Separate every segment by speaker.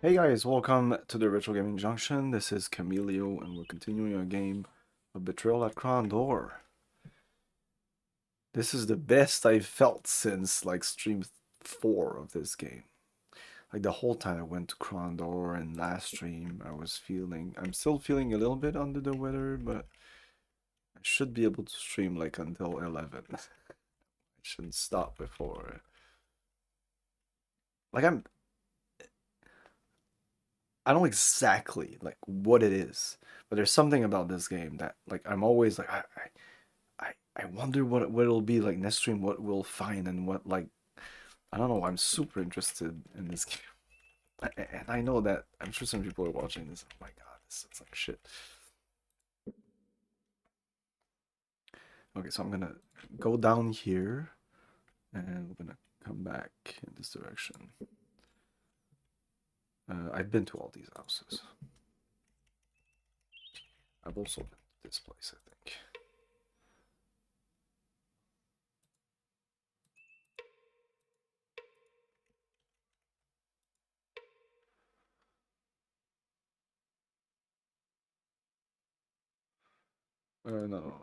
Speaker 1: Hey guys, welcome to the Retro Gaming Junction. This is Camilio, and we're continuing our game of Betrayal at Krondor. This is the best I've felt since like stream 4 of this game. Like the whole time I went to Krondor, and last stream I'm still feeling a little bit under the weather, but I should be able to stream like until 11. I shouldn't stop before. Like I don't know exactly like what it is, but there's something about this game that like I'm always like I wonder what it'll be like next stream, what we'll find and what like I don't know. I'm super interested in this game, and I know that I'm sure some people are watching this. Oh my god, this looks like shit. Okay, so I'm gonna go down here, and we're gonna come back in this direction. I've been to all these houses. I've also been to this place, I think. No.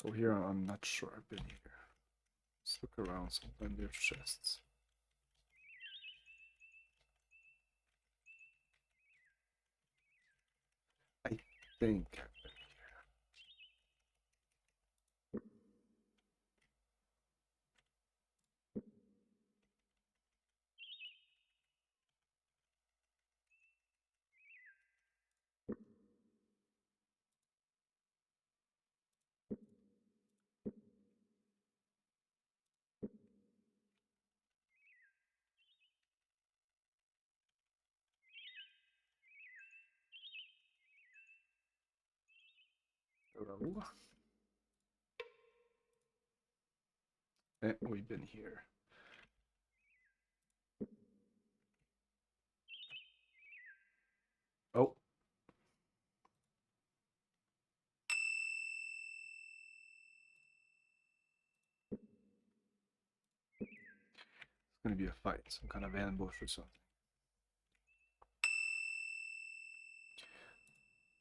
Speaker 1: So here I'm not sure I've been here. Let's look around. Sometimes there's chests. I think I've been here. We've been here. Oh, it's gonna be a fight, some kind of ambush or something.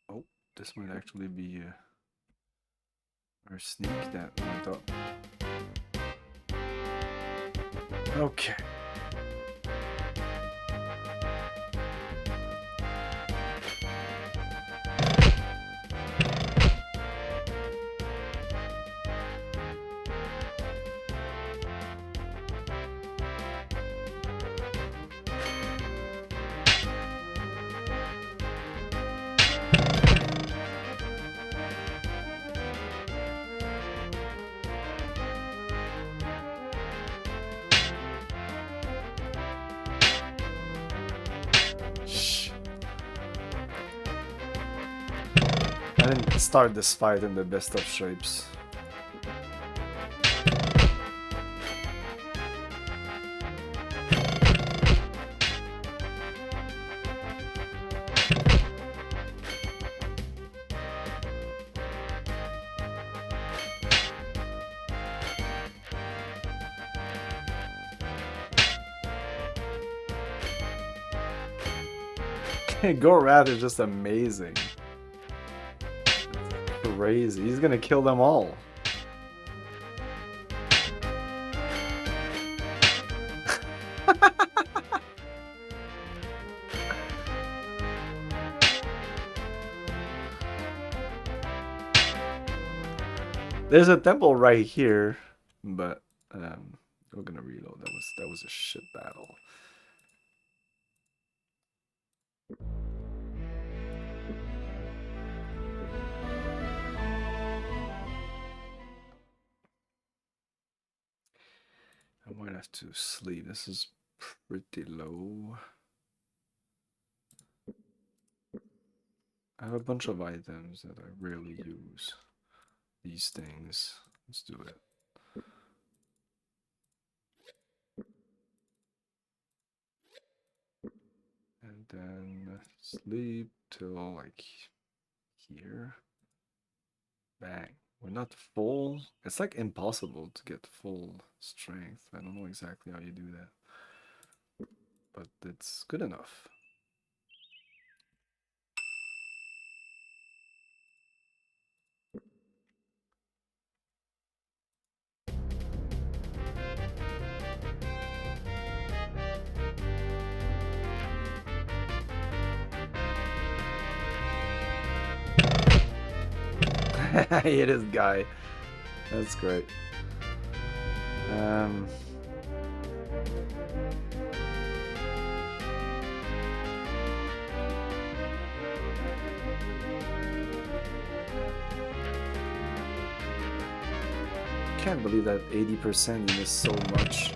Speaker 1: Oh, this might actually be our sneak that went up. Okay. I didn't start this fight in the best of shapes. Gorath is just amazing. Crazy. He's gonna kill them all. There's a temple right here, but we're gonna reload. That was a shit battle. I might have to sleep. This is pretty low. I have a bunch of items that I rarely use. These things. Let's do it. And then sleep till like here. Bang. We're not full. It's like impossible to get full strength. I don't know exactly how you do that, but it's good enough. I hate this guy. That's great. Can't believe that 80% you miss so much.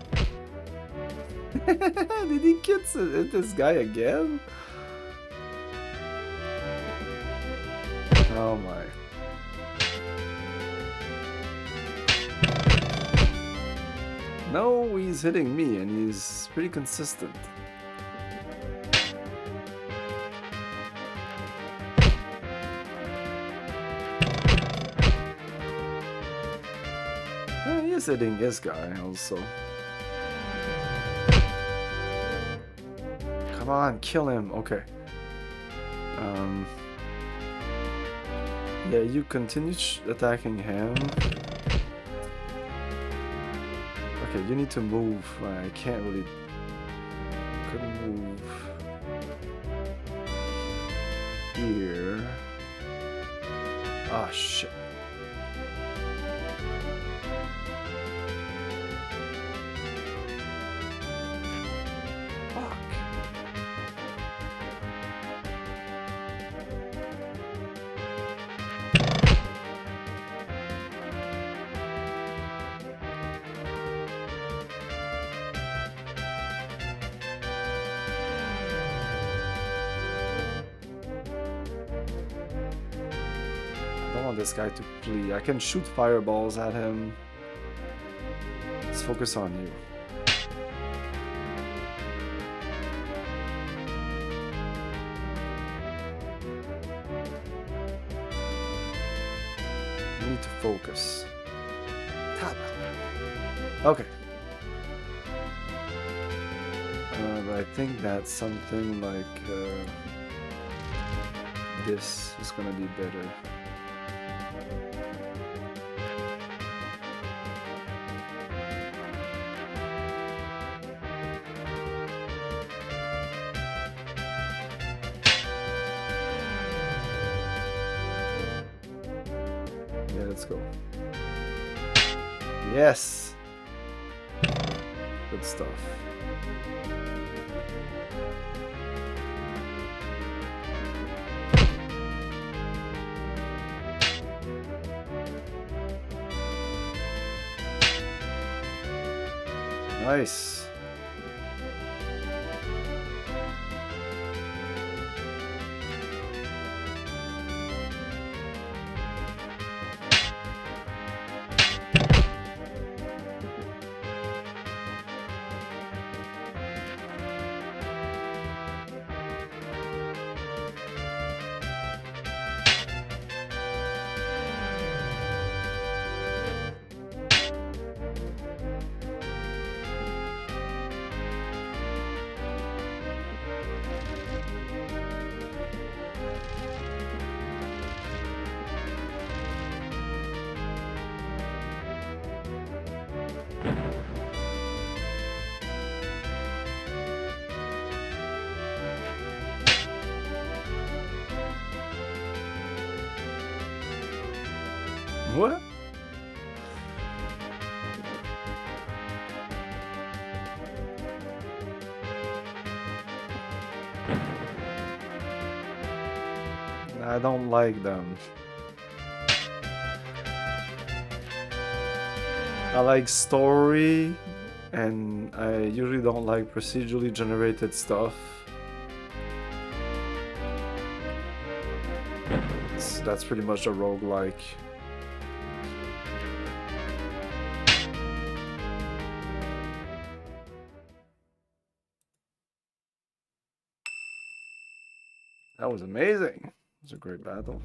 Speaker 1: Did he get this guy again? Oh my. No, he's hitting me and he's pretty consistent. He is hitting this guy also. Come on, kill him. Okay. Yeah, you continue attacking him. Okay, you need to move. I can't really... Couldn't move... Here... Ah, shit. Fuck. I don't want this guy to flee. I can shoot fireballs at him. Let's focus on you. You need to focus. Tap. Okay. But I think that something like this is gonna be better. Yeah, let's go. Yes! Good stuff. Nice. What? I don't like them. I like story, and I usually don't like procedurally generated stuff. That's pretty much a roguelike. That was amazing. It was a great battle.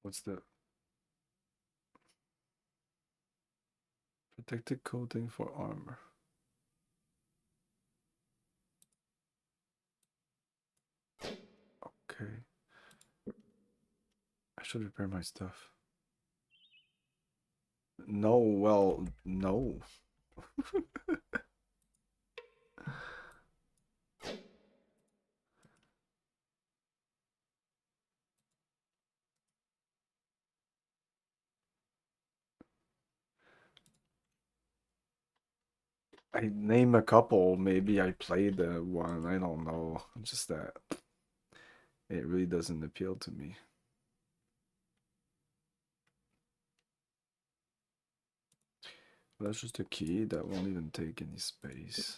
Speaker 1: What's the protective coating for armor? Okay. I should repair my stuff. No, well, no. I name a couple. Maybe I played one. I don't know. Just that it really doesn't appeal to me. That's just a key that won't even take any space.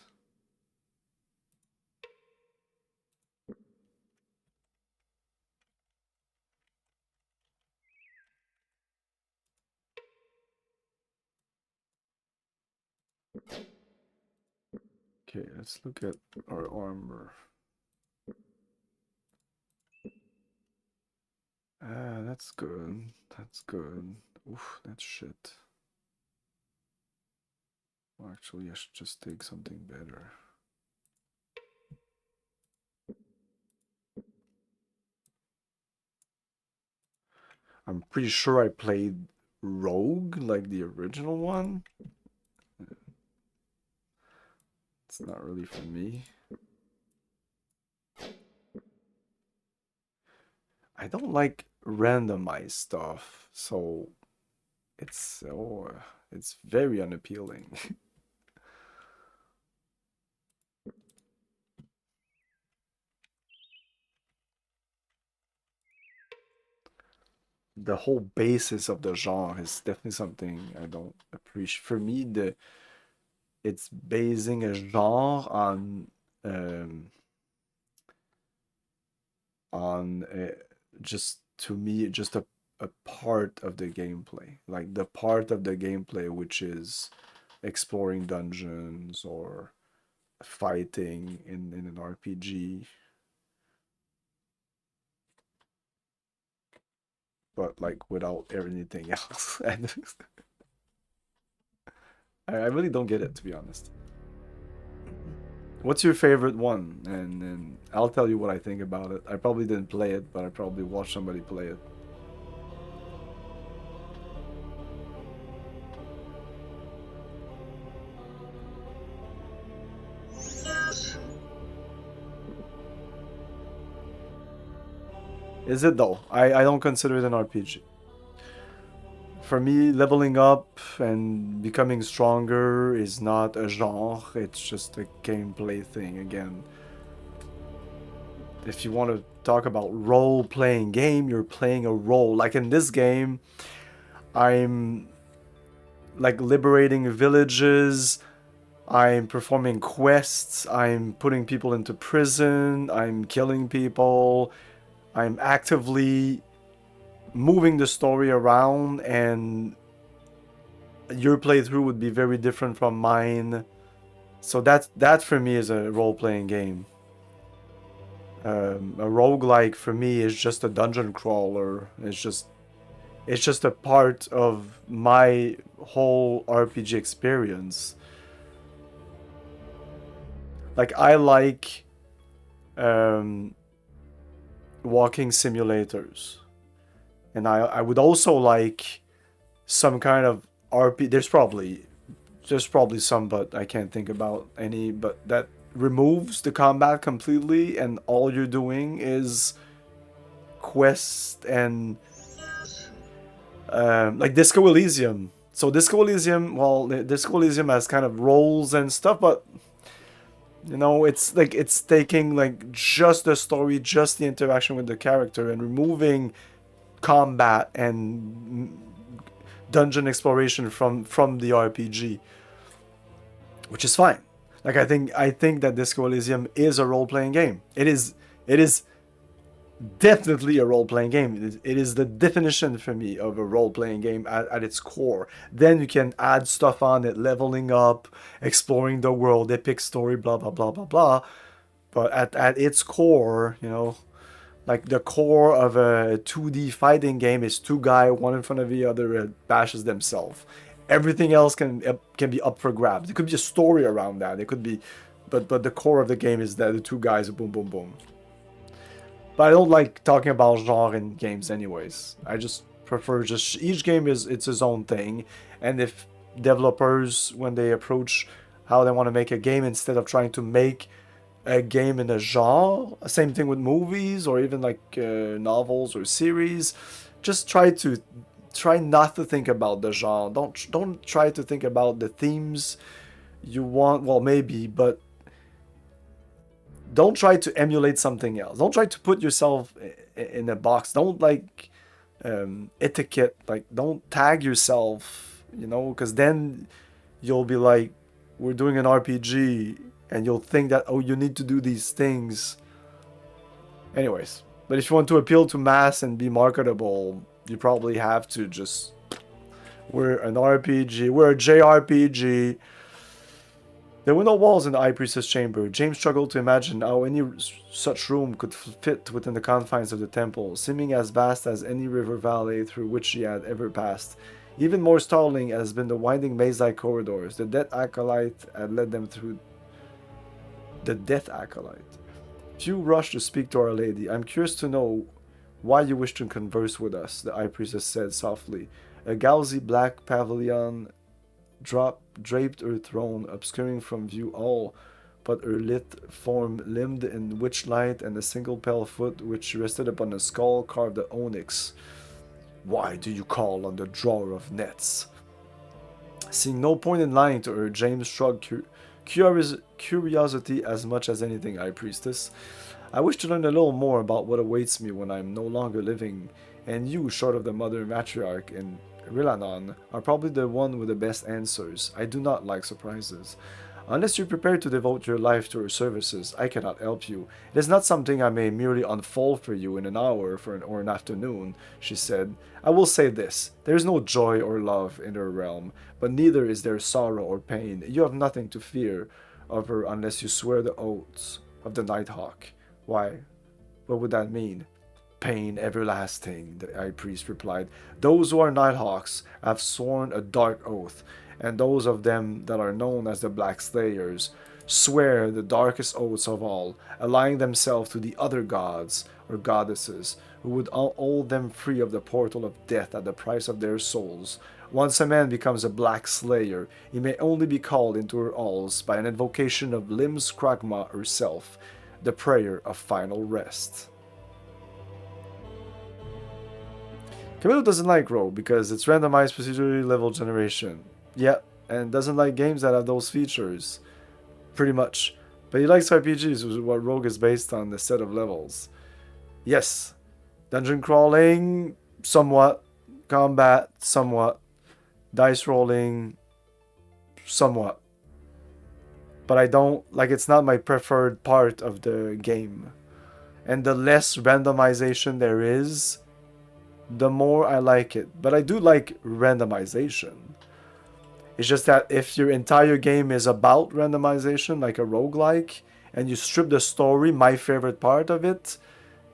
Speaker 1: Okay, let's look at our armor. Ah, that's good. That's good. Oof, that's shit. Well, actually, I should just take something better. I'm pretty sure I played Rogue, like the original one. It's not really for me. I don't like randomized stuff, so it's very unappealing. The whole basis of the genre is definitely something I don't appreciate. For me, it's basing a genre um, on just to me just a part of the gameplay, like the part of the gameplay which is exploring dungeons or fighting in an RPG, but like without anything else. And I really don't get it, to be honest. What's your favorite one? And I'll tell you what I think about it. I probably didn't play it, but I probably watched somebody play it. Is it though? I don't consider it an RPG. For me, leveling up and becoming stronger is not a genre, it's just a gameplay thing again. If you want to talk about role-playing game, you're playing a role. Like in this game, I'm like liberating villages, I'm performing quests, I'm putting people into prison, I'm killing people, I'm actively moving the story around, and your playthrough would be very different from mine. So that for me is a role-playing game. A roguelike for me is just a dungeon crawler. It's just a part of my whole RPG experience. Like I like um, walking simulators, and I would also like some kind of RP. There's probably some, but I can't think about any. But that removes the combat completely, and all you're doing is quest and like Disco Elysium. So Disco Elysium, well, Disco Elysium has kind of roles and stuff, but it's like it's taking like just the story, just the interaction with the character, and removing combat and dungeon exploration from the RPG, which is fine. Like I think that Disco Elysium is a role playing game. It is definitely a role playing game. It is the definition for me of a role playing game at its core. Then you can add stuff on it, leveling up, exploring the world, epic story, blah blah blah blah blah. But at its core, Like the core of a 2D fighting game is two guy, one in front of the other, bashes themselves. Everything else can be up for grabs. It could be a story around that. It could be, but the core of the game is that the two guys boom boom boom. But I don't like talking about genre in games anyways. I just prefer just each game is it's its own thing, and if developers when they approach how they want to make a game instead of trying to make a game in a genre, same thing with movies or even like novels or series, just try not to think about the genre. Don't try to think about the themes you want. Well, maybe, but don't try to emulate something else. Don't try to put yourself in a box. Don't like etiquette. Like don't tag yourself, because then you'll be like, we're doing an RPG, and you'll think that you need to do these things. Anyways, but if you want to appeal to mass and be marketable, you probably have to just we're an RPG. We're a JRPG. There were no walls in the High Priestess chamber. James struggled to imagine how any such room could fit within the confines of the temple, seeming as vast as any river valley through which he had ever passed. Even more startling has been the winding maze-like corridors. The Death Acolyte had led them through. The Death Acolyte. Few rushed to speak to Our Lady. I'm curious to know why you wish to converse with us, the High Priestess said softly. A gauzy black pavilion draped her throne, obscuring from view all but her lit form limned in witch light and a single pale foot which rested upon a skull carved of onyx. Why do you call on the drawer of nets? Seeing no point in lying to her, James shrugged curiosity as much as anything, High Priestess. I wish to learn a little more about what awaits me when I am no longer living, and you, short of the Mother Matriarch and Rillanon, are probably the one with the best answers. I do not like surprises. Unless you're prepared to devote your life to her services, I cannot help you. It is not something I may merely unfold for you in an hour or an afternoon, she said. I will say this, there is no joy or love in her realm, but neither is there sorrow or pain. You have nothing to fear of her unless you swear the oaths of the Nighthawk. Why, what would that mean? Pain everlasting, the high priest replied. Those who are Nighthawks have sworn a dark oath, and those of them that are known as the Black Slayers swear the darkest oaths of all, allying themselves to the other gods or goddesses who would hold them free of the portal of death at the price of their souls. Once a man becomes a Black Slayer, he may only be called into her halls by an invocation of Lim Skragma herself, the prayer of final rest. Camilo doesn't like Rogue because it's randomized procedurally level generation. Yeah, and doesn't like games that have those features. Pretty much. But he likes RPGs, which is what Rogue is based on, the set of levels. Yes. Dungeon crawling, somewhat. Combat, somewhat. Dice rolling, somewhat. But I don't, like, it's not my preferred part of the game. And the less randomization there is, the more I like it. But I do like randomization. It's just that if your entire game is about randomization, like a roguelike, and you strip the story, my favorite part of it,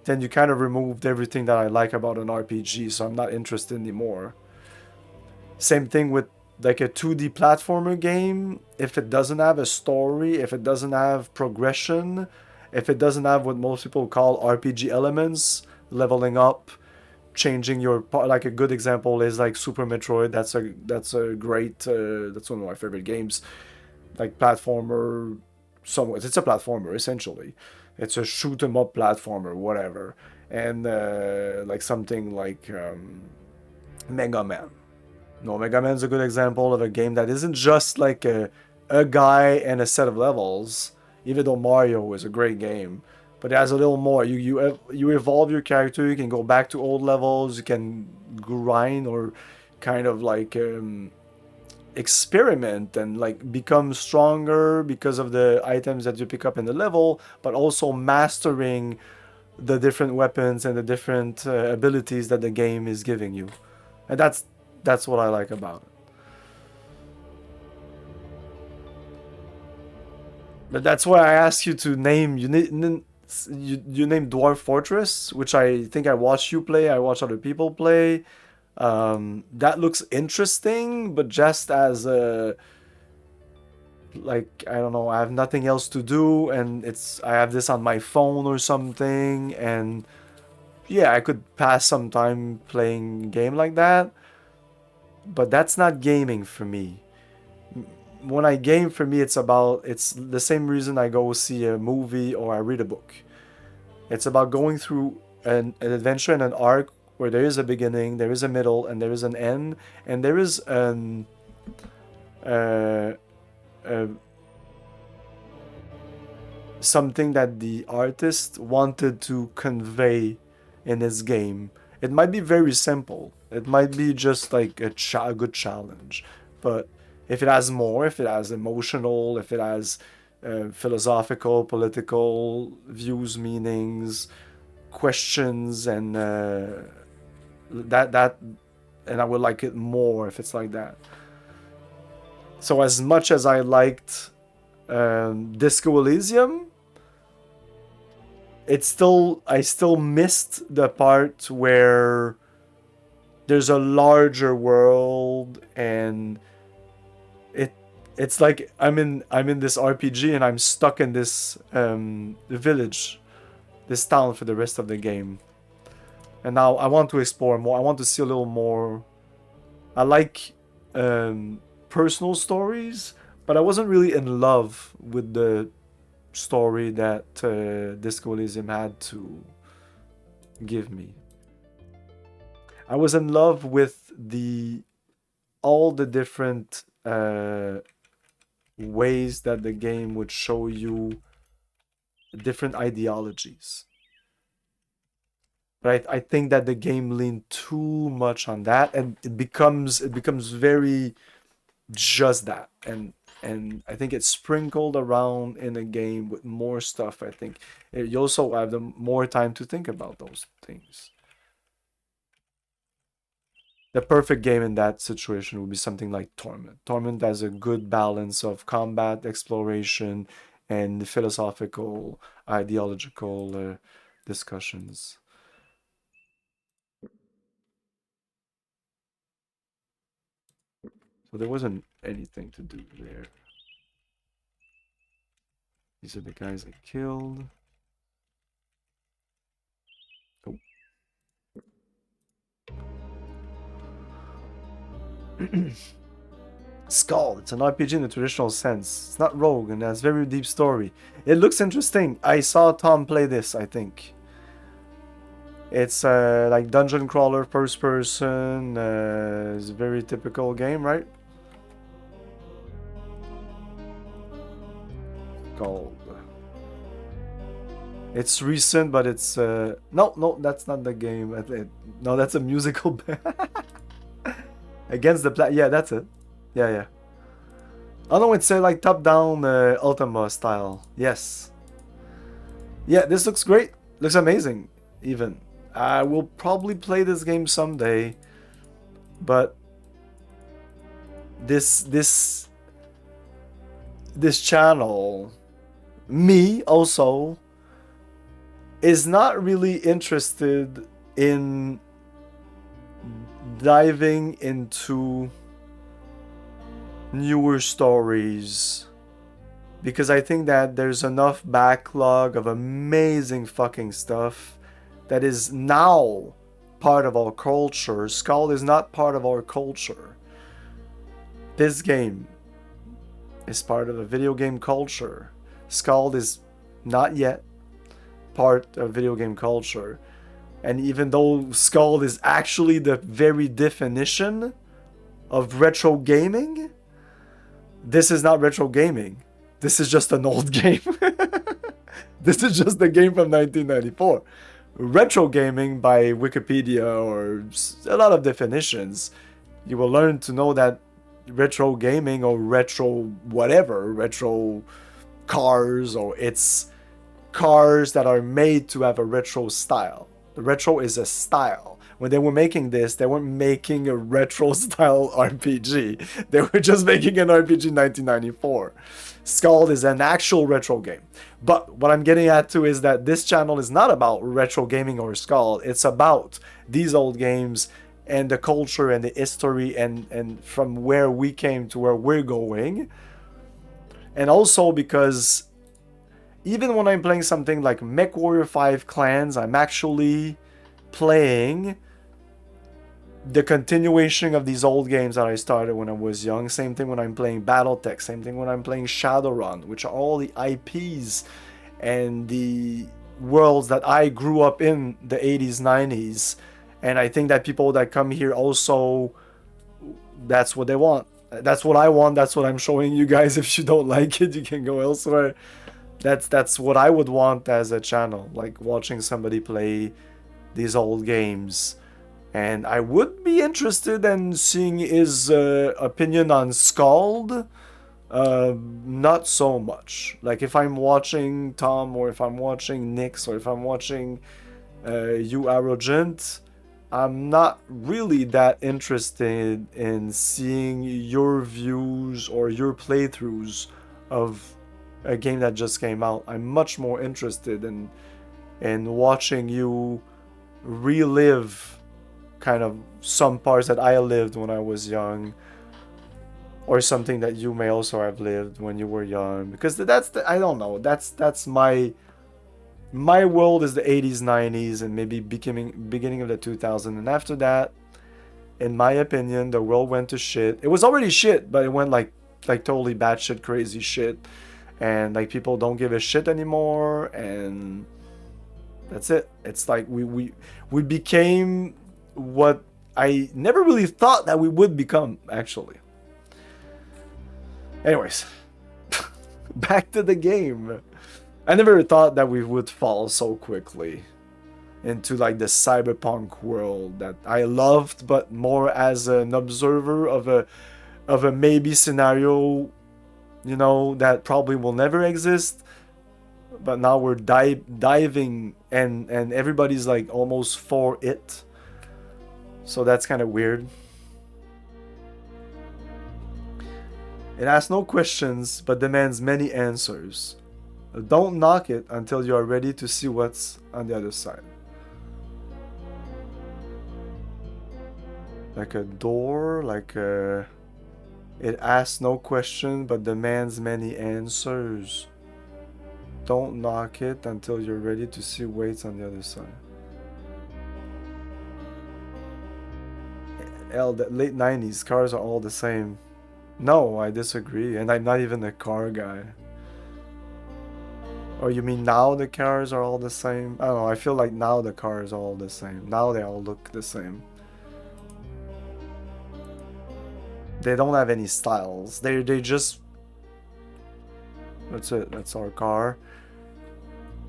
Speaker 1: then you kind of removed everything that I like about an RPG, so I'm not interested anymore. Same thing with like a 2D platformer game. If it doesn't have a story, if it doesn't have progression, if it doesn't have what most people call RPG elements, leveling up, changing your part, like a good example is like Super Metroid. That's a great that's one of my favorite games. Like platformer, somewhat. It's a platformer essentially. It's a shoot 'em up platformer, whatever. And like something like Mega Man. No, Mega Man's a good example of a game that isn't just like a guy and a set of levels. Even though Mario is a great game, but it has a little more. You evolve your character. You can go back to old levels. You can grind or kind of like experiment and like become stronger because of the items that you pick up in the level, but also mastering the different weapons and the different abilities that the game is giving you, and that's what I like about it. But that's why I ask you to name. You named Dwarf Fortress, which I think I watched you play. I watched other people play. That looks interesting, but just as a like I don't know, I have nothing else to do, and I have this on my phone or something, and yeah, I could pass some time playing a game like that, but that's not gaming for me. When I game, for me, it's the same reason I go see a movie or I read a book. It's about going through an adventure and an arc where there is a beginning, there is a middle, and there is an end, and there is uh, uh, something that the artist wanted to convey in his game. It might be very simple. It might be just like a good challenge, but if it has more, if it has emotional, if it has philosophical, political views, meanings, questions, and that, and I would like it more if it's like that. So as much as I liked Disco Elysium, I still missed the part where there's a larger world, and it's like I'm in this RPG and I'm stuck in this village, this town for the rest of the game. And now I want to explore more. I want to see a little more. I like personal stories, but I wasn't really in love with the story that Disco Elysium had to give me. I was in love with all the different ways that the game would show you different ideologies. But I think that the game leaned too much on that, and it becomes very just that, and I think it's sprinkled around in a game with more stuff. I think you also have the more time to think about those things. The perfect game in that situation would be something like Torment. Torment has a good balance of combat, exploration, and philosophical, ideological discussions. So there wasn't anything to do there. These are the guys I killed. Oh. Skull. It's an RPG in the traditional sense. It's not rogue and has very deep story. It looks interesting. I saw Tom play this, I think. It's like dungeon crawler, first person. It's a very typical game, right? Gold. It's recent, but it's no, that's not the game. No, that's a musical band. Against the yeah, that's it. Yeah. Oh no, it's like top-down Ultima style. Yes. Yeah, this looks great. Looks amazing, even. I will probably play this game someday, but this channel, me also, is not really interested in diving into newer stories, because I think that there's enough backlog of amazing fucking stuff that is now part of our culture. Skull is not part of our culture. This game is part of a video game culture. Skull is not yet part of video game culture. And even though Skull is actually the very definition of retro gaming, this is not retro gaming. This is just an old game. This is just a game from 1994. Retro gaming, by Wikipedia or a lot of definitions, you will learn to know that retro gaming or retro whatever, retro cars, or it's cars that are made to have a retro style. The retro is a style, when they were making this, they weren't making a retro style RPG. They were just making an RPG in 1994. Scald is an actual retro game. But what I'm getting at too is that this channel is not about retro gaming or Scald. It's about these old games and the culture and the history and from where we came to where we're going. And also because even when I'm playing something like MechWarrior 5 Clans, I'm actually playing the continuation of these old games that I started when I was young. Same thing when I'm playing Battletech. Same thing when I'm playing Shadowrun, which are all the IPs and the worlds that I grew up in the 80s, 90s. And I think that people that come here also, that's what they want. That's what I want. That's what I'm showing you guys. If you don't like it, you can go elsewhere. That's what I would want as a channel, like watching somebody play these old games. And I would be interested in seeing his opinion on Scald. Not so much. Like if I'm watching Tom, or if I'm watching Nix, or if I'm watching you Arrogant, I'm not really that interested in seeing your views or your playthroughs of a game that just came out. I'm much more interested in watching you relive kind of some parts that I lived when I was young, or something that you may also have lived when you were young, because I don't know, that's my world is the 80s, 90s, and maybe beginning of the 2000s, and after that, in my opinion, the world went to shit. It was already shit, but it went like totally batshit crazy shit, and like people don't give a shit anymore, and that's it. It's like we became what I never really thought that we would become, actually. Anyways, back to the game. I never thought that we would fall so quickly into like the cyberpunk world that I loved, but more as an observer of a maybe scenario, you know, that probably will never exist. But now we're diving, and everybody's like almost for it. So that's kind of weird. It asks no questions, but demands many answers. Don't knock it until you are ready to see what's on the other side. Like a door, like a... It asks no question, but demands many answers. Don't knock it until you're ready to see what's on the other side. The late 90s, cars are all the same. No, I disagree, and I'm not even a car guy. Or you mean now the cars are all the same? I don't know, I feel like now the cars are all the same. Now they all look the same. They don't have any styles. They just... That's it, that's our car.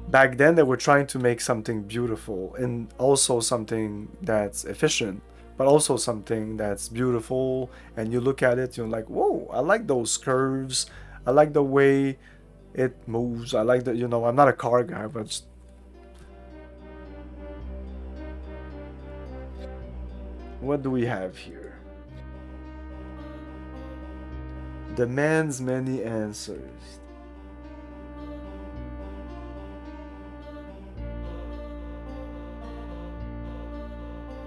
Speaker 1: Back then they were trying to make something beautiful, and also something that's efficient, but also something that's beautiful, and you look at it, you're like, whoa, I like those curves, I like the way it moves, I like the, you know, I'm not a car guy, but just... What do we have here? Demands many answers.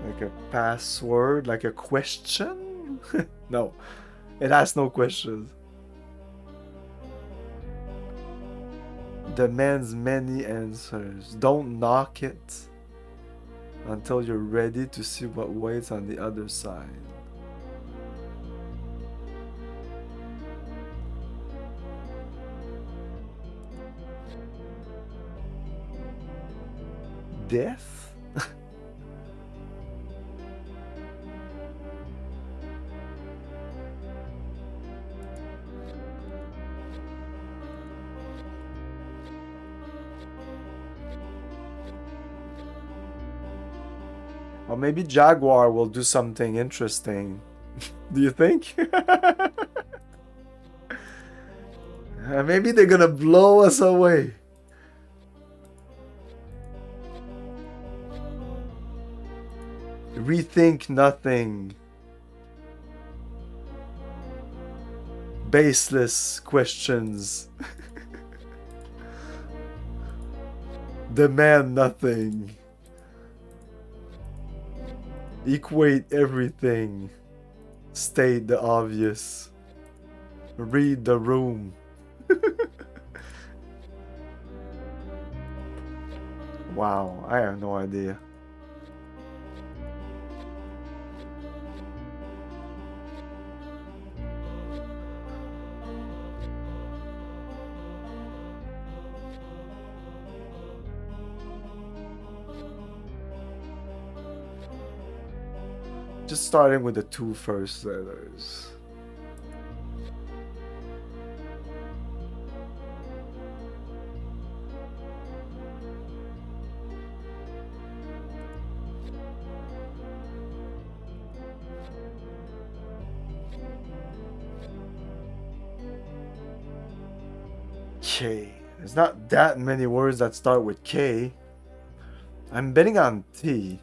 Speaker 1: Like a password, like a question? No, it has no questions. Demands many answers. Don't knock it until you're ready to see what waits on the other side. Death? Or maybe Jaguar will do something interesting. Do you think? Maybe they're gonna blow us away. Rethink nothing. Baseless questions. Demand nothing. Equate everything. State the obvious. Read the room. Wow, I have no idea. Just starting with the two first letters. K. There's not that many words that start with K. I'm betting on T.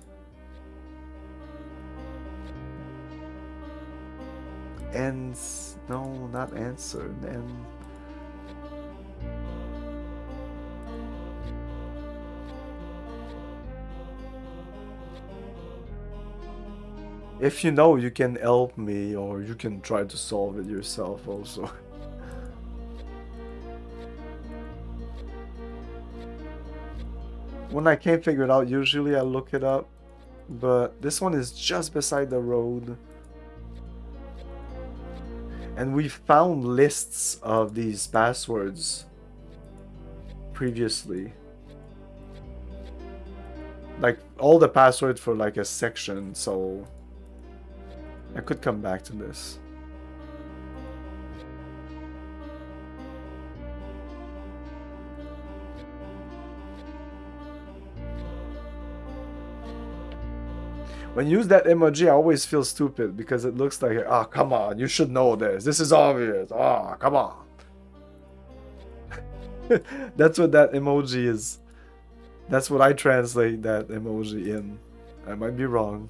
Speaker 1: Ends. No, not answer. Then. If you know, you can help me, or you can try to solve it yourself also. When I can't figure it out, usually I look it up. But this one is just beside the road. And we found lists of these passwords previously. Like all the passwords for like a section, so I could come back to this. When you use that emoji, I always feel stupid because it looks like, ah, oh, come on, you should know this. This is obvious. Ah, oh, come on. That's what that emoji is. That's what I translate that emoji in. I might be wrong.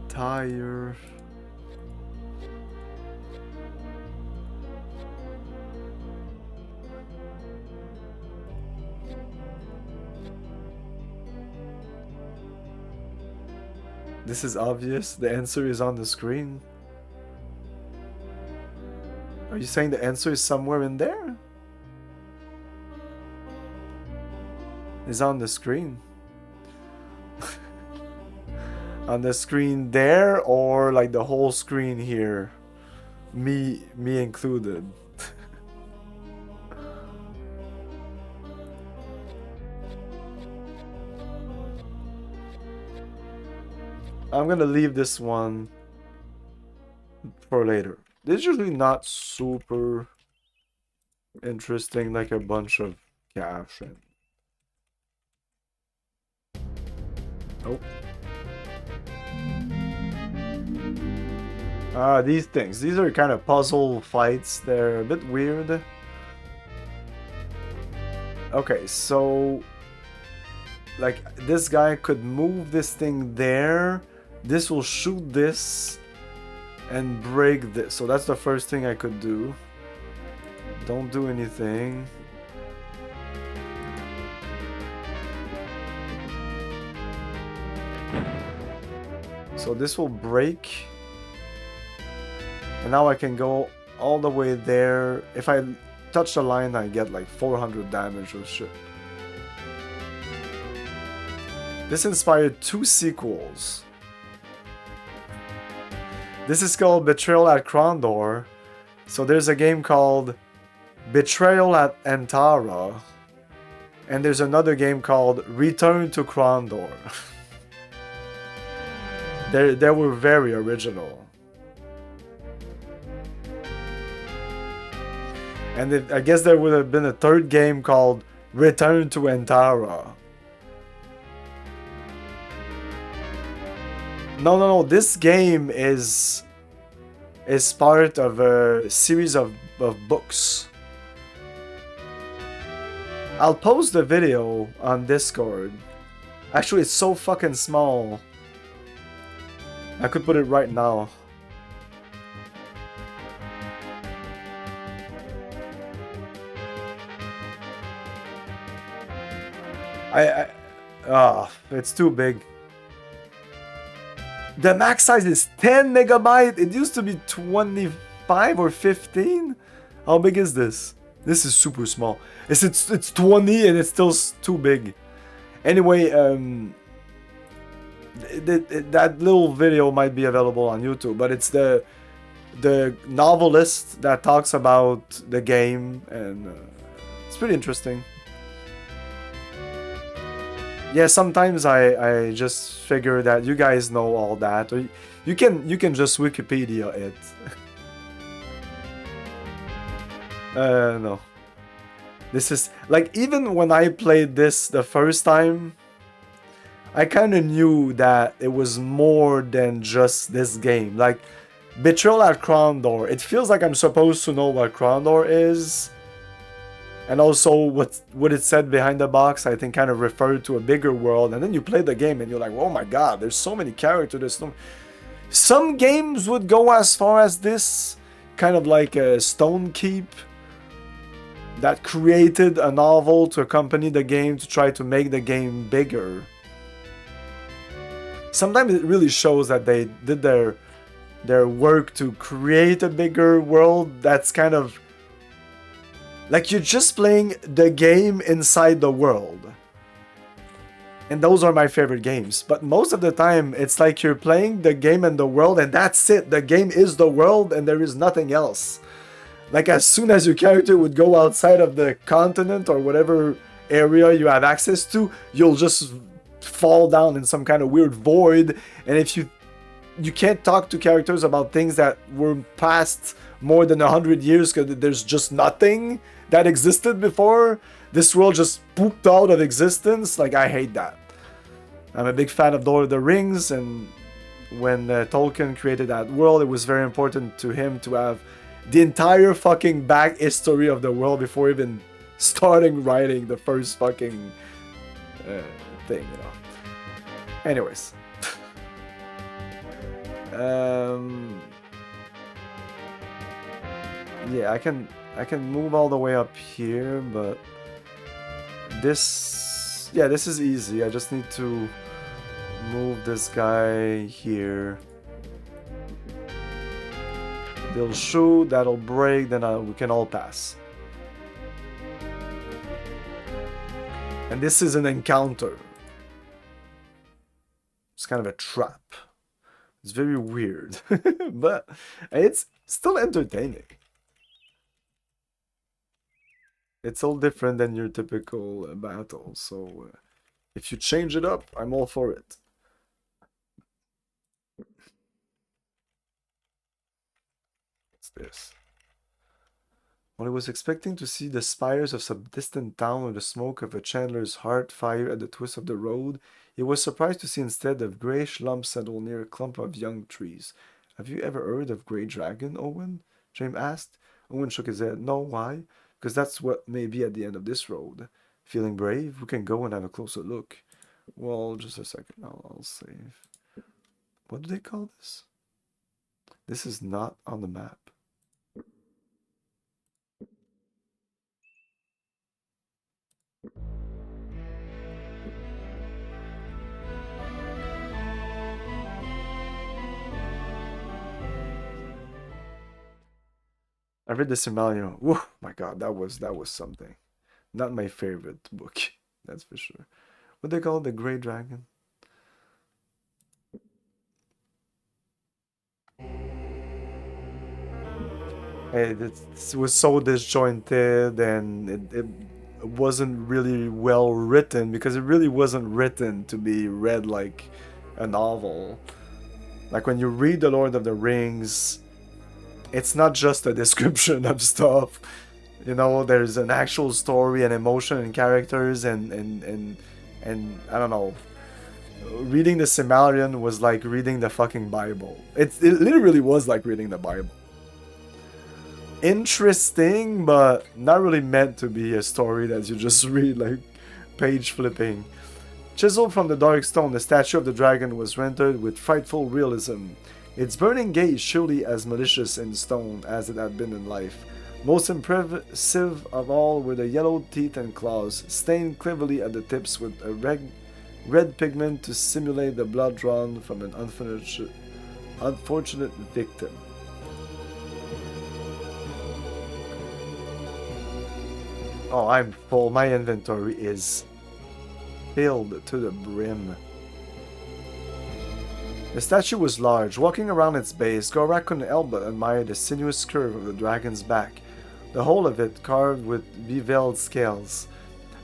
Speaker 1: Tire. This is obvious. The answer is on the screen. Are you saying the answer is somewhere in there? It's on the screen. On the screen there, or like the whole screen here? Me included. I'm gonna leave this one for later. This is usually not super interesting, like a bunch of caption. Oh. These things. These are kind of puzzle fights. They're a bit weird. Okay, so like this guy could move this thing there. This will shoot this and break this. So that's the first thing I could do. Don't do anything. So this will break. And now I can go all the way there. If I touch the line, I get like 400 damage or shit. This inspired 2 sequels. This is called Betrayal at Krondor. So there's a game called Betrayal at Antara. And there's another game called Return to Krondor. They were very original. And I guess there would have been a third game called Return to Antara. No. This game is part of a series of books. I'll post the video on Discord. Actually, it's so fucking small. I could put it right now. It's too big. The max size is 10 megabyte. It used to be 25 or 15. How big is this? This is super small. It's 20 and it's still too big. Anyway, that little video might be available on YouTube, but it's the novelist that talks about the game, and it's pretty interesting. Yeah, sometimes I just figure that you guys know all that, or you can just Wikipedia it. No. This is like, even when I played this the first time, I kind of knew that it was more than just this game. Like, Betrayal at Krondor, it feels like I'm supposed to know what Krondor is. And also what it said behind the box, I think, kind of referred to a bigger world. And then you play the game and you're like, oh my god, there's so many characters. Some games would go as far as this, kind of like a Stone Keep, that created a novel to accompany the game to try to make the game bigger. Sometimes it really shows that they did their work to create a bigger world that's kind of like you're just playing the game inside the world. And those are my favorite games. But most of the time, it's like you're playing the game and the world, and that's it. The game is the world, and there is nothing else. Like, as soon as your character would go outside of the continent or whatever area you have access to, you'll just fall down in some kind of weird void. And if you can't talk to characters about things that were past more than 100 years, because there's just nothing that existed before. This world just pooped out of existence. Like, I hate that. I'm a big fan of Lord of the Rings, and when Tolkien created that world, it was very important to him to have the entire fucking back history of the world before even starting writing the first fucking thing, you know. Anyways. Yeah, I can move all the way up here, but this is easy. I just need to move this guy here. They'll shoot, that'll break, then we can all pass. And this is an encounter. It's kind of a trap. It's very weird, but it's still entertaining. It's all different than your typical battle, so if you change it up, I'm all for it. What's this? When he was expecting to see the spires of some distant town or the smoke of a chandler's heart fire at the twist of the road, he was surprised to see instead a greyish lump settled near a clump of young trees. Have you ever heard of Grey Dragon, Owen? James asked. Owen shook his head. No, why? Because that's what may be at the end of this road. Feeling brave? We can go and have a closer look. Well, just a second. I'll save. What do they call this? This is not on the map. I read the Silmarillion. Whoa, my god, that was something. Not my favorite book, that's for sure. What they call it, the Grey Dragon? Hey, this was so disjointed, and it wasn't really well written, because it really wasn't written to be read like a novel. Like, when you read The Lord of the Rings, it's not just a description of stuff. You know, there's an actual story and emotion and characters, and I don't know. Reading the Silmarillion was like reading the fucking Bible. It literally was like reading the Bible. Interesting, but not really meant to be a story that you just read, like page flipping. Chiseled from the dark stone, the statue of the dragon was rendered with frightful realism. Its burning gaze surely as malicious in stone as it had been in life. Most impressive of all were the yellow teeth and claws, stained cleverly at the tips with a red pigment to simulate the blood drawn from an unfortunate victim. Oh, I'm full. My inventory is filled to the brim. The statue was large. Walking around its base, Gorak couldn't help but admire the sinuous curve of the dragon's back, the whole of it carved with beveled scales.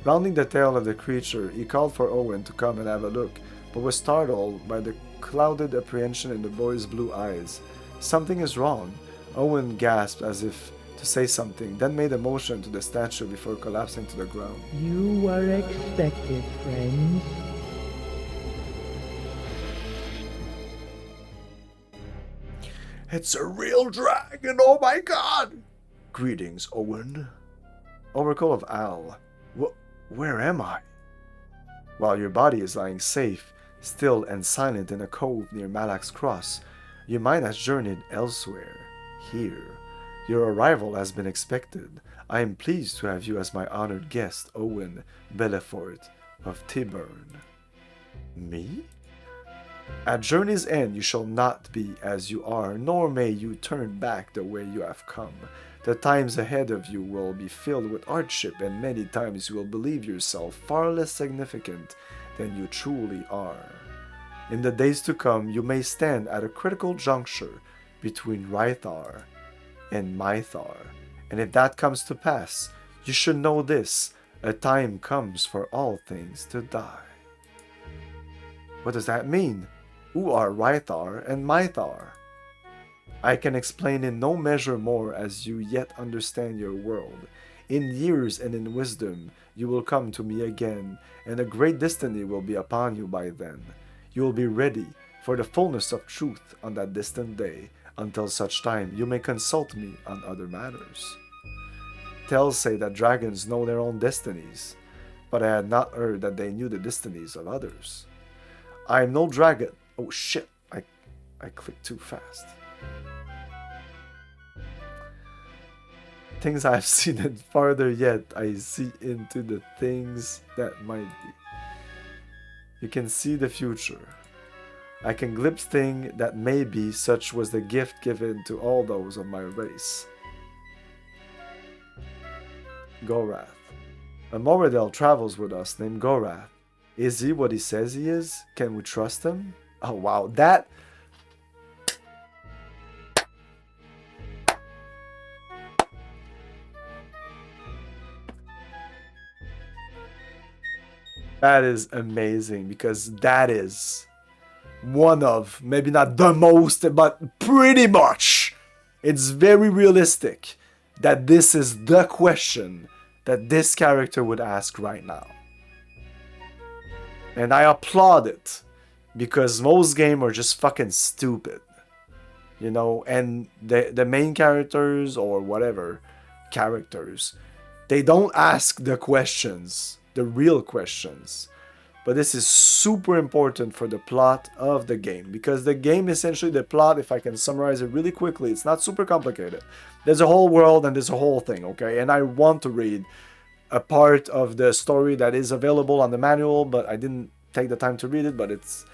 Speaker 1: Rounding the tail of the creature, he called for Owen to come and have a look, but was startled by the clouded apprehension in the boy's blue eyes. Something is wrong. Owen gasped as if to say something, then made a motion to the statue before collapsing to the ground.
Speaker 2: You were expected, friends.
Speaker 1: It's a real dragon, oh my god! Greetings, Owen. Oracle of Al. Where am I? While your body is lying safe, still and silent in a cove near Malak's Cross, your mind has journeyed elsewhere. Here. Your arrival has been expected. I am pleased to have you as my honored guest, Owen Belefort of Tyburn. Me? At journey's end you shall not be as you are, nor may you turn back the way you have come. The times ahead of you will be filled with hardship, and many times you will believe yourself far less significant than you truly are. In the days to come, you may stand at a critical juncture between Rythar and Mythar, and if that comes to pass, you should know this: a time comes for all things to die. What does that mean? Who are Rythar and Mythar? I can explain in no measure more as you yet understand your world. In years and in wisdom you will come to me again, and a great destiny will be upon you by then. You will be ready for the fullness of truth on that distant day. Until such time, you may consult me on other matters. Tales say that dragons know their own destinies, but I had not heard that they knew the destinies of others. I am no dragon. Oh shit, I clicked too fast. Things I have seen, and farther yet I see into the things that might be. You can see the future. I can glimpse things that may be, such was the gift given to all those of my race. Gorath. A Moradel travels with us named Gorath. Is he what he says he is? Can we trust him? Oh wow, that... That is amazing, because that is one of, maybe not the most, but pretty much, it's very realistic that this is the question that this character would ask right now. And I applaud it, because most games are just fucking stupid. You know, and the main characters, or whatever characters, they don't ask the questions, the real questions. But this is super important for the plot of the game, because the game, essentially the plot, if I can summarize it really quickly, it's not super complicated. There's a whole world and there's a whole thing, okay? And I want to read a part of the story that is available on the manual, but I didn't take the time to read it, but it's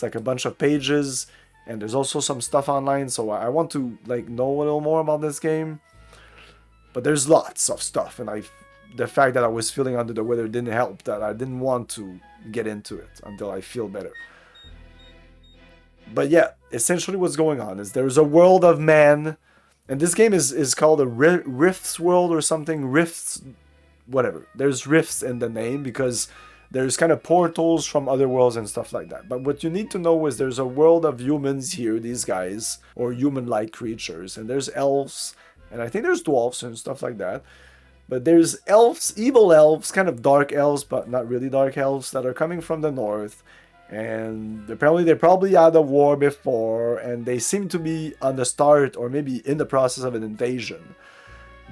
Speaker 1: like a bunch of pages, and there's also some stuff online, so I want to like know a little more about this game. But there's lots of stuff, and the fact that I was feeling under the weather didn't help, that I didn't want to get into it until I feel better. But yeah, essentially what's going on is there's a world of man, and this game is called a Rifts world or something, Rifts, whatever. There's rifts in the name because there's kind of portals from other worlds and stuff like that. But what you need to know is there's a world of humans here, these guys, or human-like creatures, and there's elves, and I think there's dwarves and stuff like that. But there's elves, evil elves, kind of dark elves, but not really dark elves, that are coming from the north. And apparently they probably had a war before, and they seem to be on the start, or maybe in the process of an invasion.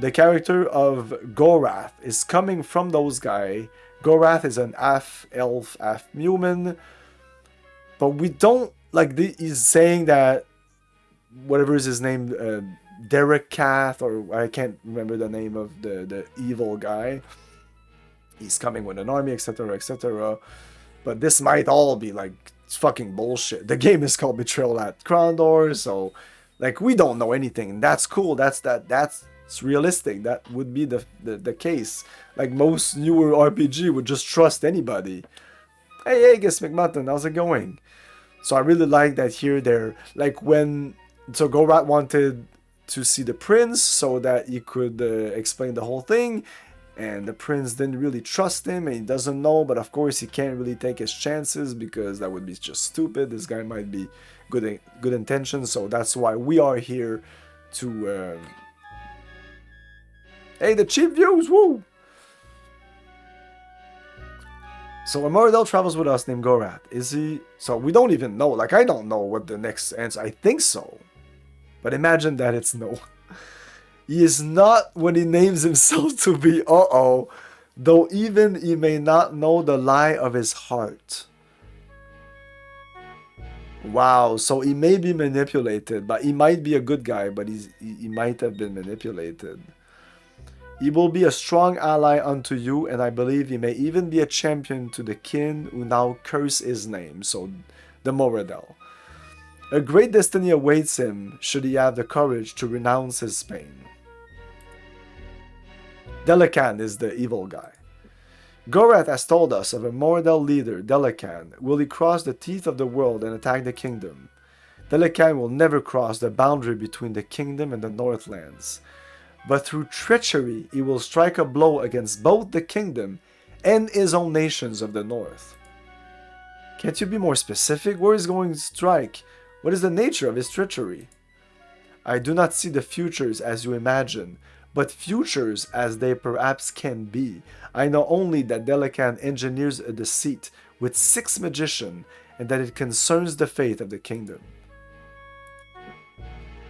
Speaker 1: The character of Gorath is coming from those guys Gorath is an half elf, half human, but we don't like. He's saying that whatever is his name, Derek Kath, or I can't remember the name of the evil guy. He's coming with an army, etc., etc. But this might all be like fucking bullshit. The game is called Betrayal at Krondor, so like we don't know anything. That's cool. That's realistic. That would be the case. Like most newer RPG would just trust anybody. Hey, Guess McMutton, how's it going? So I really like that here. They're like when so Gorat wanted to see the prince so that he could explain the whole thing, and the prince didn't really trust him and he doesn't know, but of course he can't really take his chances because that would be just stupid. This guy might be good intentions, so that's why we are here to hey, the cheap views, woo. So Amardel travels with us named Gorat. Is he? So we don't even know. Like, I don't know what the next answer. I think so. But imagine that it's no. He is not what he names himself to be. Uh-oh. Though even he may not know the lie of his heart. Wow. So he may be manipulated. But he might be a good guy. But he might have been manipulated. He will be a strong ally unto you, and I believe he may even be a champion to the kin who now curse his name. So, the Moradel. A great destiny awaits him should he have the courage to renounce his pain. Delican is the evil guy. Gorath has told us of a Moradel leader, Delican. Will he cross the teeth of the world and attack the kingdom? Delican will never cross the boundary between the kingdom and the Northlands. But through treachery he will strike a blow against both the kingdom and his own nations of the north. Can't you be more specific? Where is he going to strike? What is the nature of his treachery? I do not see the futures as you imagine, but futures as they perhaps can be. I know only that Delican engineers a deceit with 6 magicians, and that it concerns the fate of the kingdom.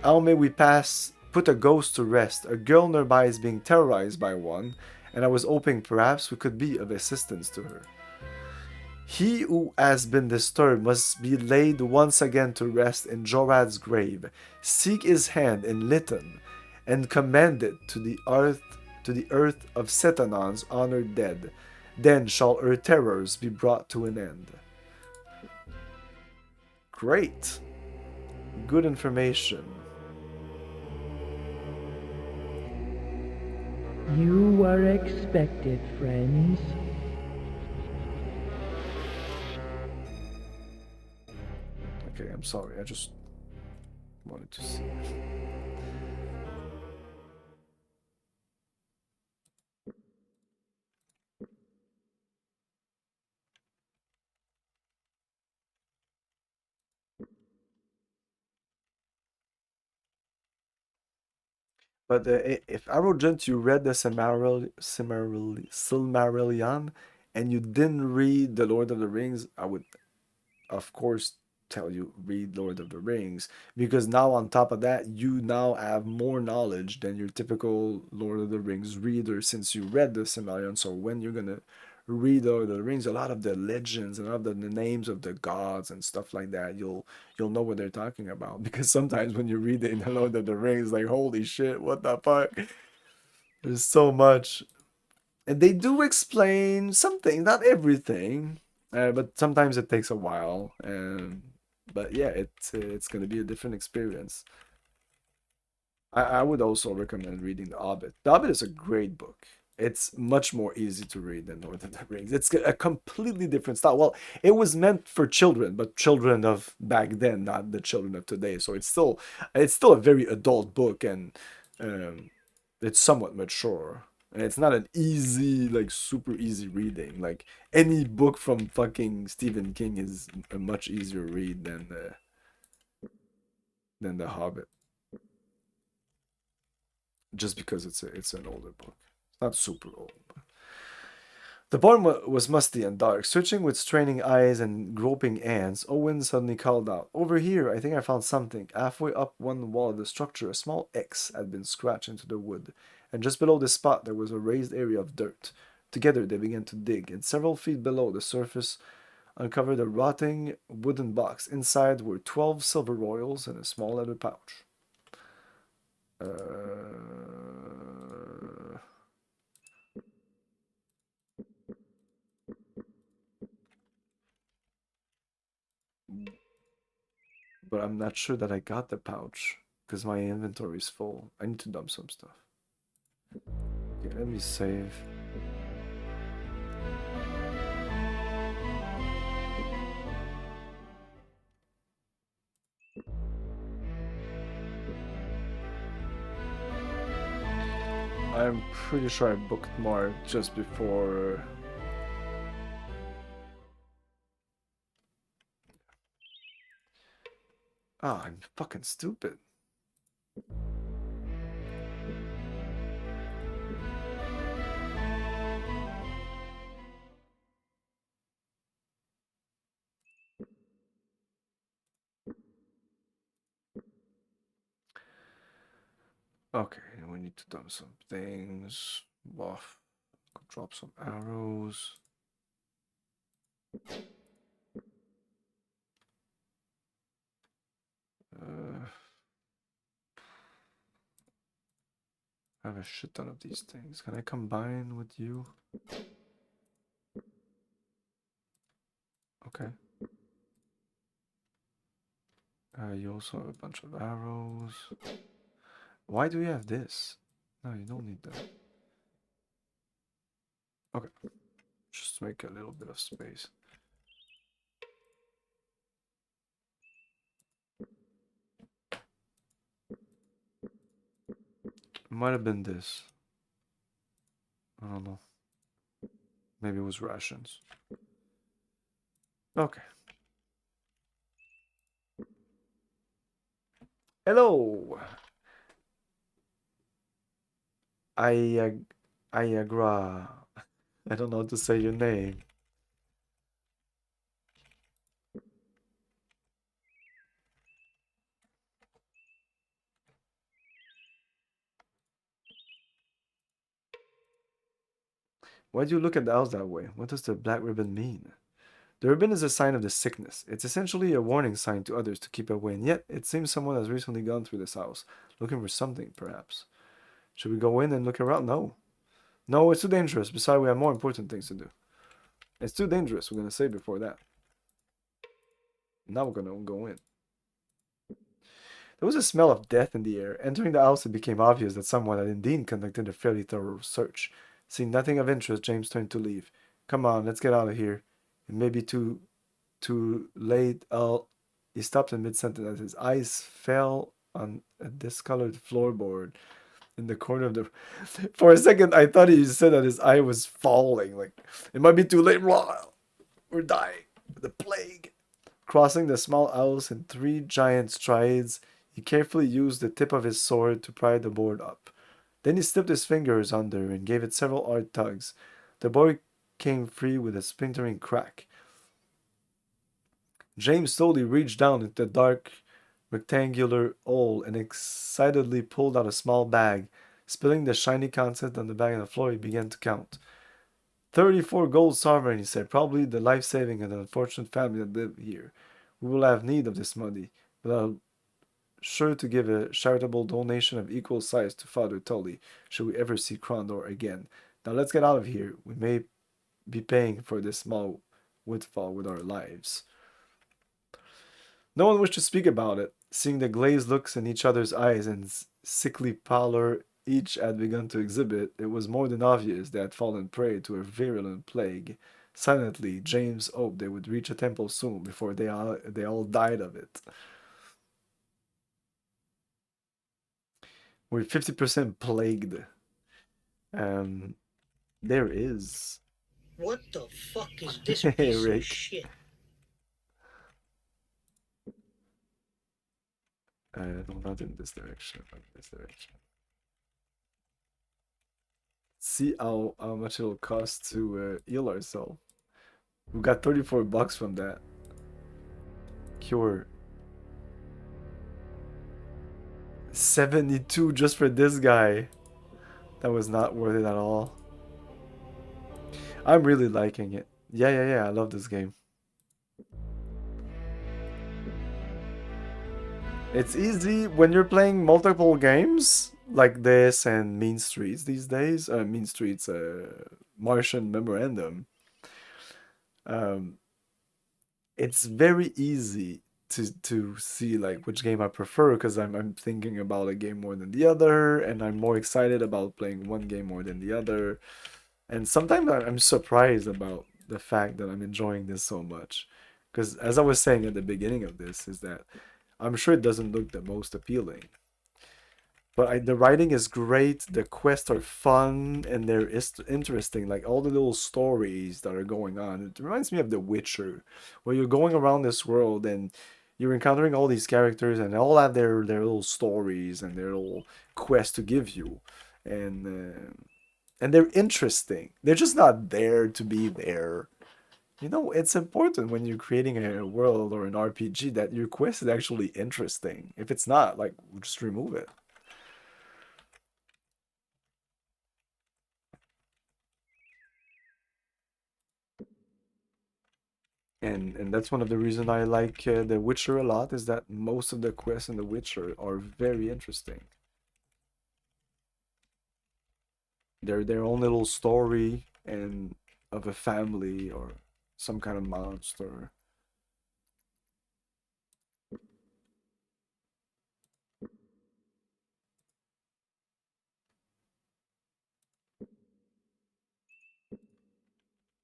Speaker 1: How may we put a ghost to rest? A girl nearby is being terrorized by one, and I was hoping perhaps we could be of assistance to her. He who has been disturbed must be laid once again to rest in Jorad's grave. Seek his hand in Lytton, and commend it to the earth of Setanon's honored dead. Then shall her terrors be brought to an end. Great. Good information.
Speaker 2: You are expected, friends.
Speaker 1: Okay, I'm sorry. I just wanted to see. But if Arrogant, you read the Silmarillion and you didn't read The Lord of the Rings, I would, of course, tell you read Lord of the Rings, because now on top of that, you now have more knowledge than your typical Lord of the Rings reader since you read the Silmarillion. So when you're gonna read Lord of the Rings, a lot of the legends and a lot of the names of the gods and stuff like that, you'll know what they're talking about. Because sometimes when you read it in the Lord of the Rings, like holy shit, what the fuck? There's so much, and they do explain something, not everything, but sometimes it takes a while. But yeah, it's gonna be a different experience. I would also recommend reading The Hobbit. The Hobbit is a great book. It's much more easy to read than Lord of the Rings. It's a completely different style. Well, it was meant for children, but children of back then, not the children of today. So it's still a very adult book, and it's somewhat mature. And it's not an easy, like super easy reading. Like any book from fucking Stephen King is a much easier read than The Hobbit, just because it's an older book. It's not super old. The barn was musty and dark. Searching with straining eyes and groping hands, Owen suddenly called out, "Over here! I think I found something." Halfway up one wall of the structure, a small X had been scratched into the wood, and just below this spot there was a raised area of dirt. Together they began to dig, and several feet below the surface uncovered a rotting wooden box. Inside were 12 silver royals and a small leather pouch. But I'm not sure that I got the pouch because my inventory is full. I need to dump some stuff. Okay, let me save. I'm pretty sure I bookmarked just before. Ah, I'm fucking stupid. Okay, we need to dump some things. Buff. Drop some arrows. I have a shit ton of these things. Can I combine with you? Okay. You also have a bunch of arrows. Why do you have this? No, you don't need that. Okay. Just make a little bit of space. Might have been this. I don't know. Maybe it was rations. Okay. Hello. I Iagra. I don't know how to say your name. Why do you look at the owls that way? What does the black ribbon mean? The ribbon is a sign of the sickness. It's essentially a warning sign to others to keep away, and yet it seems someone has recently gone through this house, looking for something, perhaps. Should we go in and look around? No. No, it's too dangerous. Besides, we have more important things to do. It's too dangerous, we're gonna say before that. Now we're gonna go in. There was a smell of death in the air. Entering the house, it became obvious that someone had indeed conducted a fairly thorough search. Seeing nothing of interest, James turned to leave. Come on, let's get out of here. It may be too late. He stopped in mid-sentence as his eyes fell on a discolored floorboard in the corner of the. For a second, I thought he said that his eye was falling. Like, it might be too late. We're dying. The plague. Crossing the small house in 3 giant strides, he carefully used the tip of his sword to pry the board up. Then he slipped his fingers under and gave it several hard tugs. The board came free with a splintering crack. James slowly reached down into the dark rectangular hole and excitedly pulled out a small bag. Spilling the shiny contents on the bag on the floor, he began to count. 34 gold sovereign, he said, probably the life-saving of the unfortunate family that live here. We will have need of this money, but I'll sure to give a charitable donation of equal size to Father Tully, should we ever see Krondor again. Now let's get out of here. We may be paying for this small windfall with our lives. No one wished to speak about it. Seeing the glazed looks in each other's eyes and sickly pallor each had begun to exhibit, it was more than obvious they had fallen prey to a virulent plague. Silently, James hoped they would reach a temple soon before they all died of it. We're 50% plagued. There is.
Speaker 3: What the fuck is this piece
Speaker 1: Rick.
Speaker 3: of shit?
Speaker 1: No, not in this direction. Not in this direction. See how much it'll cost to heal ourselves. We got 34 bucks from that. Cure. 72 just for this guy. That was not worth it at all. I'm really liking it. Yeah, yeah, yeah. I love this game. It's easy when you're playing multiple games like this and Mean Streets these days. Mean Streets, Martian Memorandum. Um, it's very easy to see like which game I prefer because I'm thinking about a game more than the other, and I'm more excited about playing one game more than the other. And sometimes I'm surprised about the fact that I'm enjoying this so much. Because as I was saying at the beginning of this, is that I'm sure it doesn't look the most appealing. But the writing is great, the quests are fun, and they're interesting. Like all the little stories that are going on. It reminds me of The Witcher, where you're going around this world and you're encountering all these characters, and they all have their little stories and their little quests to give you. And they're interesting. They're just not there to be there. You know, it's important when you're creating a world or an RPG that your quest is actually interesting. If it's not, like, just remove it. And that's one of the reasons I like The Witcher a lot, is that most of the quests in The Witcher are very interesting. They're their own little story and of a family or some kind of monster.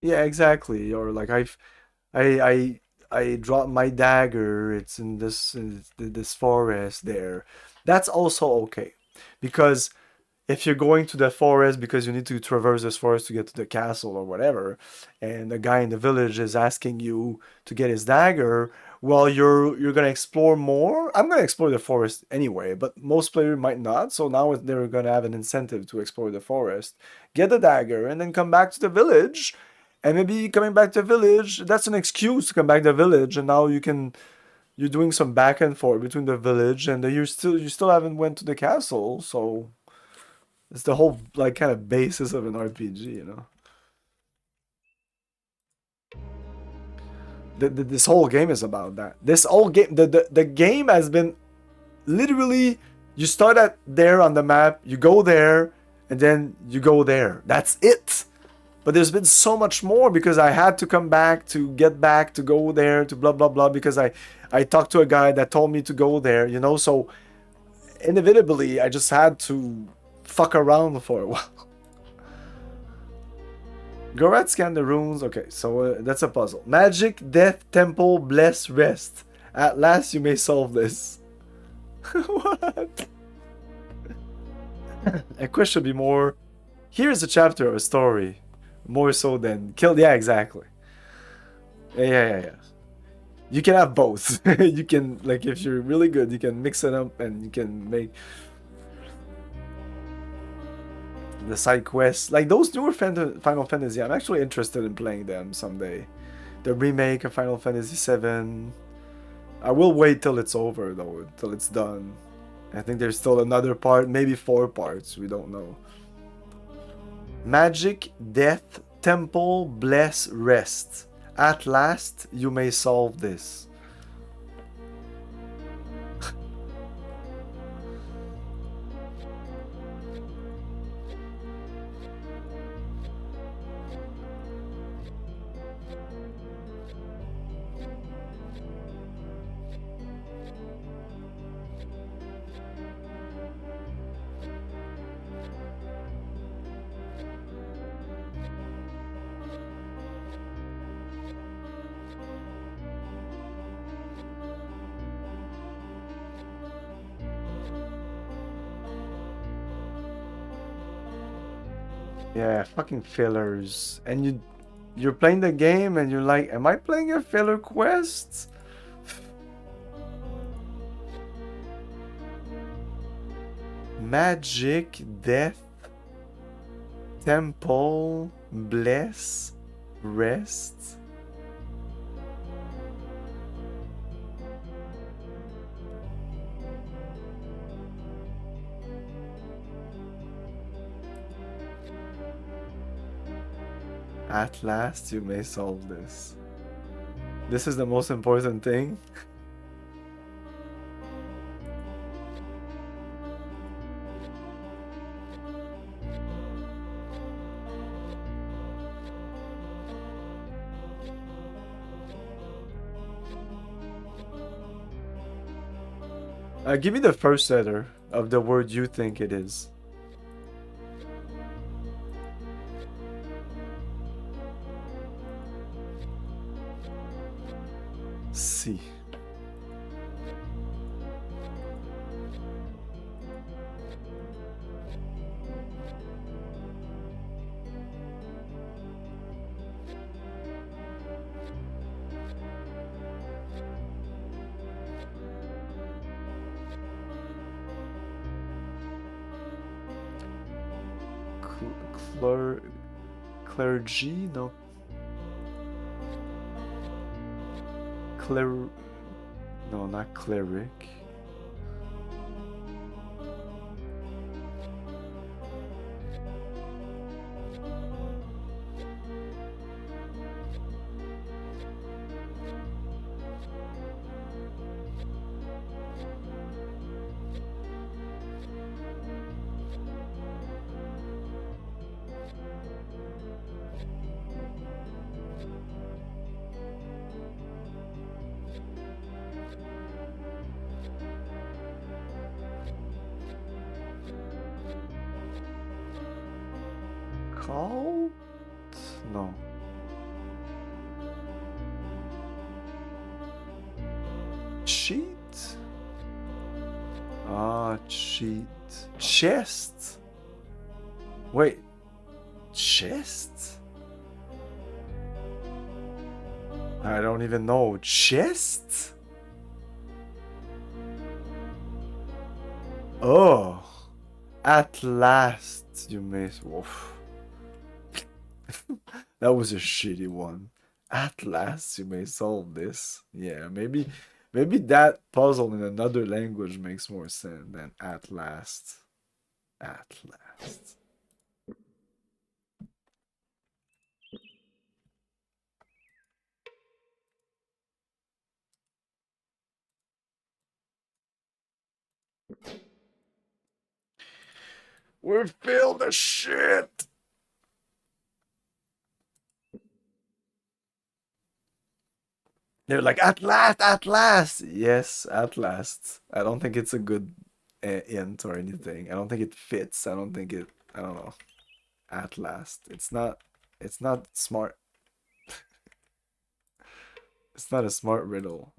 Speaker 1: Yeah, exactly. Or like I I I dropped my dagger. It's in this forest there. That's also okay, because if you're going to the forest because you need to traverse this forest to get to the castle or whatever, and the guy in the village is asking you to get his dagger, well, you're gonna explore more. I'm gonna explore the forest anyway, but most players might not. So now they're gonna have an incentive to explore the forest, get the dagger, and then come back to the village. And maybe coming back to the village, that's an excuse to come back to the village, and now you're doing some back and forth between the village, and you still haven't went to the castle, so it's the whole like kind of basis of an RPG, you know. This whole game is about that. This whole game, the game has been literally, you start at there on the map, you go there, and then you go there. That's it. But there's been so much more because I had to come back to get back to go there to blah blah blah because I talked to a guy that told me to go there, you know. So inevitably, I just had to fuck around for a while. Gorat scan the runes. Okay, so that's a puzzle. Magic, death, temple, bless, rest. At last you may solve this. What? A quest should be more. Here is a chapter of a story. More so than kill. Yeah, exactly. Yeah, yeah, yeah, yeah. You can have both. You can, like, if you're really good, you can mix it up and you can make the side quests. Like those newer Final Fantasy, I'm actually interested in playing them someday. The remake of Final Fantasy VII. I will wait till it's over though, till it's done. I think there's still another part, maybe 4 parts, we don't know. Magic, death, temple, bless, rest. At last, you may solve this. Yeah, fucking fillers. And you're playing the game and you're like, am I playing a filler quest? Magic, death, temple, bless, rest. At last you may solve this. This is the most important thing. Give me the first letter of the word you think it is. C. Cler clergy? No. Cler no, not cleric. Cult? No. Cheat? Ah, cheat. Chest? Wait. Chest? I don't even know. Chest? Oh. At last you may. Woof. That was a shitty one. At last you may solve this. Yeah, maybe that puzzle in another language makes more sense than at last. At last. We feel the shit. They're like, at last, at last. Yes, at last. I don't think it's a good int or anything. I don't think it fits. I don't think it. I don't know. At last. It's not. It's not smart. It's not a smart riddle.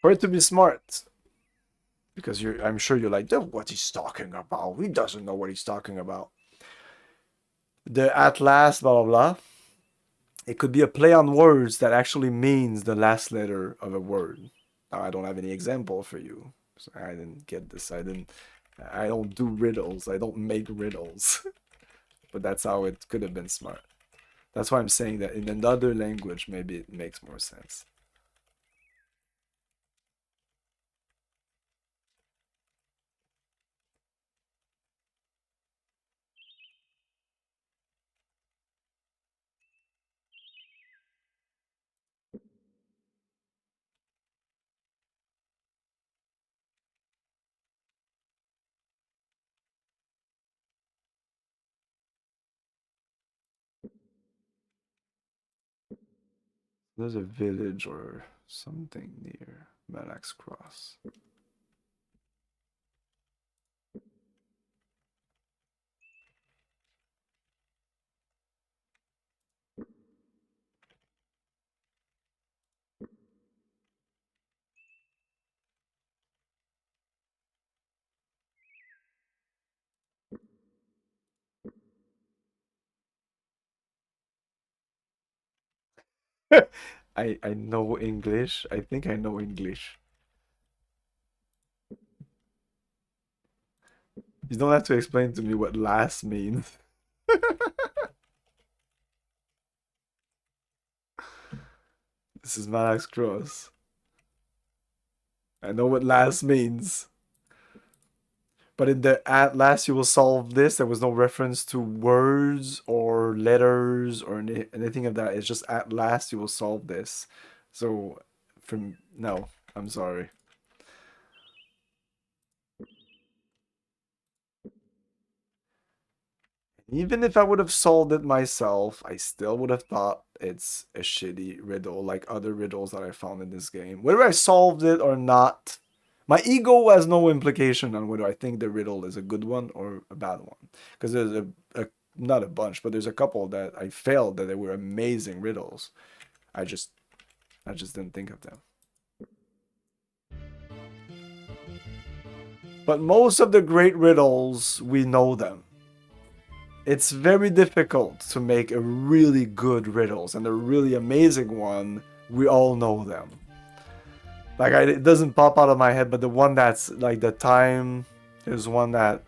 Speaker 1: For it to be smart. Because I'm sure you're like, what he's talking about. He doesn't know what he's talking about. The at last, blah, blah, blah. It could be a play on words that actually means the last letter of a word. Now, I don't have any example for you. So I didn't get this. I don't do riddles. I don't make riddles. But that's how it could have been smart. That's why I'm saying that in another language, maybe it makes more sense. There's a village or something near Malax Cross. I know English. I think I know English. You don't have to explain to me what last means. This is Malax Cross. I know what last means. But in the at last you will solve this, there was no reference to words or letters or anything of that. It's just at last you will solve this. So, from no, I'm sorry. Even if I would have solved it myself, I still would have thought it's a shitty riddle like other riddles that I found in this game. Whether I solved it or not, my ego has no implication on whether I think the riddle is a good one or a bad one. Because there's a not a bunch, but there's a couple that I failed that they were amazing riddles. I just didn't think of them. But most of the great riddles, we know them. It's very difficult to make a really good riddles, and a really amazing one, we all know them. Like, it doesn't pop out of my head, but the one that's like the time is one that,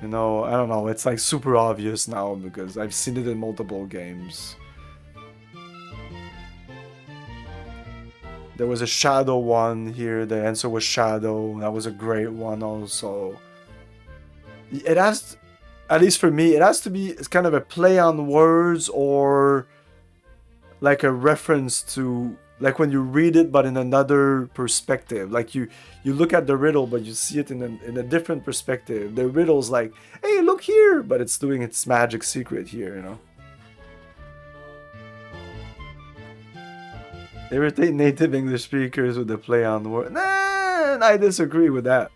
Speaker 1: you know, I don't know, it's like super obvious now because I've seen it in multiple games. There was a shadow one here, the answer was shadow, that was a great one also. It has, at least for me, it has to be kind of a play on words or like a reference to like when you read it but in another perspective. Like you look at the riddle but you see it in a different perspective. The riddle's like, hey, look here, but it's doing its magic secret here, you know. Irritate native English speakers with the play on word. Nah, I disagree with that.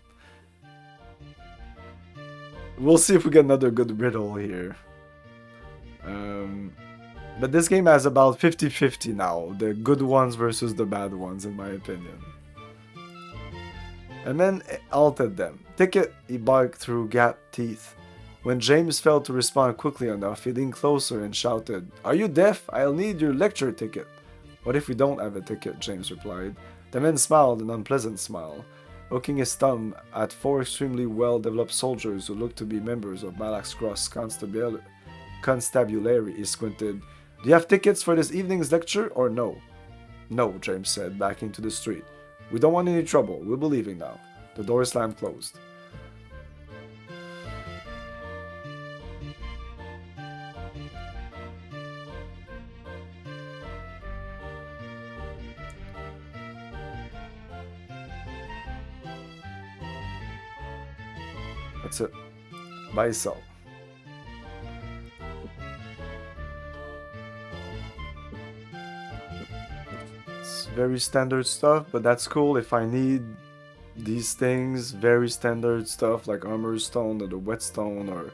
Speaker 1: We'll see if we get another good riddle here. But this game has about 50-50 now. The good ones versus the bad ones, in my opinion. And then altered them. Ticket, he barked through gapped teeth. When James failed to respond quickly enough, he leaned closer and shouted, "Are you deaf? I'll need your lecture ticket." "What if we don't have a ticket?" James replied. The man smiled an unpleasant smile, poking his thumb at four extremely well-developed soldiers who looked to be members of Malax Cross Constabulary. He squinted. "Do you have tickets for this evening's lecture or no?" "No," James said, backing to the street. "We don't want any trouble. We'll be leaving now." The door slammed closed. That's it. By yourself. It's very standard stuff, but that's cool if I need these things. Very standard stuff like armor stone or the whetstone or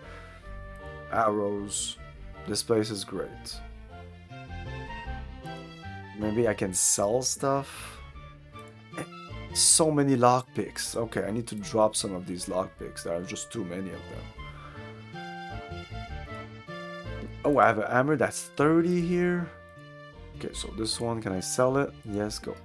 Speaker 1: arrows. This place is great. Maybe I can sell stuff. So many lockpicks. Okay, I need to drop some of these lockpicks. There are just too many of them. Oh, I have an hammer that's 30 here. Okay, so this one, can I sell it? Yes, go.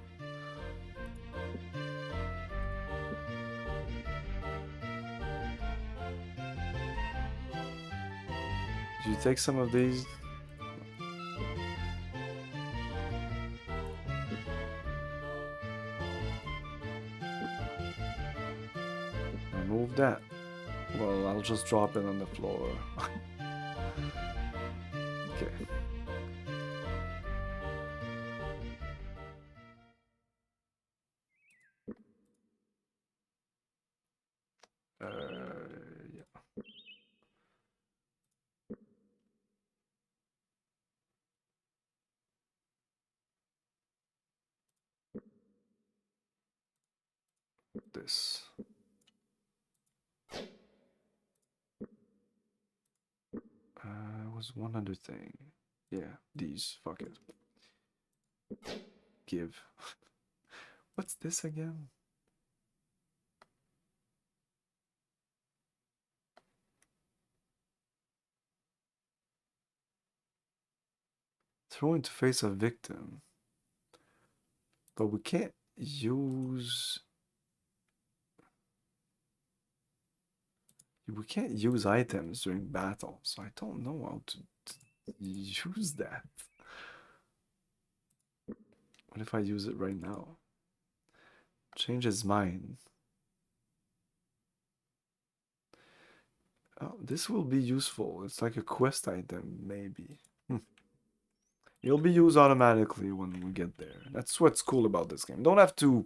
Speaker 1: Do you take some of these? Remove that. Well, I'll just drop it on the floor. Okay. Yeah. This. Was one other thing. Yeah, these. Fuck it. Give. What's this again? Throw into face a victim. But we can't use... We can't use items during battle, so I don't know how to use that. What if I use it right now? Change his mind. Oh, this will be useful. It's like a quest item, maybe. It'll be used automatically when we get there. That's what's cool about this game. Don't have to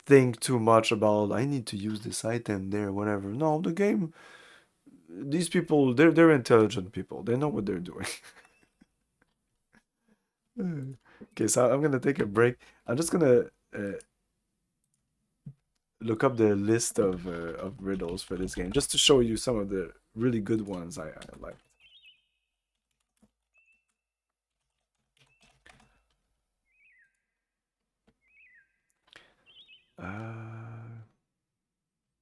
Speaker 1: think too much about I need to use this item there, whatever. No, the game. These people, they're intelligent people. They know what they're doing. Okay, so I'm gonna take a break. I'm just gonna look up the list of riddles for this game, just to show you some of the really good ones I like.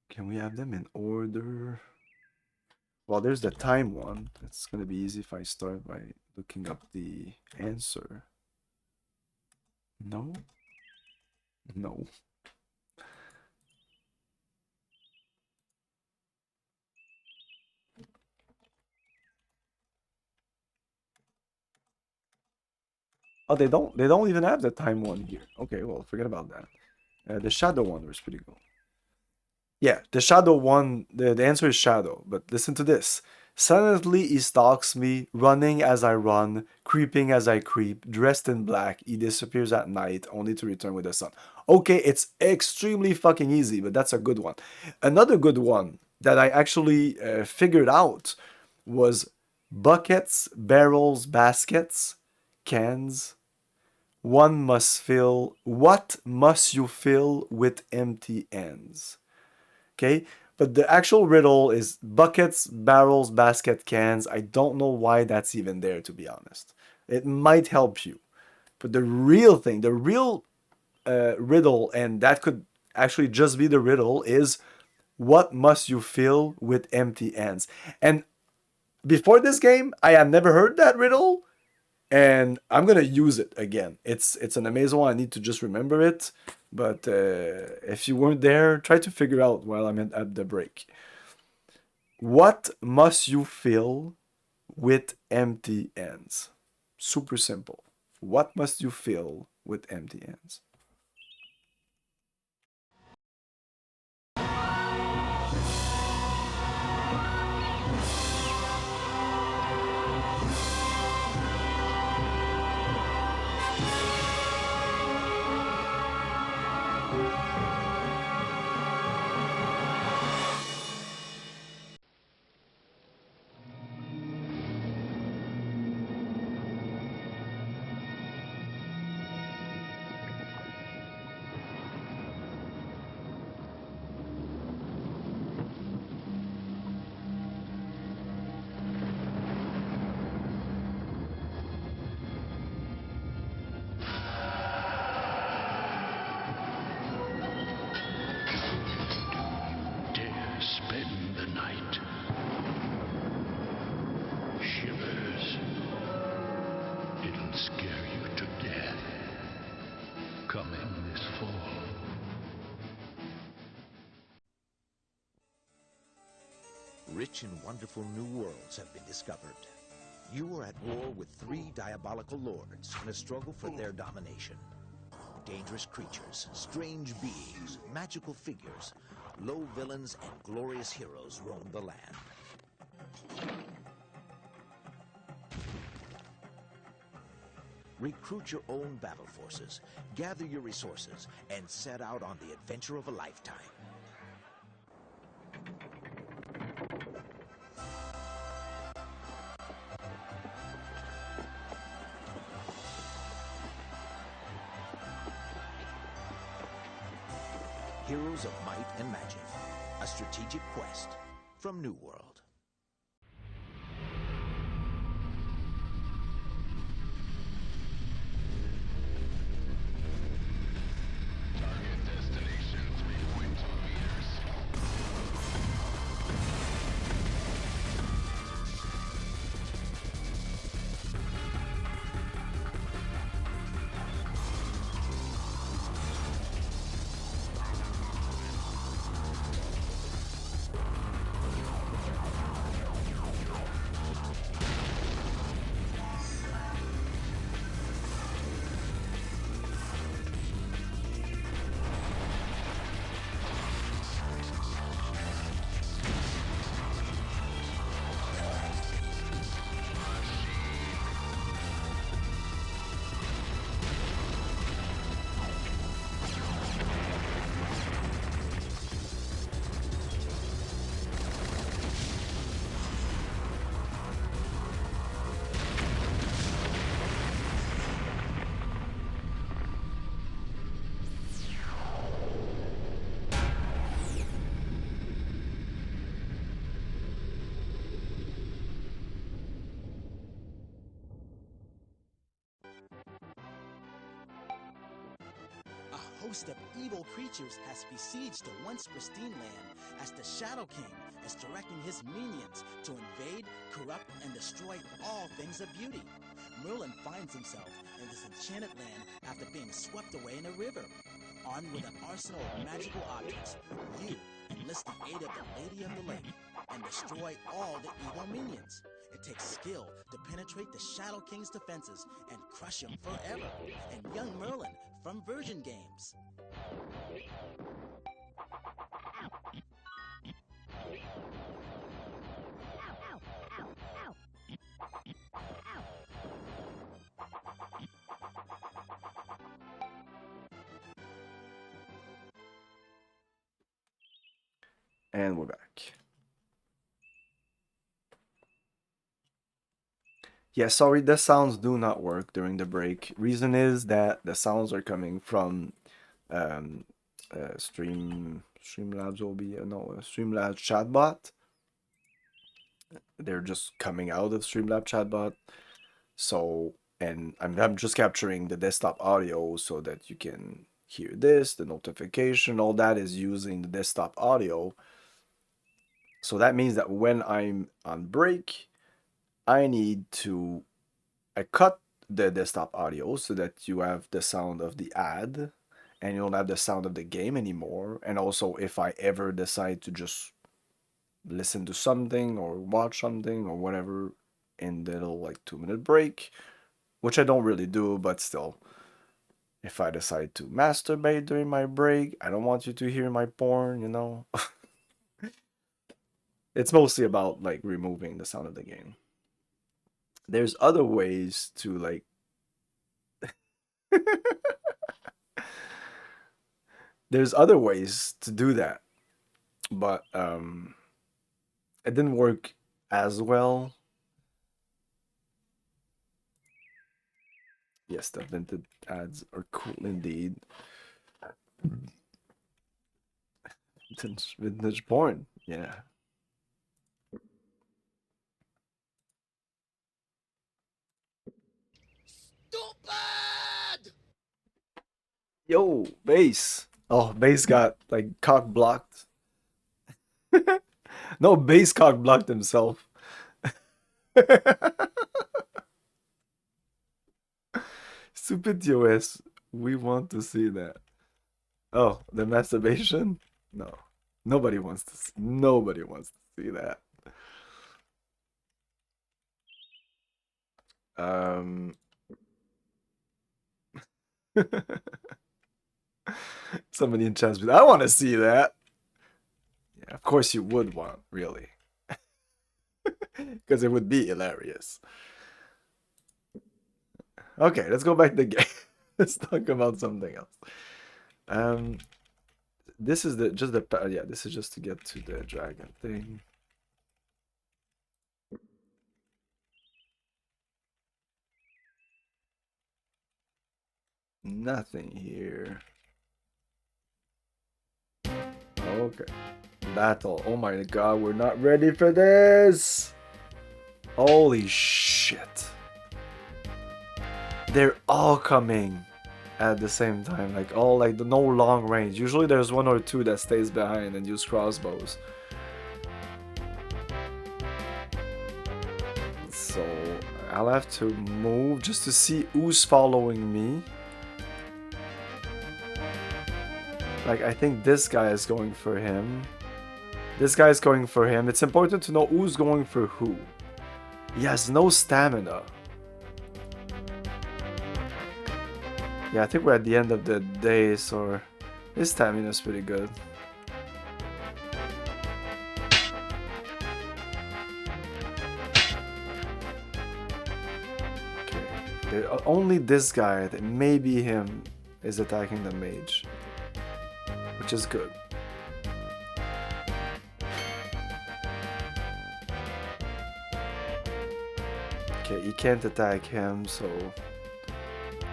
Speaker 1: Can we have them in order? Well, there's the time one. It's gonna be easy if I start by looking up the answer. No? No. Oh, they don't even have the time one here. Okay, well, forget about that. The shadow one was pretty cool. Yeah, the shadow one, the answer is shadow, but listen to this. Silently he stalks me, running as I run, creeping as I creep, dressed in black, he disappears at night, only to return with the sun. Okay, it's extremely fucking easy, but that's a good one. Another good one that I actually figured out was buckets, barrels, baskets, cans. What must you fill with empty ends? Okay, but the actual riddle is buckets, barrels, basket, cans. I don't know why that's even there, to be honest. It might help you, but the real thing, the real riddle, and that could actually just be the riddle, is what must you fill with empty ends? And before this game, I had never heard that riddle, and I'm gonna use it again. It's an amazing one. I need to just remember it. But if you weren't there, try to figure out while I'm at the break. What must you fill with empty ends? Super simple. What must you fill with empty ends?
Speaker 4: Dare spend the night. Shivers. It'll scare you to death. Coming this fall.
Speaker 5: Rich and wonderful new worlds have been discovered. You are at war with 3 diabolical lords in a struggle for their domination. Dangerous creatures, strange beings, magical figures, low villains, and glorious heroes roam the land. Recruit your own battle forces, gather your resources, and set out on the adventure of a lifetime. Heroes of Might and Magic, a strategic quest from New World.
Speaker 4: Target destination 3.2 meters.
Speaker 6: host of evil creatures has besieged the once pristine land as the Shadow King is directing his minions to invade, corrupt, and destroy all things of beauty. Merlin finds himself in this enchanted land after being swept away in a river. Armed with an arsenal of magical objects, you enlist the aid of the Lady of the Lake and destroy all the evil minions. It takes skill to penetrate the Shadow King's defenses and crush him forever. And young Merlin from Virgin Games.
Speaker 1: And we're back. Yeah, sorry, the sounds do not work during the break. Reason is that the sounds are coming from Streamlabs will be Streamlabs chatbot. They're just coming out of Streamlabs chatbot. So, and I'm just capturing the desktop audio so that you can hear this, the notification, all that is using the desktop audio. So that means that when I'm on break, I cut the desktop audio so that you have the sound of the ad and you don't have the sound of the game anymore. And also, if I ever decide to just listen to something or watch something or whatever in the little like 2-minute break, which I don't really do, but still, if I decide to masturbate during my break, I don't want you to hear my porn, you know? It's mostly about like removing the sound of the game. There's other ways to like there's other ways to do that, but it didn't work as well. Yes, the vintage ads are cool indeed. Vintage porn, yeah.
Speaker 3: Stupid!
Speaker 1: Yo, base. Oh, base got like cock blocked. No, base cock blocked himself. Stupid TOS. We want to see that. Oh, the masturbation? No. Nobody wants to see that. Somebody in chat, I want to see that. Yeah, of course you would want, really. Because it would be hilarious. Okay, let's go back to the game. Let's talk about something else. This is this is just to get to the dragon thing. Nothing here. Okay. Battle. Oh my god, we're not ready for this! Holy shit. They're all coming at the same time. Like, all like no long range. Usually there's one or two that stays behind and use crossbows. So, I'll have to move just to see who's following me. Like, I think this guy is going for him. This guy is going for him. It's important to know who's going for who. He has no stamina. Yeah, I think we're at the end of the day, so his stamina is pretty good. Okay, only this guy, that maybe him, is attacking the mage. Which is good. Okay, he can't attack him, so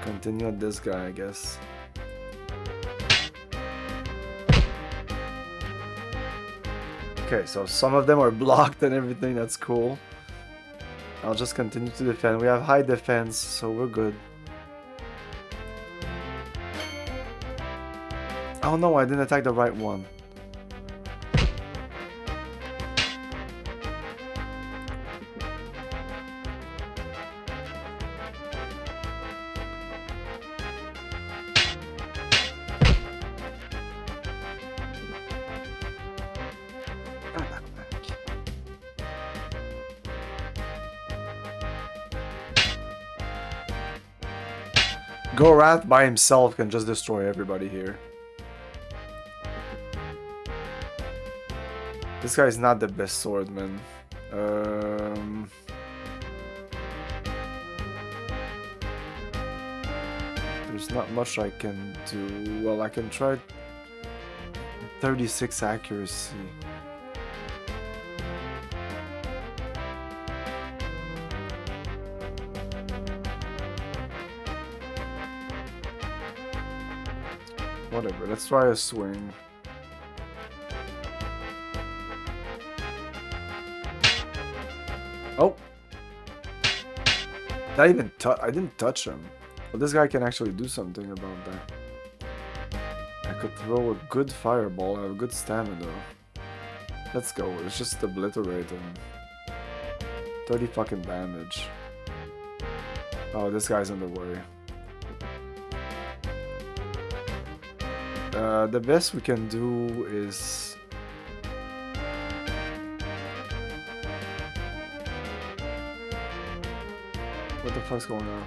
Speaker 1: continue on this guy, I guess. Okay, so some of them are blocked and everything, that's cool. I'll just continue to defend. We have high defense, so we're good. Oh no, I didn't attack the right one. Gorath by himself can just destroy everybody here. This guy is not the best swordsman. There's not much I can do. Well, I can try 36 accuracy. Whatever, let's try a swing. Oh! Not even I didn't touch him. But this guy can actually do something about that. I could throw a good fireball, I have good stamina. Let's go, let's just obliterate him. 30 fucking damage. Oh, this guy's in the way. The best we can do is... What the fuck's going on?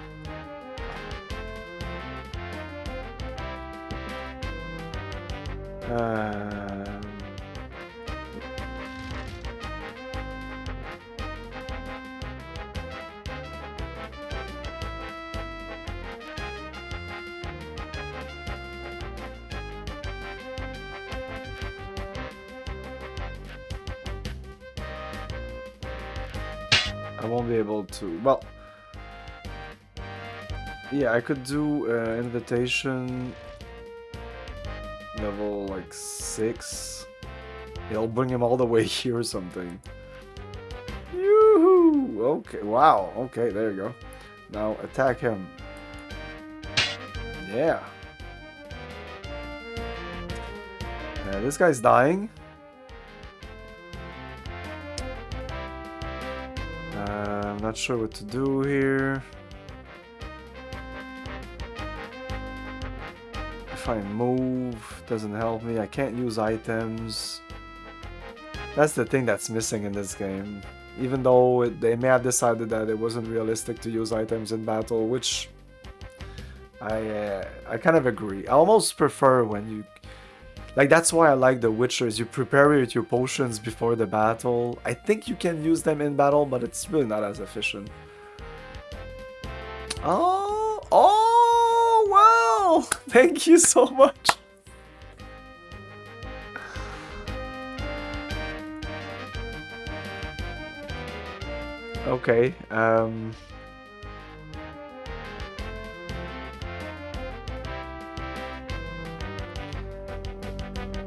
Speaker 1: I won't be able to. Well, yeah, I could do invitation level like 6. It'll bring him all the way here or something. Yoo-hoo! Okay, wow. Okay, there you go. Now attack him. Yeah. This guy's dying. I'm not sure what to do here. If I move, doesn't help me. I can't use items. That's the thing that's missing in this game. Even though they may have decided that it wasn't realistic to use items in battle, which I kind of agree. I almost prefer when you... Like, that's why I like the Witchers. You prepare your potions before the battle. I think you can use them in battle, but it's really not as efficient. Oh, wow! Thank you so much. Okay,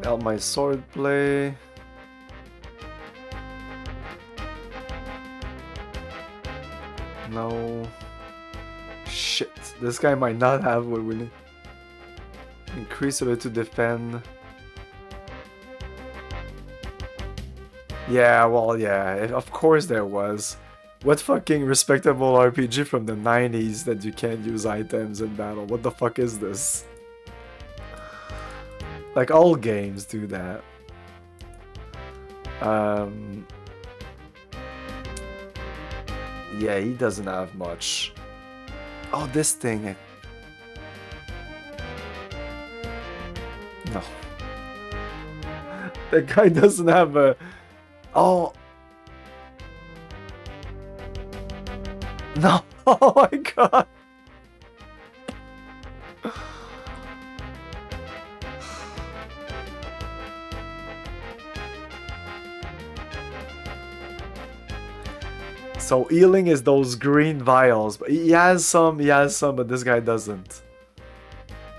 Speaker 1: out my sword play. No. Shit. This guy might not have what we need. Increase it to defend. Yeah, well, yeah. Of course there was. What fucking respectable RPG from the 90s that you can't use items in battle? What the fuck is this? Like, all games do that. Yeah, he doesn't have much. Oh, this thing. No. That guy doesn't have a... Oh. No. Oh my god. So healing is those green vials, but he has some, but this guy doesn't.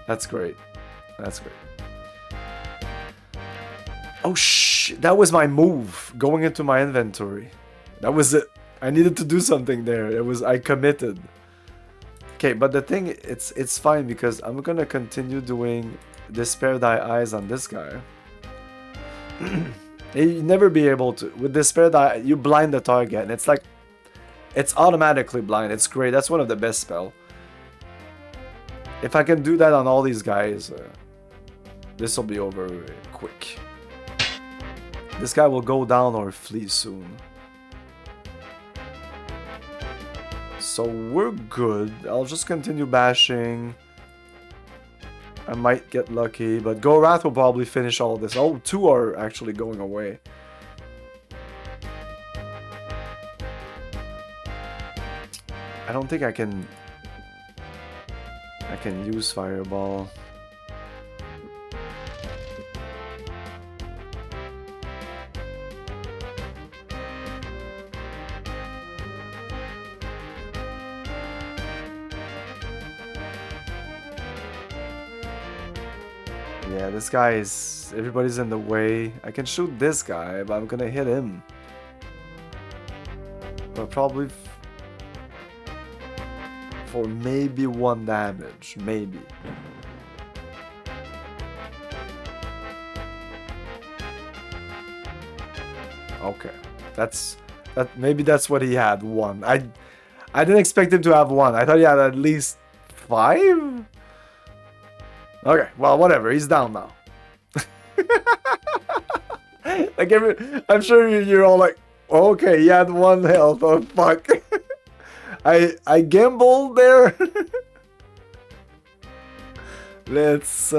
Speaker 1: That's great. That's great. Oh shit, that was my move, going into my inventory. That was it. I needed to do something there. I committed. Okay, but the thing, it's fine because I'm gonna continue doing Despair Die Eyes on this guy. You never be able to. With Despair Die, you blind the target, and it's like... It's automatically blind. It's great. That's one of the best spell. If I can do that on all these guys, this will be over quick. This guy will go down or flee soon. So we're good. I'll just continue bashing. I might get lucky, but Gorath will probably finish all this. Oh, 2 are actually going away. I don't think I can use Fireball. Yeah, this guy is... Everybody's in the way. I can shoot this guy, but I'm gonna hit him. But probably... for maybe 1 damage. Maybe. Okay. Maybe that's what he had. 1. I didn't expect him to have 1. I thought he had at least 5? Okay, well, whatever. He's down now. Like I'm sure you're all like, okay, he had 1 health. Oh fuck. I gambled there. Let's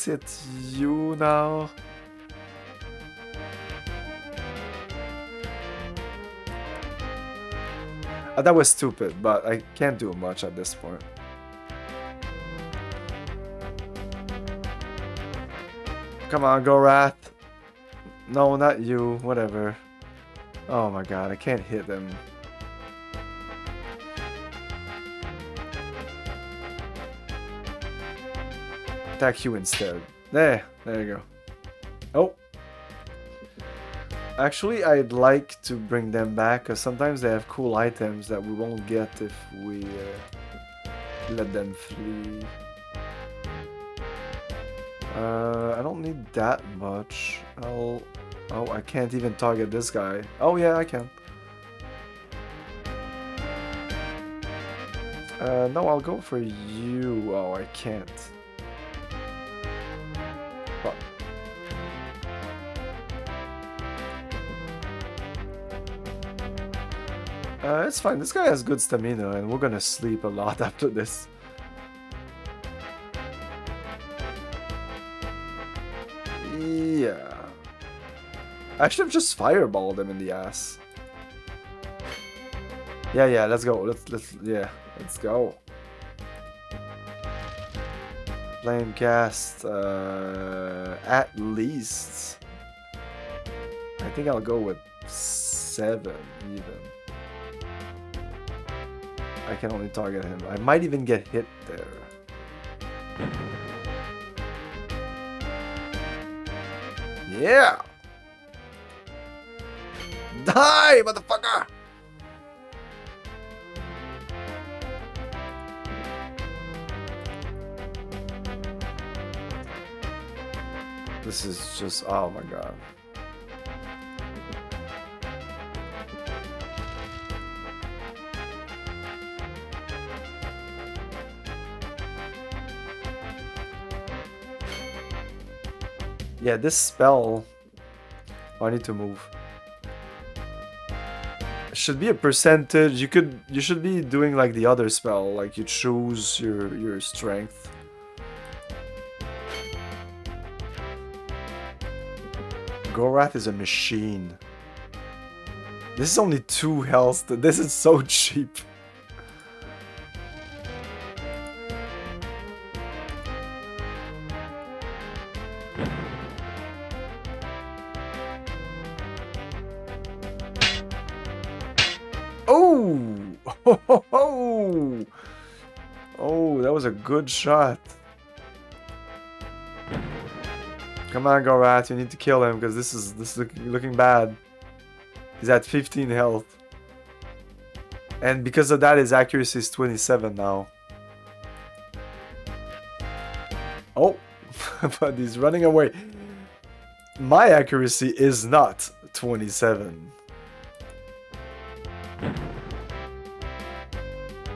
Speaker 1: hit you now. That was stupid, but I can't do much at this point. Come on, Gorath. No, not you. Whatever. Oh my god, I can't hit him. Attack you instead. There you go. Oh. Actually, I'd like to bring them back, because sometimes they have cool items that we won't get if we let them flee. I don't need that much. Oh, I can't even target this guy. Oh yeah, I can. No, I'll go for you. Oh, I can't. Fuck. It's fine. This guy has good stamina, and we're gonna sleep a lot after this. Yeah. I should have just fireballed him in the ass. Yeah, let's go. Let's go. Flame cast, at least. I think I'll go with 7 even. I can only target him. I might even get hit there. Yeah! Die, motherfucker! This is just, oh my god. Yeah, this spell... Oh, I need to move. Should be a percentage. You should be doing like the other spell, like you choose your strength. Gorath is a machine. This is only 2 health. This is so cheap. Oh, that was a good shot. Come on, Gorath, you need to kill him because this is looking bad. He's at 15 health. And because of that, his accuracy is 27 now. Oh, But he's running away. My accuracy is not 27.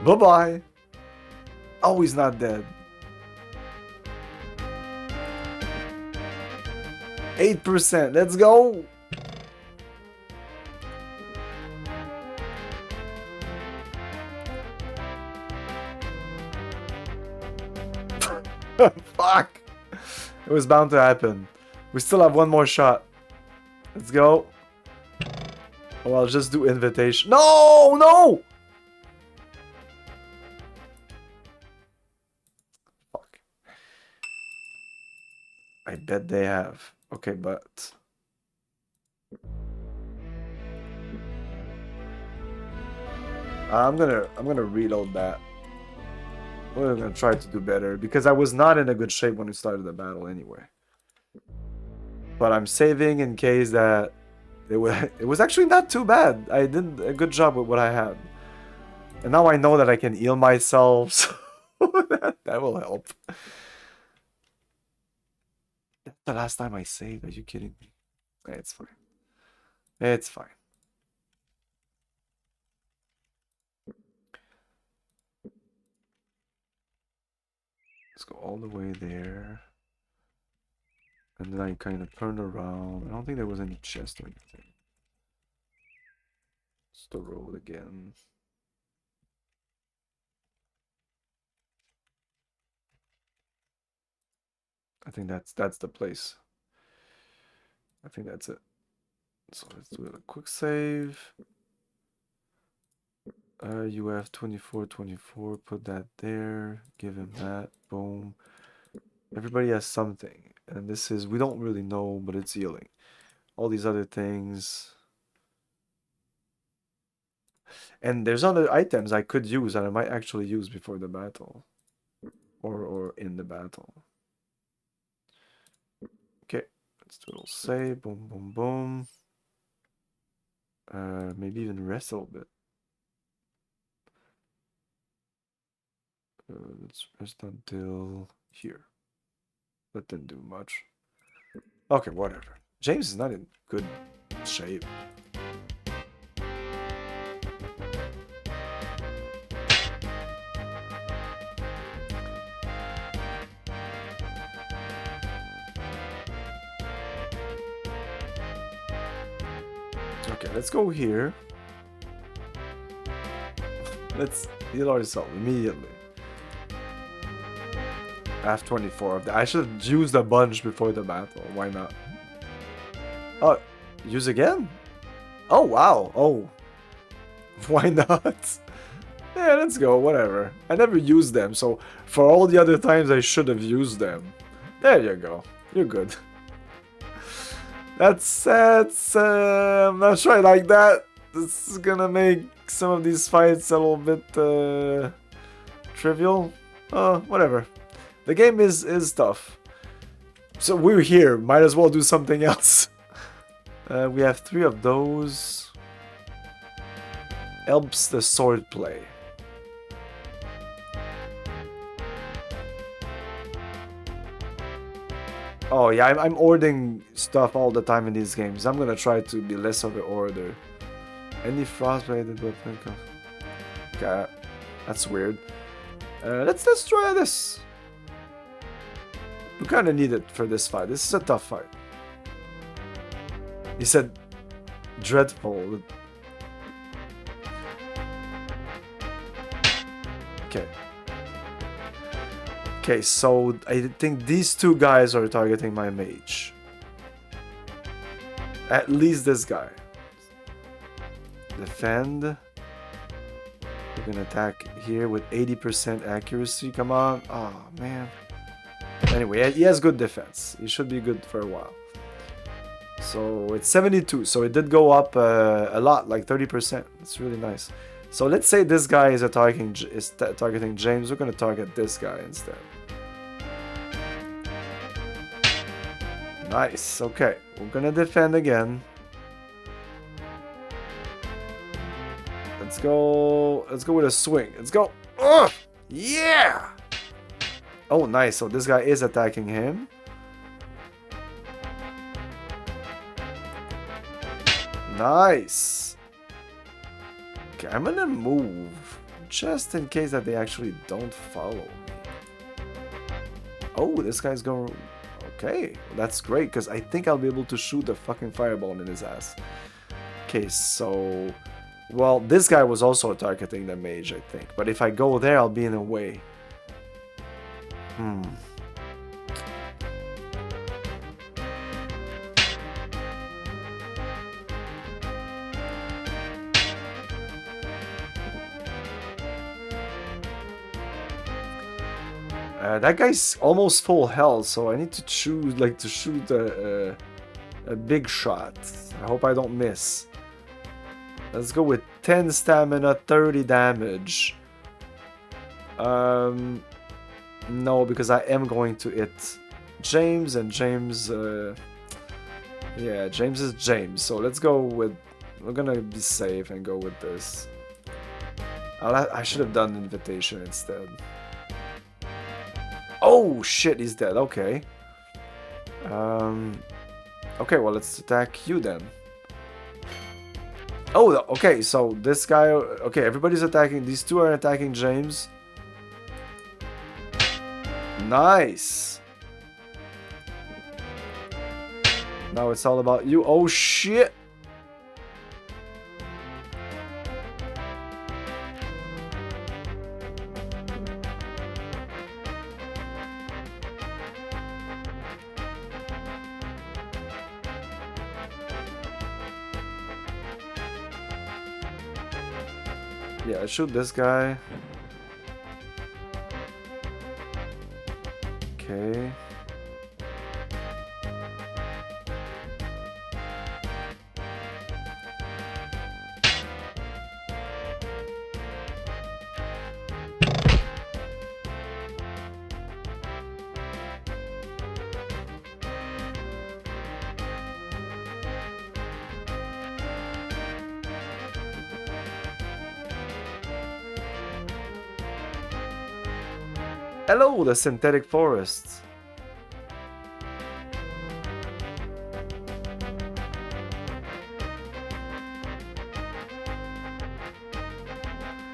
Speaker 1: Bye-bye. Oh, he's not dead. 8%. Let's go. Fuck. It was bound to happen. We still have one more shot. Let's go. Oh, I'll just do invitation. No, no. Fuck. I bet they have. Okay, but I'm gonna reload that. We're gonna try to do better because I was not in a good shape when we started the battle anyway. But I'm saving in case that it was actually not too bad. I did a good job with what I had. And now I know that I can heal myself, so that will help. That's the last time I saved. Are you kidding me? It's fine. It's fine. Let's go all the way there. And then I kind of turned around. I don't think there was any chest or anything. It's the road again. I think that's the place. I think that's it. So let's do a quick save. You have 24, put that there, give him that, boom. Everybody has something, and this is, we don't really know, but it's healing. All these other things. And there's other items I could use that I might actually use before the battle. Or in the battle. Okay, let's do a little save, boom, boom, boom. Maybe even rest a little bit. Let's rest until here. That didn't do much. Okay, whatever. James is not in good shape. Okay, let's go here. Let's heal ourselves immediately. I have 24 of that. I should have used a bunch before the battle. Why not? Oh, use again? Oh, wow. Oh. Why not? Yeah, let's go. Whatever. I never used them, so for all the other times I should have used them. There you go. You're good. That's I'm not sure I like that. This is gonna make some of these fights a little bit trivial. Whatever. The game is tough. So we're here. Might as well do something else. We have 3 of those. Helps the sword play. Oh yeah, I'm ordering stuff all the time in these games. I'm gonna try to be less of an order. Any frostbite weapon? Okay, that's weird. Let's try this. We kind of need it for this fight. This is a tough fight. He said, dreadful. Okay. Okay, so I think these 2 guys are targeting my mage. At least this guy. Defend. We're gonna attack here with 80% accuracy. Come on. Oh, man. Anyway, he has good defense. He should be good for a while. So it's 72. So it did go up a lot, like 30%. It's really nice. So let's say this guy is targeting James. We're gonna target this guy instead. Nice. Okay, we're gonna defend again. Let's go. Let's go with a swing. Let's go. Ugh! Yeah. Oh, nice. So this guy is attacking him. Nice. Okay, I'm gonna move just in case that they actually don't follow me. Oh, this guy's going. Okay, that's great because I think I'll be able to shoot the fucking fireball in his ass. Okay, so. Well, this guy was also targeting the mage, I think. But if I go there, I'll be in a way. That guy's almost full health, so I need to choose, like, to shoot a big shot. I hope I don't miss. Let's go with 10 stamina, 30 damage. No, because I am going to hit James, and James, yeah, James is James. So let's go with, we're gonna be safe and go with this. I should have done invitation instead. Oh shit, he's dead. Okay. Okay, well, let's attack you then. Oh, okay, so this guy... Okay, everybody's attacking. These two are attacking James. Nice. Now it's all about you. Oh, shit. Yeah, I shoot this guy. Okay. Hello, the synthetic forests.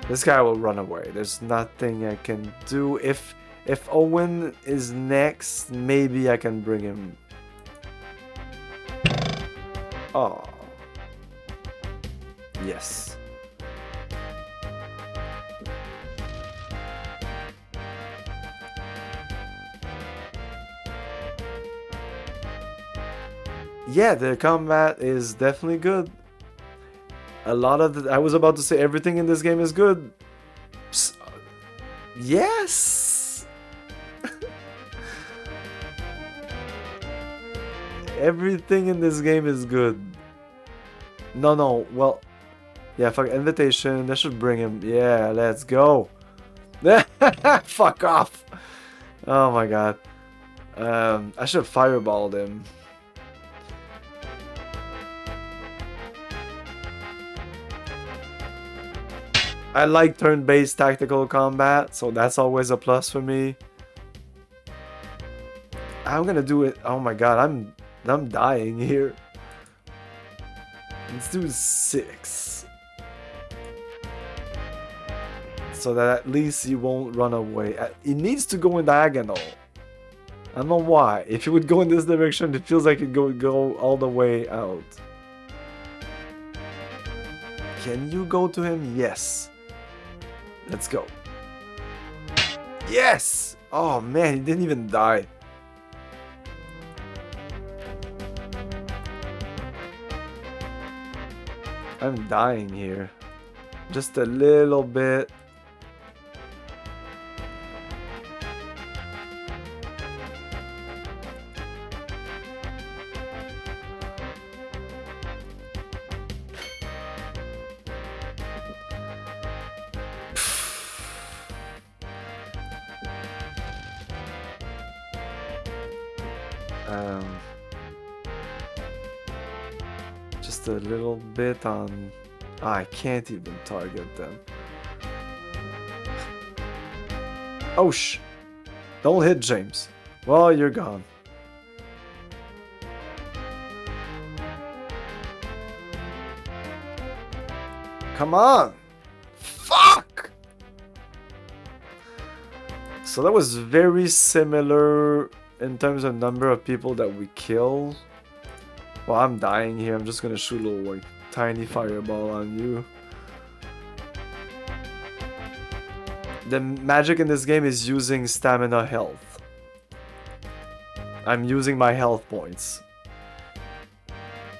Speaker 1: This guy will run away. There's nothing I can do. If Owen is next, maybe I can bring him. Oh. Yes. Yeah, the combat is definitely good. A lot of I was about to say everything in this game is good. Yes. Everything in this game is good. No. Well, yeah, fuck invitation. That should bring him. Yeah, let's go. Fuck off. Oh my god. I should have fireballed him. I like turn-based tactical combat, so that's always a plus for me. I'm gonna do it. Oh my god, I'm dying here. Let's do 6. So that at least he won't run away. He needs to go in diagonal. I don't know why. If he would go in this direction, it feels like it would go all the way out. Can you go to him? Yes. Let's go. Yes! Oh man, he didn't even die. I'm dying here. Just a little bit. Just a little bit on... I can't even target them. Oh shh! Don't hit James. Well, you're gone. Come on! Fuck! So that was very similar in terms of number of people that we kill. Well, I'm dying here. I'm just gonna shoot a little like tiny fireball on you. The magic in this game is using stamina health. I'm using my health points.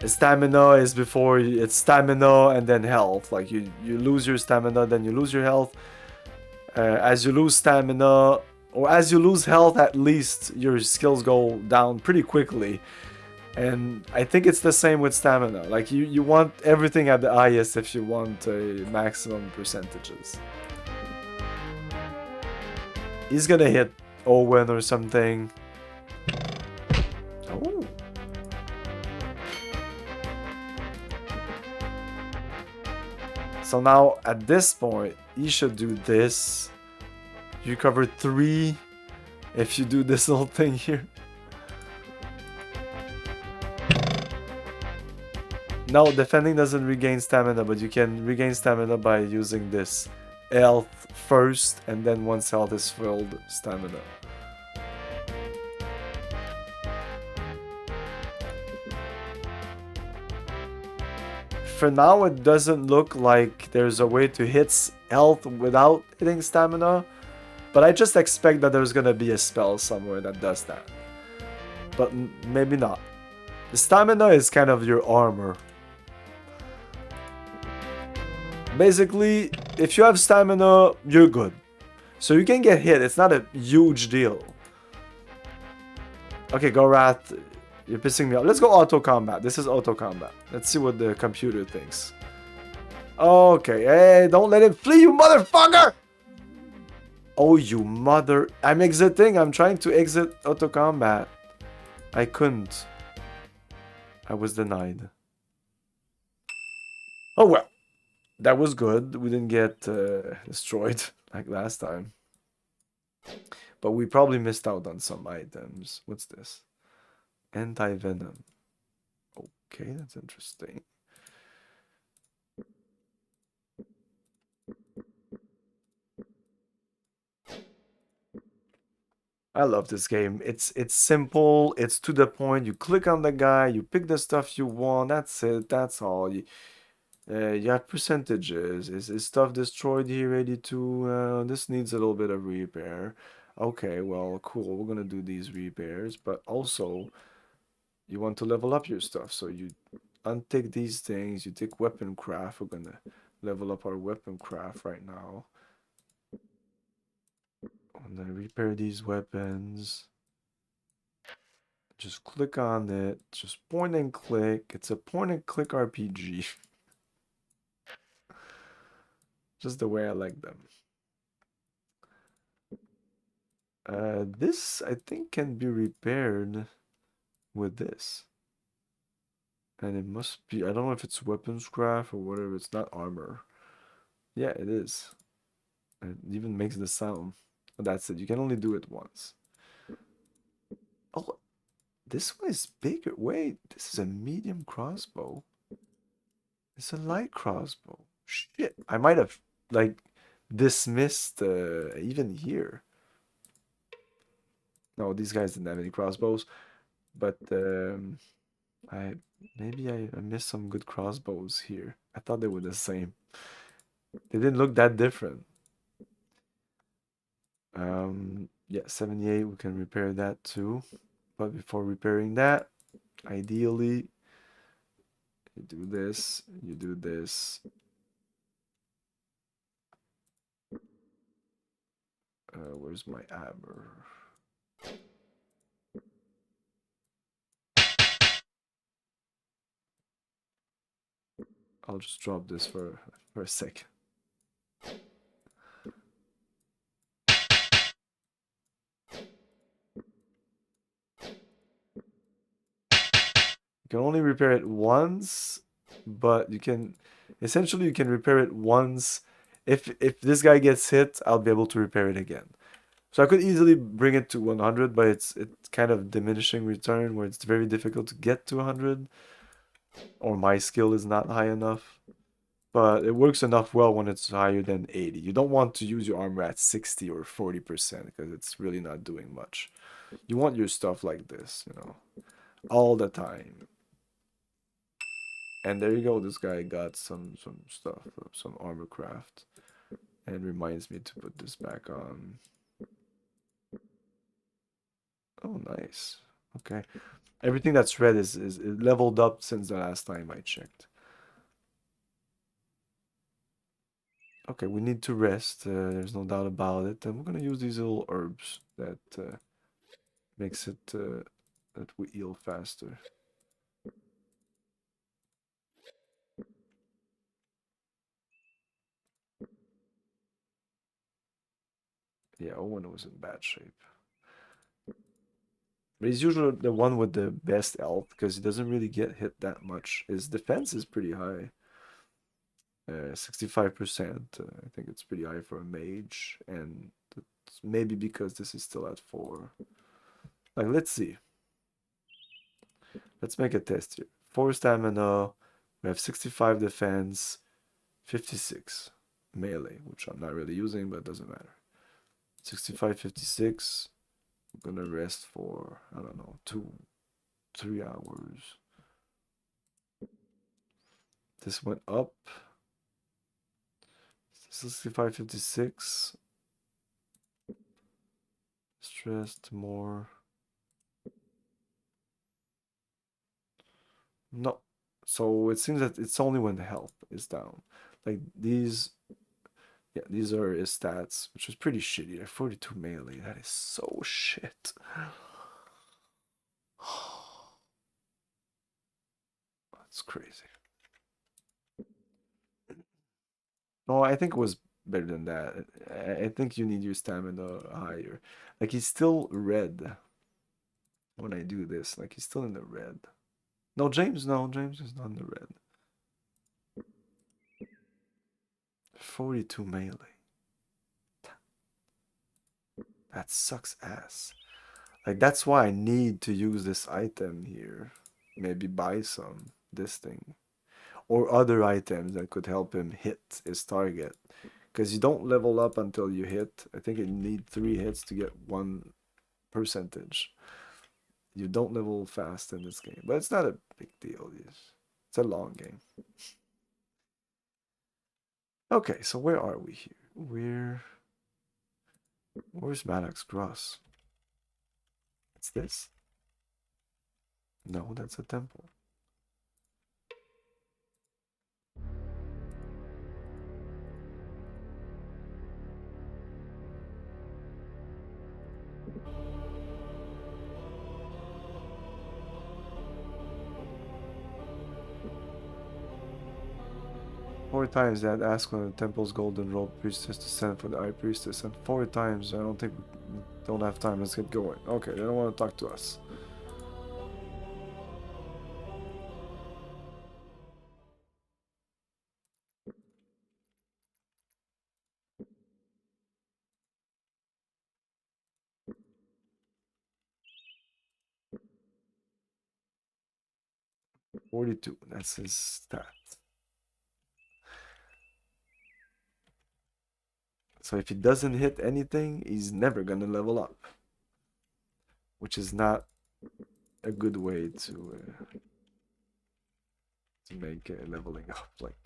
Speaker 1: Stamina is before it's stamina and then health. Like you lose your stamina, then you lose your health. As you lose stamina or as you lose health, at least your skills go down pretty quickly. And I think it's the same with stamina. Like you want everything at the highest if you want maximum percentages. He's gonna hit Owen or something. Oh. So now at this point, he should do this. You cover 3 if you do this little thing here. No, defending doesn't regain stamina, but you can regain stamina by using this. Health first, and then once health is filled, stamina. For now, it doesn't look like there's a way to hit health without hitting stamina, but I just expect that there's gonna be a spell somewhere that does that. But maybe not. The stamina is kind of your armor. Basically, if you have stamina, you're good. So you can get hit, it's not a huge deal. Okay, Gorath, you're pissing me off. Let's go auto combat. This is auto combat. Let's see what the computer thinks. Okay, hey, don't let him flee, you motherfucker! Oh, you mother... I'm exiting, I'm trying to exit auto combat. I couldn't. I was denied. Oh well. That was good. We didn't get destroyed like last time. But we probably missed out on some items. What's this? Anti-venom. Okay, that's interesting. I love this game. It's simple. It's to the point. You click on the guy. You pick the stuff you want. That's it. That's all. You have percentages. Is stuff destroyed here? 82. This needs a little bit of repair. Okay, well, cool. We're gonna do these repairs, but also you want to level up your stuff. So you untick these things. You take weapon craft. We're gonna level up our weapon craft right now. I'm gonna repair these weapons. Just click on it. Just point and click. It's a point and click RPG. Just the way I like them. This, I think, can be repaired with this. And it must be, I don't know if it's weapons craft or whatever. It's not armor. Yeah, it is. It even makes the sound. But that's it. You can only do it once. Oh, this one is bigger. Wait, this is a medium crossbow. It's a light crossbow. Shit, I might have like dismissed even here. No, these guys didn't have any crossbows, but maybe I missed some good crossbows here. I thought they were the same. They didn't look that different. Yeah, 78, we can repair that too. But before repairing that, ideally, you do this, you do this. Where's my hammer? I'll just drop this for a sec. You can only repair it once, but you can essentially you can repair it once. If this guy gets hit, I'll be able to repair it again. So I could easily bring it to 100, but it's kind of diminishing return where it's very difficult to get to 100, or my skill is not high enough. but it works enough well when it's higher than 80. You don't want to use your armor at 60 or 40% because it's really not doing much. You want your stuff like this, you know, all the time. And there you go. This guy got some stuff, some armor craft, and reminds me to put this back on. Oh, nice. Okay, everything that's red is leveled up since the last time I checked. Okay, we need to rest. There's no doubt about it. And we're gonna use these little herbs that makes it that we heal faster. Yeah, Owen was in bad shape. But he's usually the one with the best health because he doesn't really get hit that much. His defense is pretty high. 65%. I think it's pretty high for a mage. And it's maybe because this is still at 4. Like, let's see. Let's make a test here. 4 stamina. We have 65 defense. 56 melee, which I'm not really using, but it doesn't matter. 65, 56. I'm gonna rest for, I don't know, 3 hours. This went up. 65, 56. Stressed more. No. So it seems that it's only when the health is down. Like these, yeah, these are his stats, which is pretty shitty. They're 42 melee. That is so shit. That's crazy. No, I think it was better than that. I think you need your stamina higher. Like he's still red when I do this. Like he's still in the red. No, James is not in the red. 42 melee. That sucks ass. Like that's why I need to use this item here. Maybe buy this thing. Or other items that could help him hit his target. Because you don't level up until you hit. I think you need 3 hits to get 1 percentage. You don't level fast in this game. But it's not a big deal. It's a long game. Okay, so where are we here? Where's Maddox Cross? It's this? No, that's a temple. Four times that ask when the temple's golden robe priestess to send for the high priestess, and 4 times I don't think we don't have time. Let's get going. Okay, they don't want to talk to us. $42. That's his stat. So if he doesn't hit anything, he's never gonna level up, which is not a good way to make leveling up. Like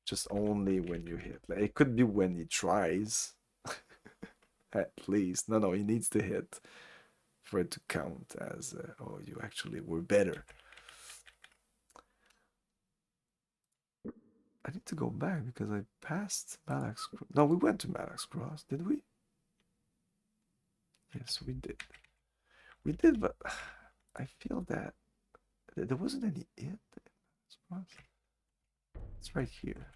Speaker 1: just only when you hit. Like, it could be when he tries, at least. No, he needs to hit for it to count as oh, you actually were better. I need to go back because I passed Malak's. No, we went to Malak's Cross, did we? Yes, we did. We did, but I feel that there wasn't any inn. It's right here.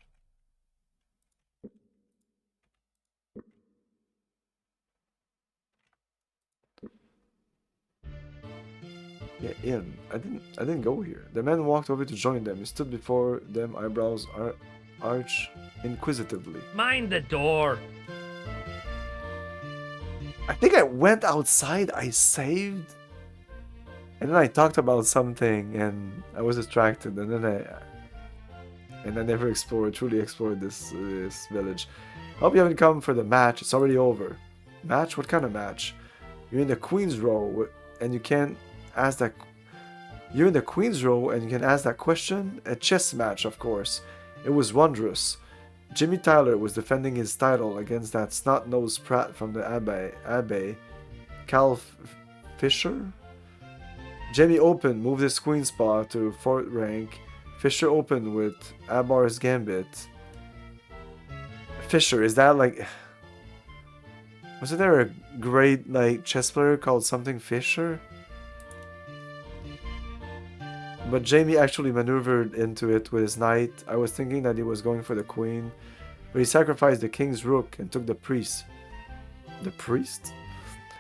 Speaker 1: Yeah, inn. I didn't go here. The man walked over to join them. He stood before them, eyebrows arch inquisitively.
Speaker 2: Mind the door.
Speaker 1: I think I went outside, I saved, and then I talked about something and I was distracted, and then and I never truly explored this village. Hope you haven't come for the match. It's already over. Match? What kind of match? You're in the Queen's row, and you can't ask that. You're in the Queen's row, and you can ask that question. A chess match, of course. It was wondrous. Jimmy Tyler was defending his title against that snot-nosed prat from the Abbey, Cal Fisher. Jamie opened, moved his queen spot to 4th rank. Fisher opened with Abar's Gambit. Fisher, is that like... Wasn't there a great like chess player called something Fisher? But Jamie actually maneuvered into it with his knight. I was thinking that he was going for the queen, but he sacrificed the king's rook and took the priest. The priest?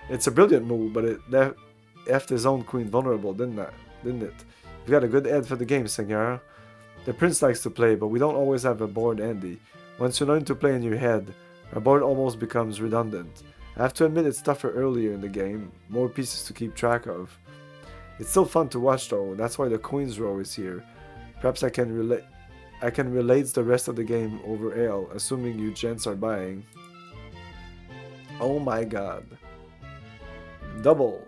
Speaker 1: It's a brilliant move, but it left his own queen vulnerable, didn't it? You've got a good head for the game, Senora. The prince likes to play, but we don't always have a board handy. Once you learn to play in your head, our board almost becomes redundant. I have to admit it's tougher earlier in the game, more pieces to keep track of. It's still fun to watch though, that's why the Queen's row is here. Perhaps I can relate the rest of the game over ale, assuming you gents are buying. Oh my god. Double.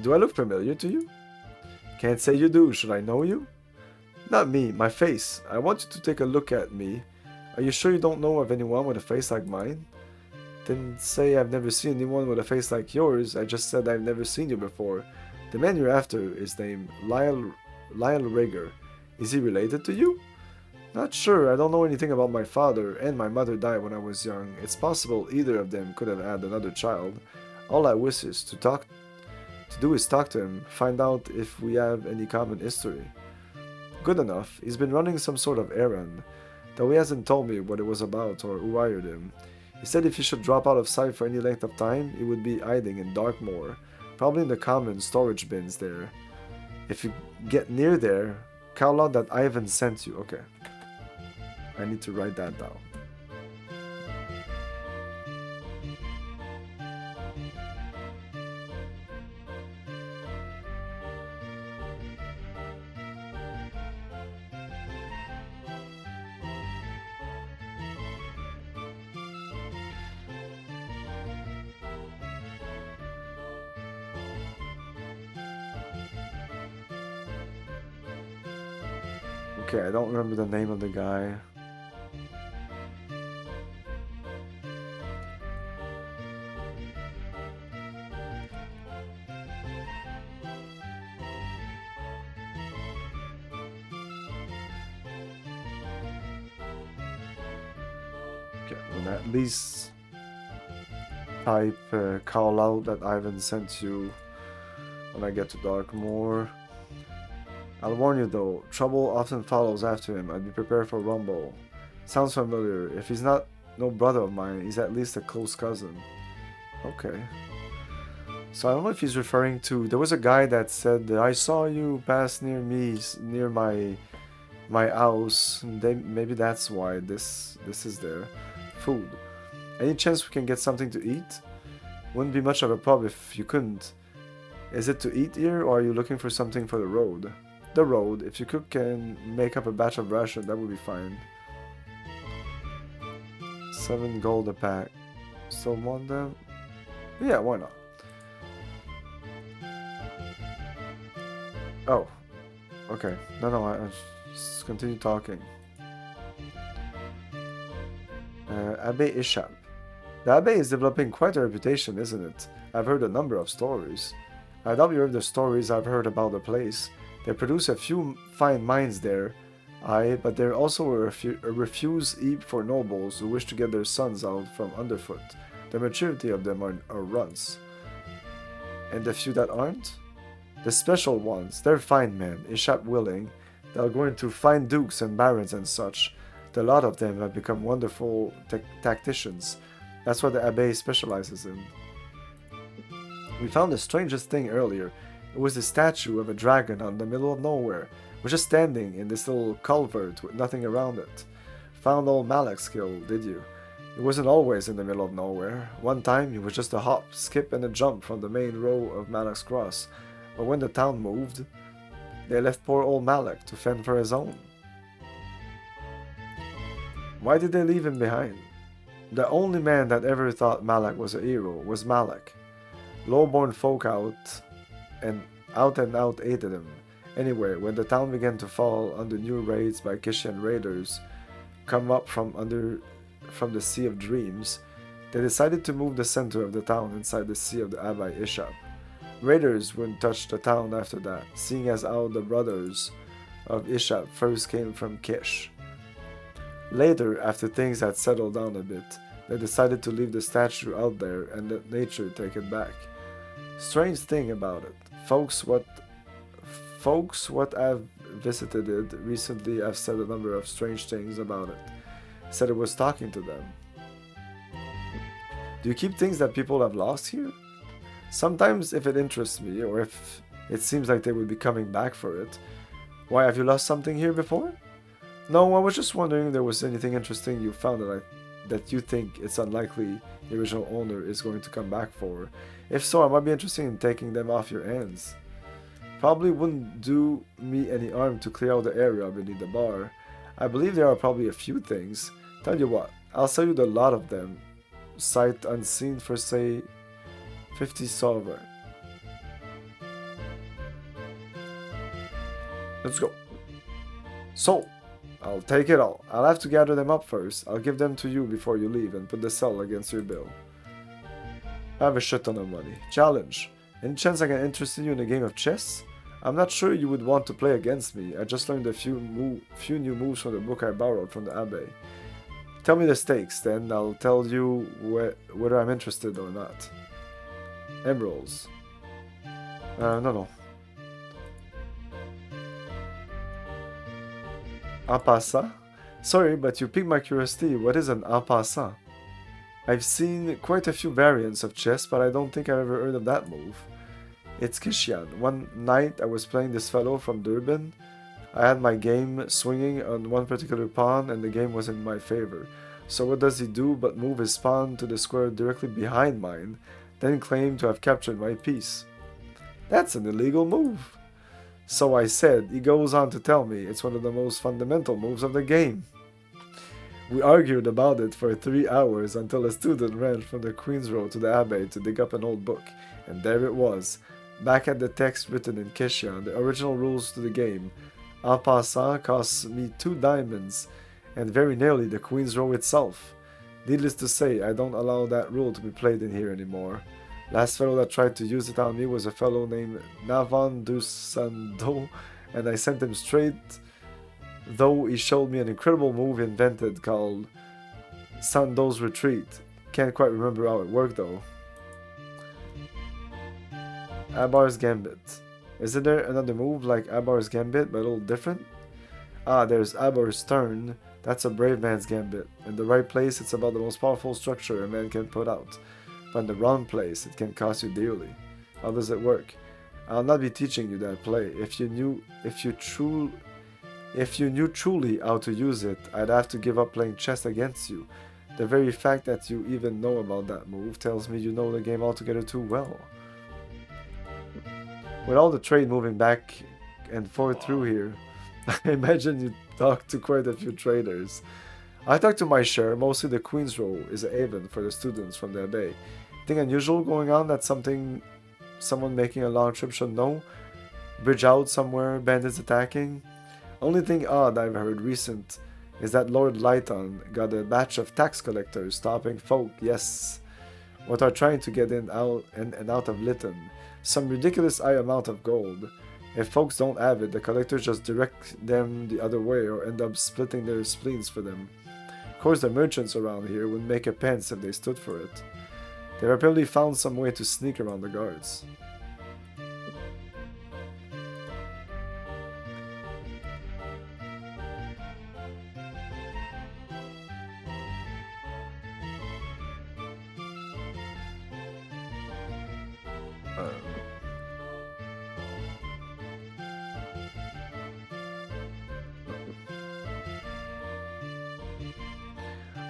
Speaker 1: Do I look familiar to you? Can't say you do, should I know you? Not me, my face. I want you to take a look at me. Are you sure you don't know of anyone with a face like mine? Didn't say I've never seen anyone with a face like yours, I just said I've never seen you before. The man you're after is named Lyle Rager. Is he related to you? Not sure, I don't know anything about my father, and my mother died when I was young. It's possible either of them could have had another child. All I wish is to do is talk to him, find out if we have any common history. Good enough, he's been running some sort of errand, though he hasn't told me what it was about or who hired him. He said if he should drop out of sight for any length of time, he would be hiding in Darkmoor, probably in the common storage bins there. If you get near there, call out that Ivan sent you. Okay. I need to write that down. Okay, I don't remember the name of the guy. Okay, we'll at least type call out that Ivan sent you when I get to Darkmoor. I'll warn you though, trouble often follows after him. I'd be prepared for rumble. Sounds familiar. If he's not no brother of mine, he's at least a close cousin. Okay. So I don't know if he's referring to... There was a guy that said, I saw you pass near me, near my house. Maybe that's why this is there. Food. Any chance we can get something to eat? Wouldn't be much of a problem if you couldn't. Is it to eat here, or are you looking for something for the road? The road. If you cook and make up a batch of ration, that would be fine. 7 gold a pack. Still want them? Yeah, why not? Oh. Okay. No, I just continue talking. Abbé Ishap. The Abbé is developing quite a reputation, isn't it? I've heard a number of stories. I doubt you heard the stories I've heard about the place. They produce a few fine mines there, aye, but they're also a refuse heap for nobles who wish to get their sons out from underfoot. The majority of them are runts. And the few that aren't? The special ones, they're fine men, Ishap willing. They'll go into fine dukes and barons and such. The lot of them have become wonderful tacticians. That's what the Abbé specializes in. We found the strangest thing earlier. It was a statue of a dragon out in the middle of nowhere. It was just standing in this little culvert with nothing around it. Found old Malak's kill, did you? It wasn't always in the middle of nowhere. One time it was just a hop, skip and a jump from the main row of Malak's cross. But when the town moved, they left poor old Malak to fend for his own. Why did they leave him behind? The only man that ever thought Malak was a hero was Malak. Lowborn folk and out hated him. Anyway, when the town began to fall under new raids by Kishan raiders come up from the Sea of Dreams, they decided to move the center of the town inside the Sea of the Abai Ishap. Raiders wouldn't touch the town after that, seeing as how the brothers of Ishap first came from Kish. Later, after things had settled down a bit, they decided to leave the statue out there and let nature take it back. Strange thing about it, folks what have visited it recently have said a number of strange things about it. Said it was talking to them. Do you keep things that people have lost here? Sometimes if it interests me, or if it seems like they would be coming back for it. Why, have you lost something here before? No, I was just wondering if there was anything interesting you found that you think it's unlikely the original owner is going to come back for. If so, I might be interested in taking them off your hands. Probably wouldn't do me any harm to clear out the area beneath the bar. I believe there are probably a few things. Tell you what, I'll sell you the lot of them. Sight unseen for say 50 silver. Let's go. So, I'll take it all. I'll have to gather them up first. I'll give them to you before you leave and put the sell against your bill. I have a shit ton of money. Challenge. Any chance I can interest you in a game of chess? I'm not sure you would want to play against me. I just learned a few new moves from the book I borrowed from the Abbey. Tell me the stakes, then I'll tell you whether I'm interested or not. Emeralds. No. Apasa? Sorry, but you piqued my curiosity. What is an apasa? I've seen quite a few variants of chess, but I don't think I've ever heard of that move. It's Kishian. One night I was playing this fellow from Durban. I had my game swinging on one particular pawn and the game was in my favor. So what does he do but move his pawn to the square directly behind mine, then claim to have captured my piece? That's an illegal move. So I said, he goes on to tell me it's one of the most fundamental moves of the game. We argued about it for 3 hours until a student ran from the Queen's Road to the Abbey to dig up an old book, and there it was, back at the text written in Kishian, the original rules to the game. En passant cost me 2 diamonds, and very nearly the Queen's Row itself. Needless to say, I don't allow that rule to be played in here anymore. Last fellow that tried to use it on me was a fellow named Navan Dusando, and I sent him straight, though he showed me an incredible move invented called Sando's Retreat. Can't quite remember how it worked though. Abar's Gambit. Isn't there another move like Abar's Gambit but a little different? Ah, there's Abar's Turn. That's a brave man's gambit. In the right place, it's about the most powerful structure a man can put out. But in the wrong place, it can cost you dearly. How does it work? I'll not be teaching you that play. If you knew truly how to use it, I'd have to give up playing chess against you. The very fact that you even know about that move tells me you know the game altogether too well. With all the trade moving back and forth through here, I imagine you talked to quite a few traders. I talked to my share. Mostly the Queen's Row is a haven for the students from the Abbey. Thing unusual going on that someone making a long trip should know? Bridge out somewhere, bandits attacking? Only thing odd I've heard recent is that Lord Lighton got a batch of tax collectors stopping folk, yes, what are trying to get in out and out of Lytton. Some ridiculous high amount of gold. If folks don't have it, the collectors just direct them the other way or end up splitting their spleens for them. Of course, the merchants around here would make a pence if they stood for it. They've apparently found some way to sneak around the guards.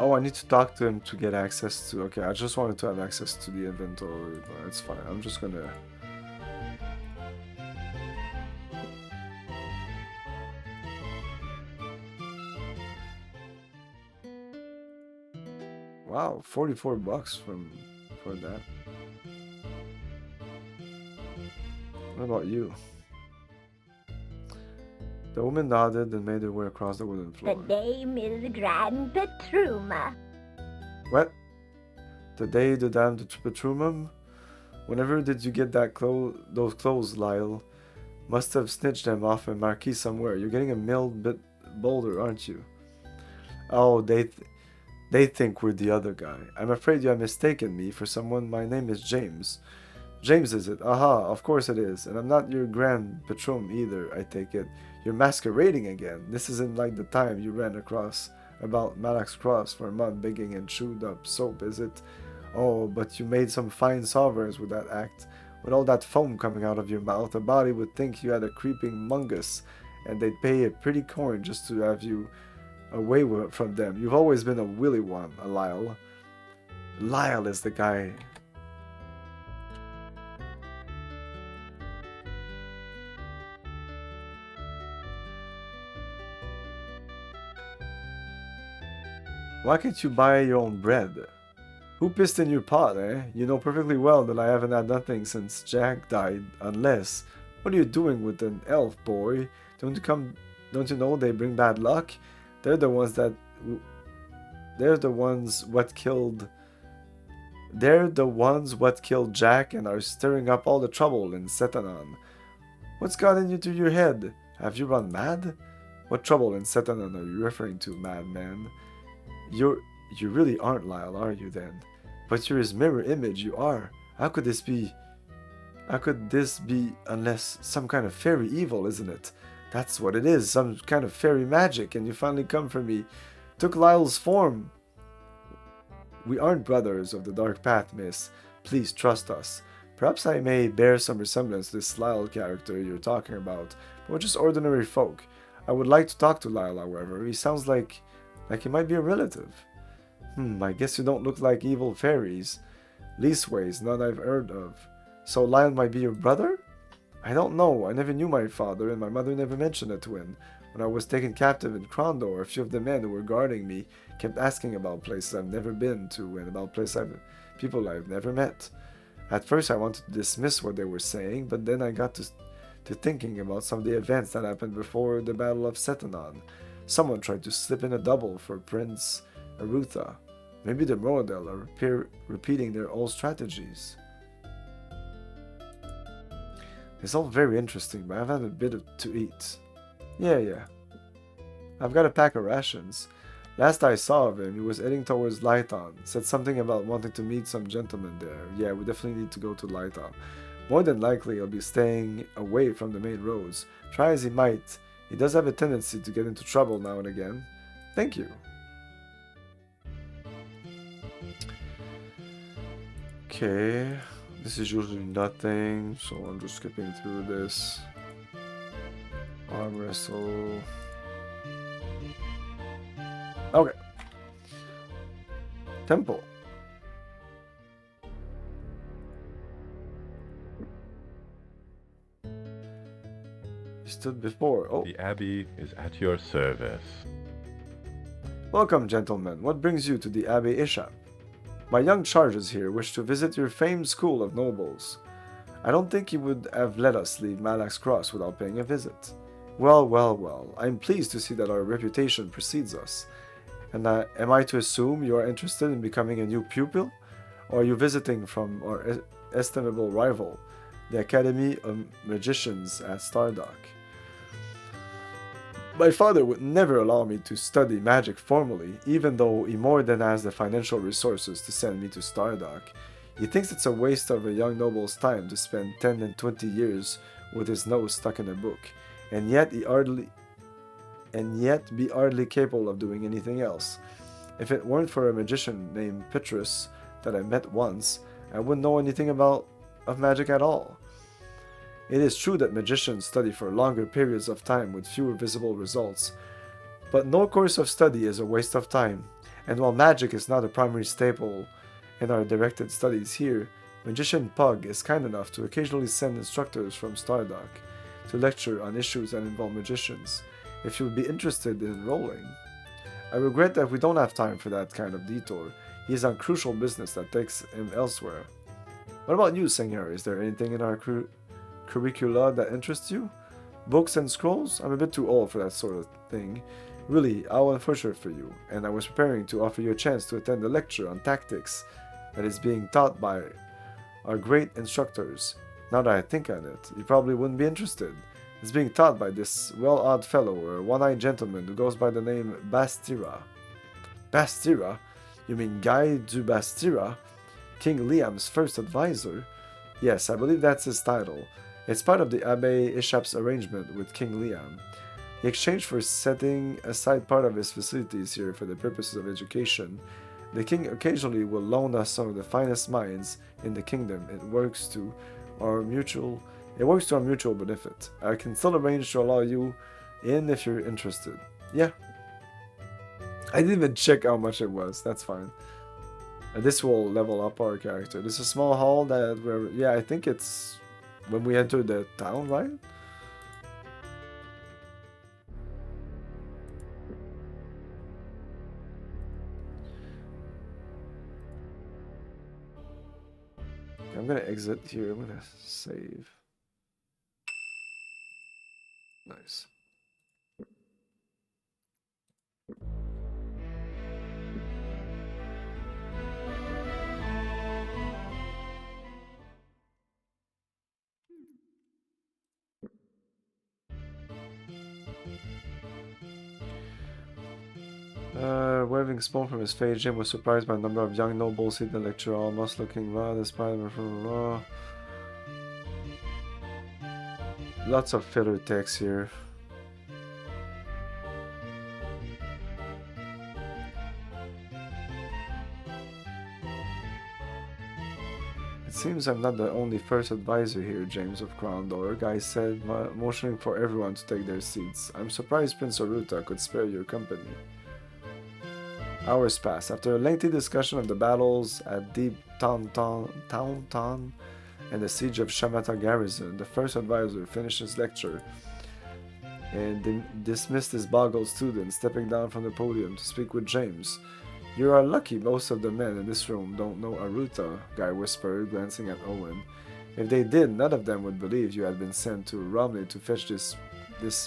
Speaker 1: Oh, I need to talk to him to get access to... Okay, I just wanted to have access to the inventory, but it's fine. I'm just gonna... Wow, 44 bucks for that. What about you? The woman nodded and made her way across the wooden
Speaker 7: The
Speaker 1: floor.
Speaker 7: name is Grand Petruma.
Speaker 1: What? The day the damned Petrumum? Whenever did you get those clothes, Lyle? Must have snitched them off a marquee somewhere. You're getting a bit bolder, aren't you? Oh, they think we're the other guy. I'm afraid you have mistaken me for someone. My name is James. James, is it? Aha, of course it is. And I'm not your Grand Patrum either, I take it. You're masquerading again. This isn't like the time you ran across about Malak's Cross for a month begging and chewed up soap, is it? Oh, but you made some fine sovereigns with that act. With all that foam coming out of your mouth, a body would think you had a creeping mungus, and they'd pay a pretty coin just to have you away from them. You've always been a willy one, a Lyle. Lyle is the guy. Why can't you buy your own bread? Who pissed in your pot, eh? You know perfectly well that I haven't had nothing since Jack died, unless... What are you doing with an elf, boy? Don't you know they bring bad luck? They're the ones that... They're the ones what killed Jack and are stirring up all the trouble in Setanon. What's gotten into your head? Have you run mad? What trouble in Setanon are you referring to, madman? You really aren't Lyle, are you then? But you're his mirror image, you are. How could this be? How could this be unless some kind of fairy evil, isn't it? That's what it is, some kind of fairy magic, and you finally come for me. Took Lyle's form. We aren't brothers of the dark path, miss. Please trust us. Perhaps I may bear some resemblance to this Lyle character you're talking about, but we're just ordinary folk. I would like to talk to Lyle, however. He sounds like he might be a relative. I guess you don't look like evil fairies. Leastways, none I've heard of. So Lyle might be your brother? I don't know. I never knew my father, and my mother never mentioned it to him. When I was taken captive in Krondor, a few of the men who were guarding me kept asking about places I've never been to and about people I've never met. At first I wanted to dismiss what they were saying, but then I got to thinking about some of the events that happened before the Battle of Setanon. Someone tried to slip in a double for Prince Arutha. Maybe the Moradel are repeating their old strategies. It's all very interesting, but I've had a bit to eat. Yeah. I've got a pack of rations. Last I saw of him, he was heading towards Lyton. Said something about wanting to meet some gentleman there. Yeah, we definitely need to go to Lyton. More than likely, he'll be staying away from the main roads. Try as he might, he does have a tendency to get into trouble now and again. Thank you. Okay, this is usually nothing, so I'm just skipping through this. Arm wrestle. Okay. Temple. You stood before. Oh.
Speaker 8: The Abbey is at your service.
Speaker 1: Welcome, gentlemen. What brings you to the Abbey Ishap? My young charges here wish to visit your famed school of nobles. I don't think you would have let us leave Malak's Cross without paying a visit. Well. I'm pleased to see that our reputation precedes us. And am I to assume you are interested in becoming a new pupil? Or are you visiting from our estimable rival, the Academy of Magicians at Stardock? My father would never allow me to study magic formally, even though he more than has the financial resources to send me to Stardock. He thinks it's a waste of a young noble's time to spend 10 and 20 years with his nose stuck in a book, and yet be hardly capable of doing anything else. If it weren't for a magician named Petrus that I met once, I wouldn't know anything of magic at all. It is true that magicians study for longer periods of time with fewer visible results, but no course of study is a waste of time, and while magic is not a primary staple in our directed studies here, Magician Pug is kind enough to occasionally send instructors from Stardock to lecture on issues that involve magicians. If you would be interested in enrolling, I regret that we don't have time for that kind of detour. He is on crucial business that takes him elsewhere. What about you, Senor? Is there anything in our curricula that interests you? Books and scrolls? I'm a bit too old for that sort of thing. Really, how unfortunate for you. And I was preparing to offer you a chance to attend a lecture on tactics that is being taught by our great instructors. Now that I think on it, you probably wouldn't be interested. It's being taught by this well-odd fellow, a one-eyed gentleman who goes by the name Bastira. Bastira? You mean Guy du Bastira? King Liam's first advisor? Yes, I believe that's his title. It's part of the Abbe Ishap's arrangement with King Liam. In exchange for setting aside part of his facilities here for the purposes of education, the king occasionally will loan us some of the finest minds in the kingdom. It works to our mutual benefit. I can still arrange to allow you in if you're interested. Yeah. I didn't even check how much it was. That's fine. This will level up our character. This is a small hall that we're... Yeah, I think it's when we enter the town, right? I'm gonna exit here. I'm gonna save. Nice. Waving smoke from his face, Jim was surprised by the number of young nobles in the lecture, almost looking raw despite lots of filler text here. It seems I'm not the only first advisor here, James of Krondor, Guy said, motioning for everyone to take their seats. I'm surprised Prince Aruta could spare your company. Hours passed. After a lengthy discussion of the battles at Deep Taunton and the siege of Shamata garrison, the first advisor finished his lecture and dismissed his boggled students, stepping down from the podium to speak with James. You are lucky most of the men in this room don't know Aruta, Guy whispered, glancing at Owen. If they did, none of them would believe you had been sent to Romney to fetch this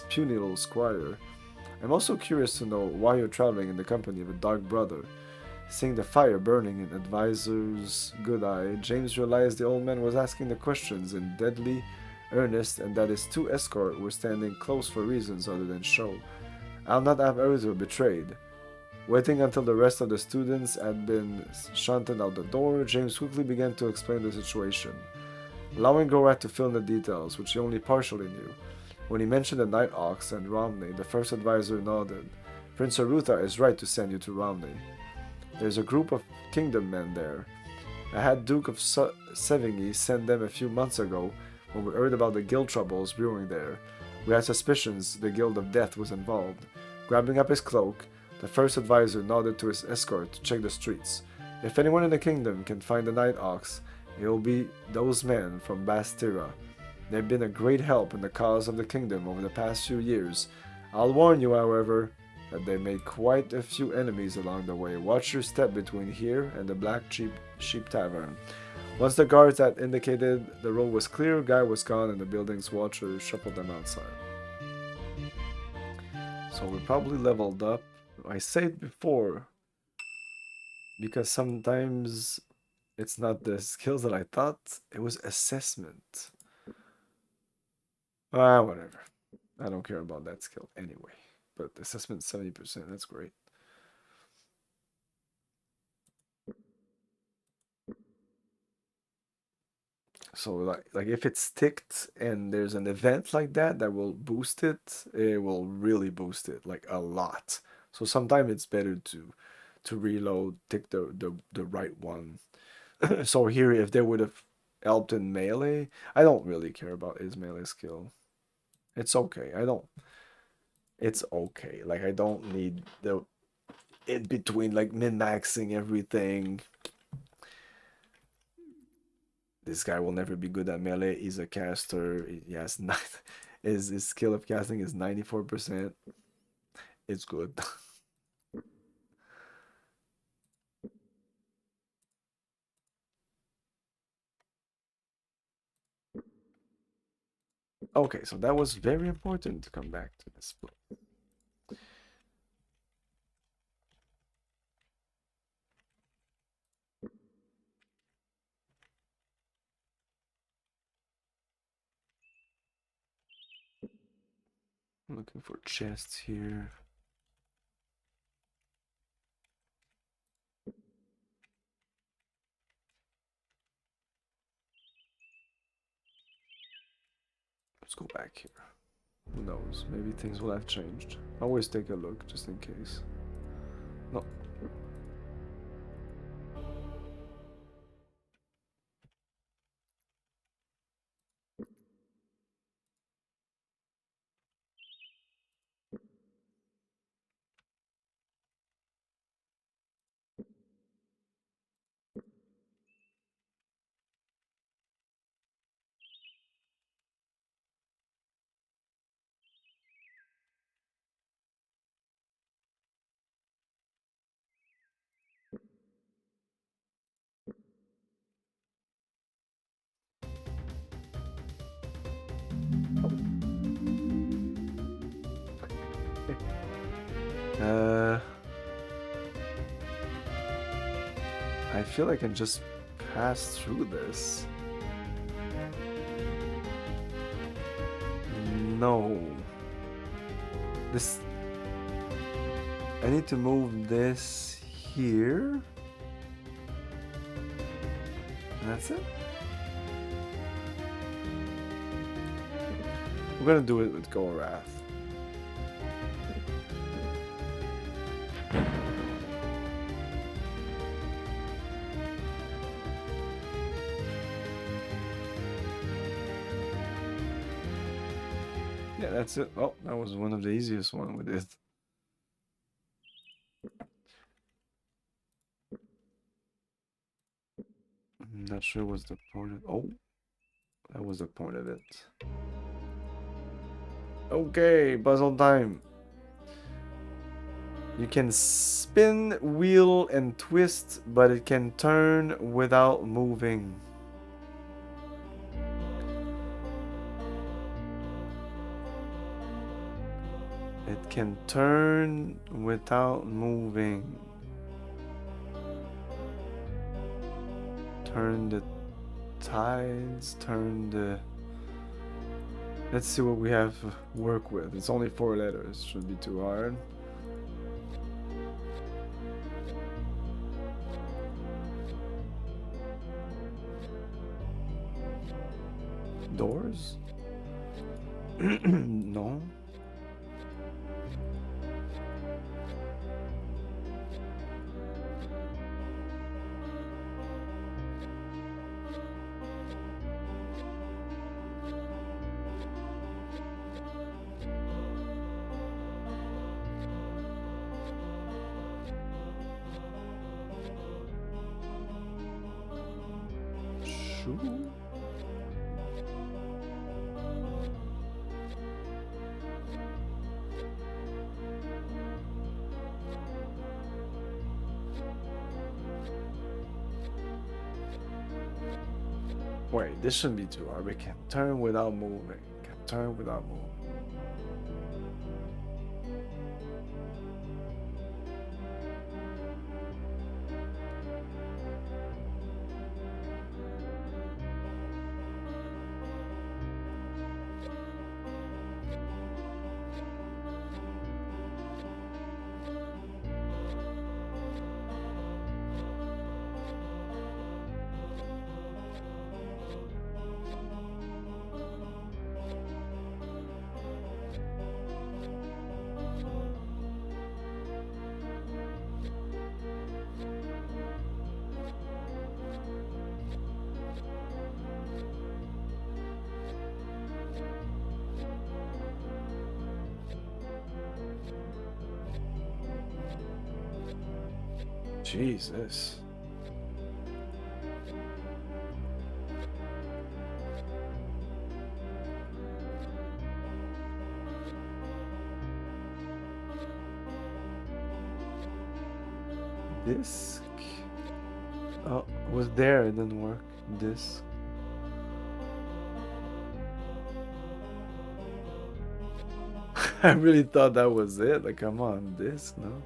Speaker 1: puny little squire. I'm also curious to know why you're traveling in the company of a dark brother. Seeing the fire burning in Advisor's good eye, James realized the old man was asking the questions in deadly earnest and that his two escorts were standing close for reasons other than show. I'll not have Aruta betrayed. Waiting until the rest of the students had been shunted out the door, James quickly began to explain the situation, allowing Gorat to fill in the details, which he only partially knew. When he mentioned the Night Ox and Romney, the first advisor nodded. Prince Aruta is right to send you to Romney. There's a group of kingdom men there. I had Duke of Sevigny send them a few months ago when we heard about the guild troubles brewing there. We had suspicions the Guild of Death was involved. Grabbing up his cloak, the first advisor nodded to his escort to check the streets. If anyone in the kingdom can find the Night Ox, it will be those men from Bastira. They've been a great help in the cause of the kingdom over the past few years. I'll warn you, however, that they made quite a few enemies along the way. Watch your step between here and the Black Sheep Tavern. Once the guards had indicated the road was clear, Guy was gone and the building's watchers shuffled them outside. So we probably leveled up. I said before, because sometimes it's not the skills that I thought, it was assessment. Whatever. I don't care about that skill anyway. But assessment 70%, that's great. So like if it's ticked and there's an event like that that will boost it, it will really boost it like a lot. So sometimes it's better to reload, tick the right one. So here, if they would have helped in melee, I don't really care about his melee skill. It's okay. It's okay. Like I don't need the in between like min-maxing everything. This guy will never be good at melee. He's a caster. He has not his skill of casting is 94%. It's good. Okay, so that was very important to come back to this place. I'm looking for chests here. Let's go back here. Who knows? Maybe things will have changed. Always take a look, just in case. No. Uh, I feel I can just pass through this. No. This... I need to move this here. And that's it. We're gonna do it with Gorath. Yeah, that's it. Oh, that was one of the easiest one we did. I'm not sure what's the point of... Oh, that was the point of it. Okay, puzzle time. You can spin, wheel, and twist, but it can turn without moving. It can turn without moving. Turn the tides, turn the... Let's see what we have to work with. It's only 4 letters, shouldn't be too hard. Doors? No. Shoe? Wait, this shouldn't be too hard. We can turn without moving. Can turn without moving. Jesus. Disc. Oh, it was there, it didn't work. Disc. I really thought that was it. Like, come on, disc, no?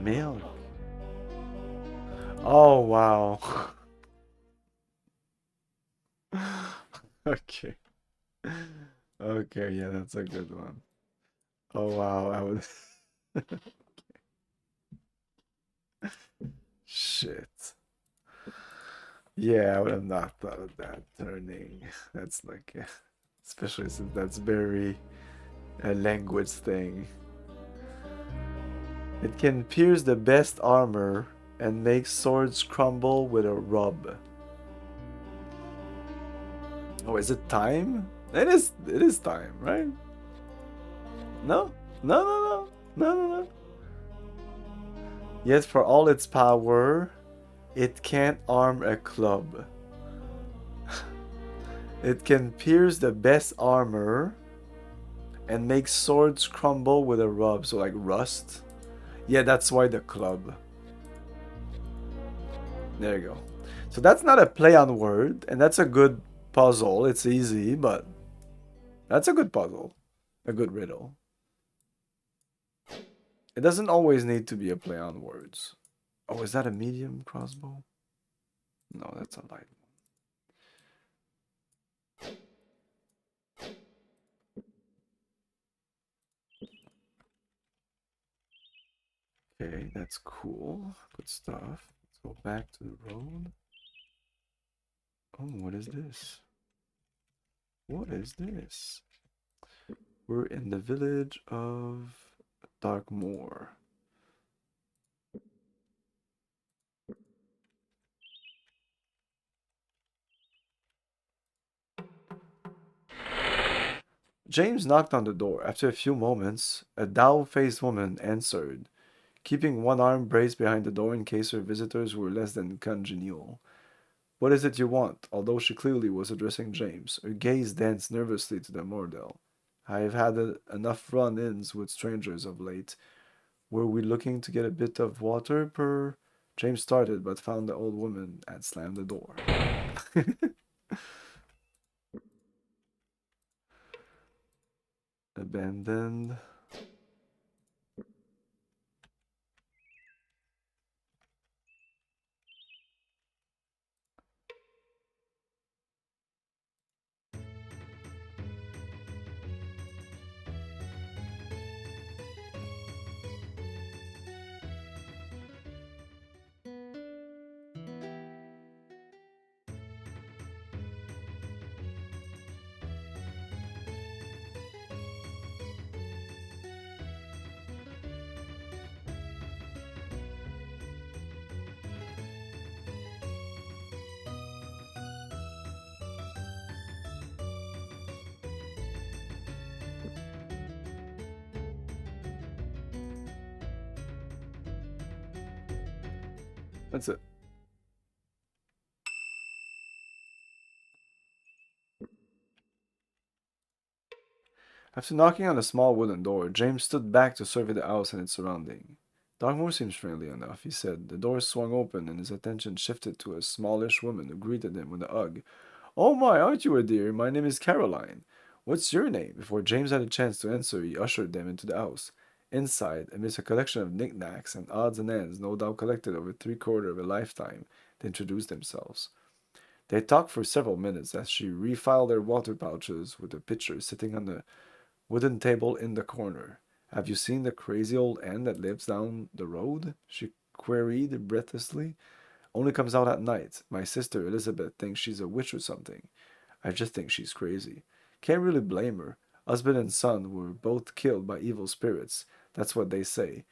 Speaker 1: Milk. Oh, wow. Okay. Okay, yeah, that's a good one. Oh, wow, I would. Shit. Yeah, I would have not thought of that turning. That's like, especially since that's very a language thing. It can pierce the best armor and make swords crumble with a rub. Oh, is it time? It is time, right? No? No, no, no. No, no, no. Yet for all its power, it can't arm a club. It can pierce the best armor and make swords crumble with a rub. So like rust. Yeah, that's why the club. There you go. So that's not a play on word, and that's a good puzzle. It's easy, but that's a good puzzle. A good riddle. It doesn't always need to be a play on words. Oh, is that a medium crossbow? No, that's a light one. Okay, that's cool. Good stuff. Let's go back to the road. Oh, what is this? What is this? We're in the village of Darkmoor. James knocked on the door. After a few moments, a dough-faced woman answered, keeping one arm braced behind the door in case her visitors were less than congenial. What is it you want? Although she clearly was addressing James, her gaze danced nervously to the Mordell. I have had enough run-ins with strangers of late. Were we looking to get a bit of water, per? James started, but found the old woman had slammed the door. Abandoned. That's it. After knocking on a small wooden door, James stood back to survey the house and its surrounding. Darkmoor seems friendly enough, he said. The door swung open and his attention shifted to a smallish woman who greeted him with a hug. Oh my, aren't you a dear? My name is Caroline. What's your name? Before James had a chance to answer, he ushered them into the house. Inside, amidst a collection of knickknacks and odds and ends no doubt collected over 3/4 of a lifetime, they introduced themselves. They talked for several minutes as she refilled their water pouches with a pitcher sitting on the wooden table in the corner. Have you seen the crazy old ant that lives down the road? She queried breathlessly. Only comes out at night. My sister Elizabeth thinks she's a witch or something. I just think she's crazy. Can't really blame her. Husband and son were both killed by evil spirits. That's what they say.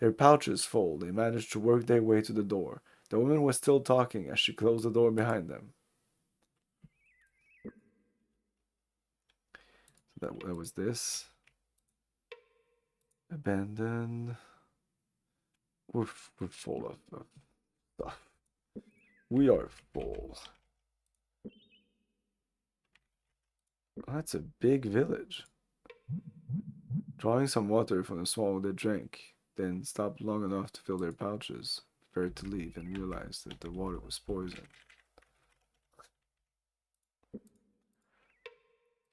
Speaker 1: Their pouches full, they managed to work their way to the door. The woman was still talking as she closed the door behind them. That was this. Abandoned. We're full of stuff. We are full. Oh, that's a big village. Drawing some water from the swallow they drank, then stopped long enough to fill their pouches, prepared to leave, and realized that the water was poison.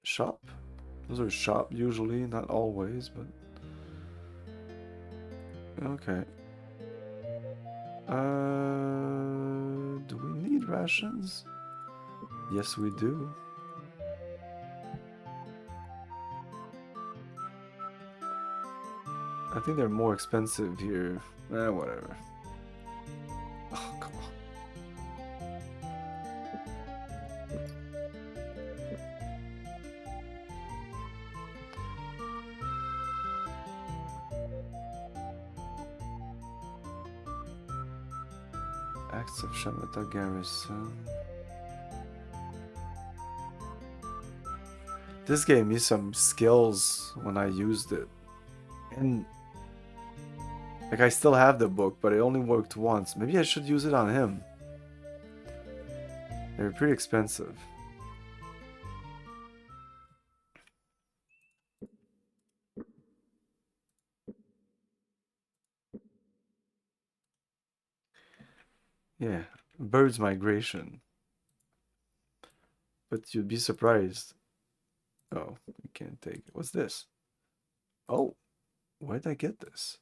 Speaker 1: Shop? Those are shop usually, not always, but okay. Do we need rations? Yes, we do. I think they're more expensive here. Whatever. Oh, come on. Acts of Shamata Garrison. This gave me some skills when I used it. And like I still have the book, but it only worked once. Maybe I should use it on him. They're pretty expensive. Yeah, birds migration. But you'd be surprised. Oh, you can't take it. What's this? Oh, where did I get this?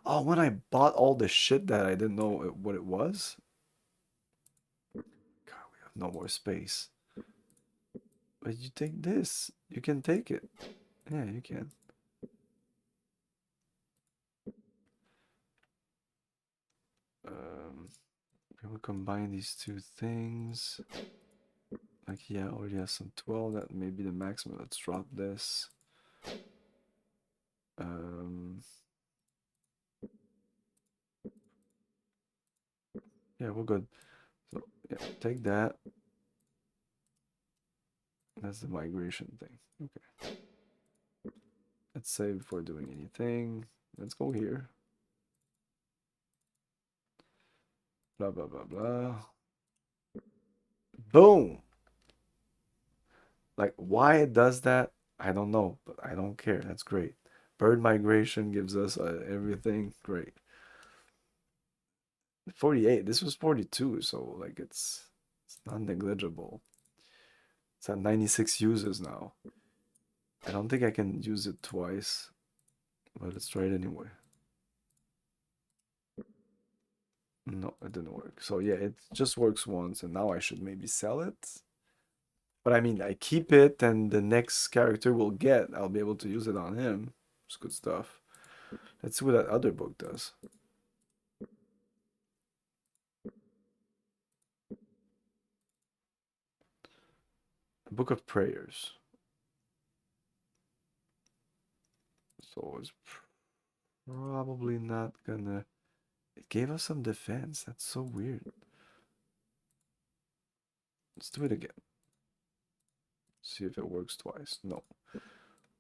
Speaker 1: Oh, when I bought all the shit that I didn't know what it was? God, we have no more space. But you take this. You can take it. Yeah, you can. Can we combine these two things? Like, yeah, already has some 12. That may be the maximum. Let's drop this. Yeah, we're good. So, yeah, take that. That's the migration thing. Okay. Let's save before doing anything. Let's go here. Blah, blah, blah, blah. Boom! Like, why it does that, I don't know, but I don't care. That's great. Bird migration gives us everything. Great. 48. This was 42, so like it's not negligible. It's at 96 users now. I don't think I can use it twice, but let's try it anyway. No, it didn't work. So yeah, it just works once, and now I should maybe sell it. But I mean, I keep it, and the next character we'll get, I'll be able to use it on him. It's good stuff. Let's see what that other book does. A Book of Prayers. So it's probably not gonna... It gave us some defense. That's so weird. Let's do it again. See if it works twice. No.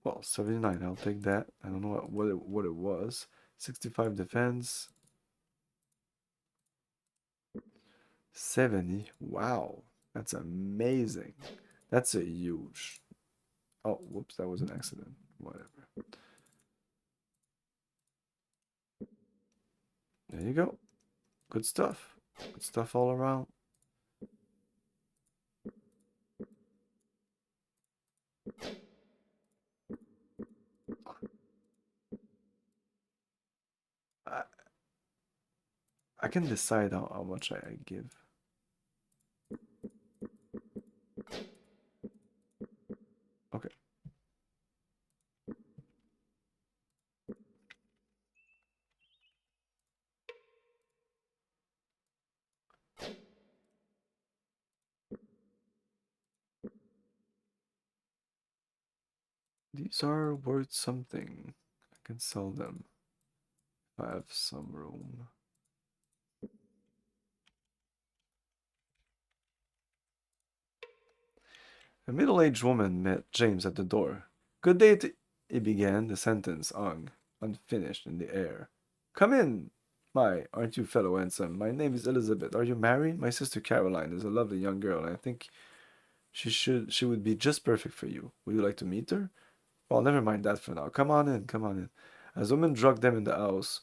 Speaker 1: Well, 79. I'll take that. I don't know what it was. 65 defense. 70. Wow. That's amazing. That's a huge... Oh, whoops. That was an accident. Whatever. There you go. Good stuff. Good stuff all around. I can decide how much I give. Okay. These are worth something. I can sell them if I have some room. A middle-aged woman met James at the door. Good day he began, the sentence hung, unfinished in the air. Come in! My, aren't you fellow handsome? My name is Elizabeth. Are you married? My sister Caroline is a lovely young girl, and I think she would be just perfect for you. Would you like to meet her? Well, never mind that for now. Come on in, come on in. As the woman dragged them in the house,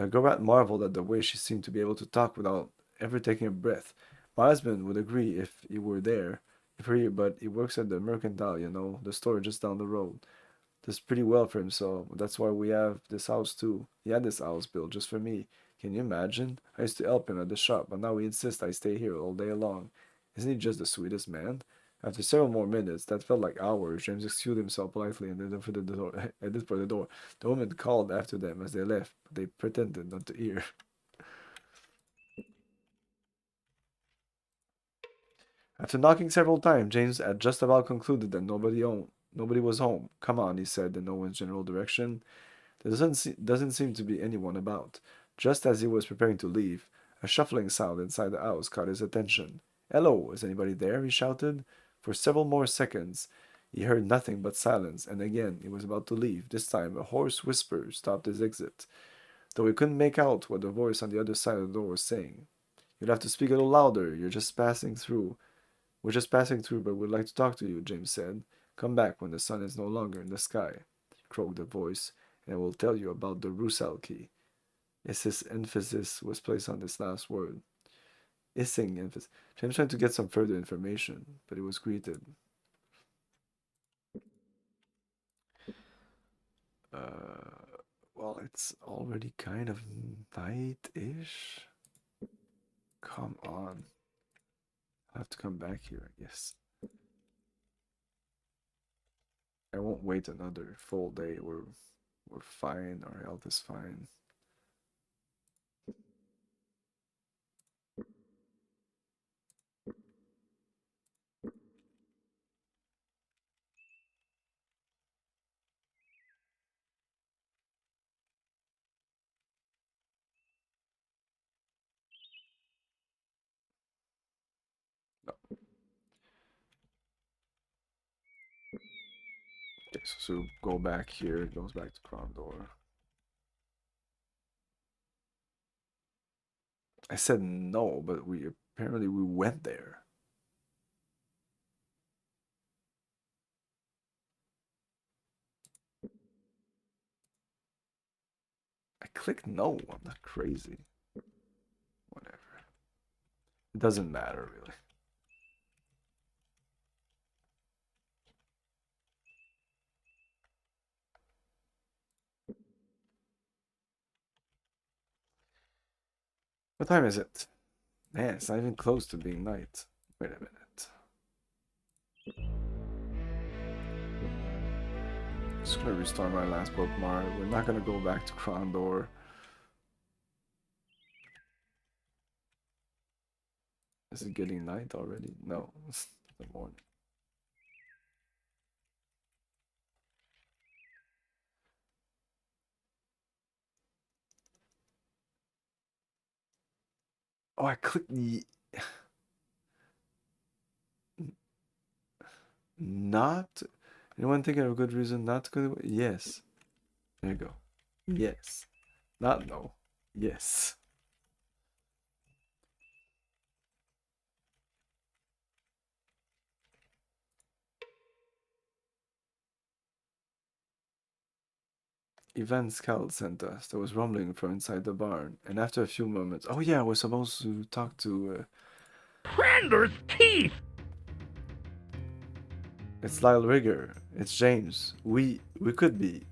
Speaker 1: Gorat marveled at the way she seemed to be able to talk without ever taking a breath. My husband would agree if he were there, but he works at the Mercantile, you know, the store just down the road. Does pretty well for himself. That's why we have this house too. He had this house built just for me. Can you imagine? I used to help him at the shop, but now he insists I stay here all day long. Isn't he just the sweetest man? After several more minutes, that felt like hours, James excused himself politely and headed for the door. Headed for the door. The woman called after them as they left, but they pretended not to hear. After knocking several times, James had just about concluded that nobody was home. Come on, he said in no one's general direction. There doesn't seem to be anyone about. Just as he was preparing to leave, a shuffling sound inside the house caught his attention. Hello, is anybody there? He shouted. For several more seconds, he heard nothing but silence, and again he was about to leave. This time, a hoarse whisper stopped his exit, though he couldn't make out what the voice on the other side of the door was saying. You'll have to speak a little louder. You're just passing through. We're just passing through, but we'd like to talk to you, James said. Come back when the sun is no longer in the sky, croaked the voice, and I will tell you about the Rusal key. His emphasis was placed on this last word. Hissing emphasis. James tried to get some further information, but he was greeted. Well, it's already kind of night-ish. Come on. I have to come back here, I guess. I won't wait another full day. We're fine. Our health is fine. No. Okay, so go back here. It goes back to Krondor. I said no, but apparently we went there. I clicked no. I'm not crazy. Whatever. It doesn't matter really. What time is it? Man, it's not even close to being night. Wait a minute. Just gonna restart my last bookmark. We're not gonna go back to Krondor. Is it getting night already? No, it's the morning. Oh, I clicked not. Anyone think of a good reason not to go? Yes. There you go. Yes. Not no. Yes. Ivan Scout sent us. There was rumbling from inside the barn, and after a few moments, oh yeah, we're supposed to talk to.
Speaker 2: Krondor's teeth!
Speaker 1: It's Lyle Rigger. It's James. We could be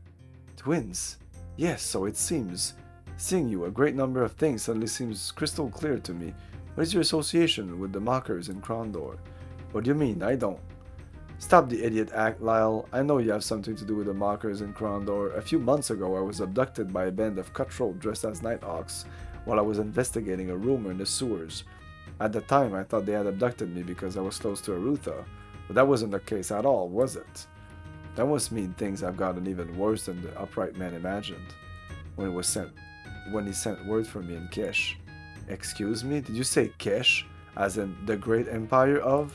Speaker 1: twins. Yes, so it seems. Seeing you, a great number of things suddenly seems crystal clear to me. What is your association with the mockers in Krondor? What do you mean? I don't. Stop the idiot act, Lyle. I know you have something to do with the mockers in Krondor. A few months ago, I was abducted by a band of cutthroat dressed as Nighthawks while I was investigating a rumor in the sewers. At the time, I thought they had abducted me because I was close to Arutha, but that wasn't the case at all, was it? That must mean things have gotten even worse than the upright man imagined when he sent word for me in Kesh. Excuse me, did you say Kesh, as in the great empire of?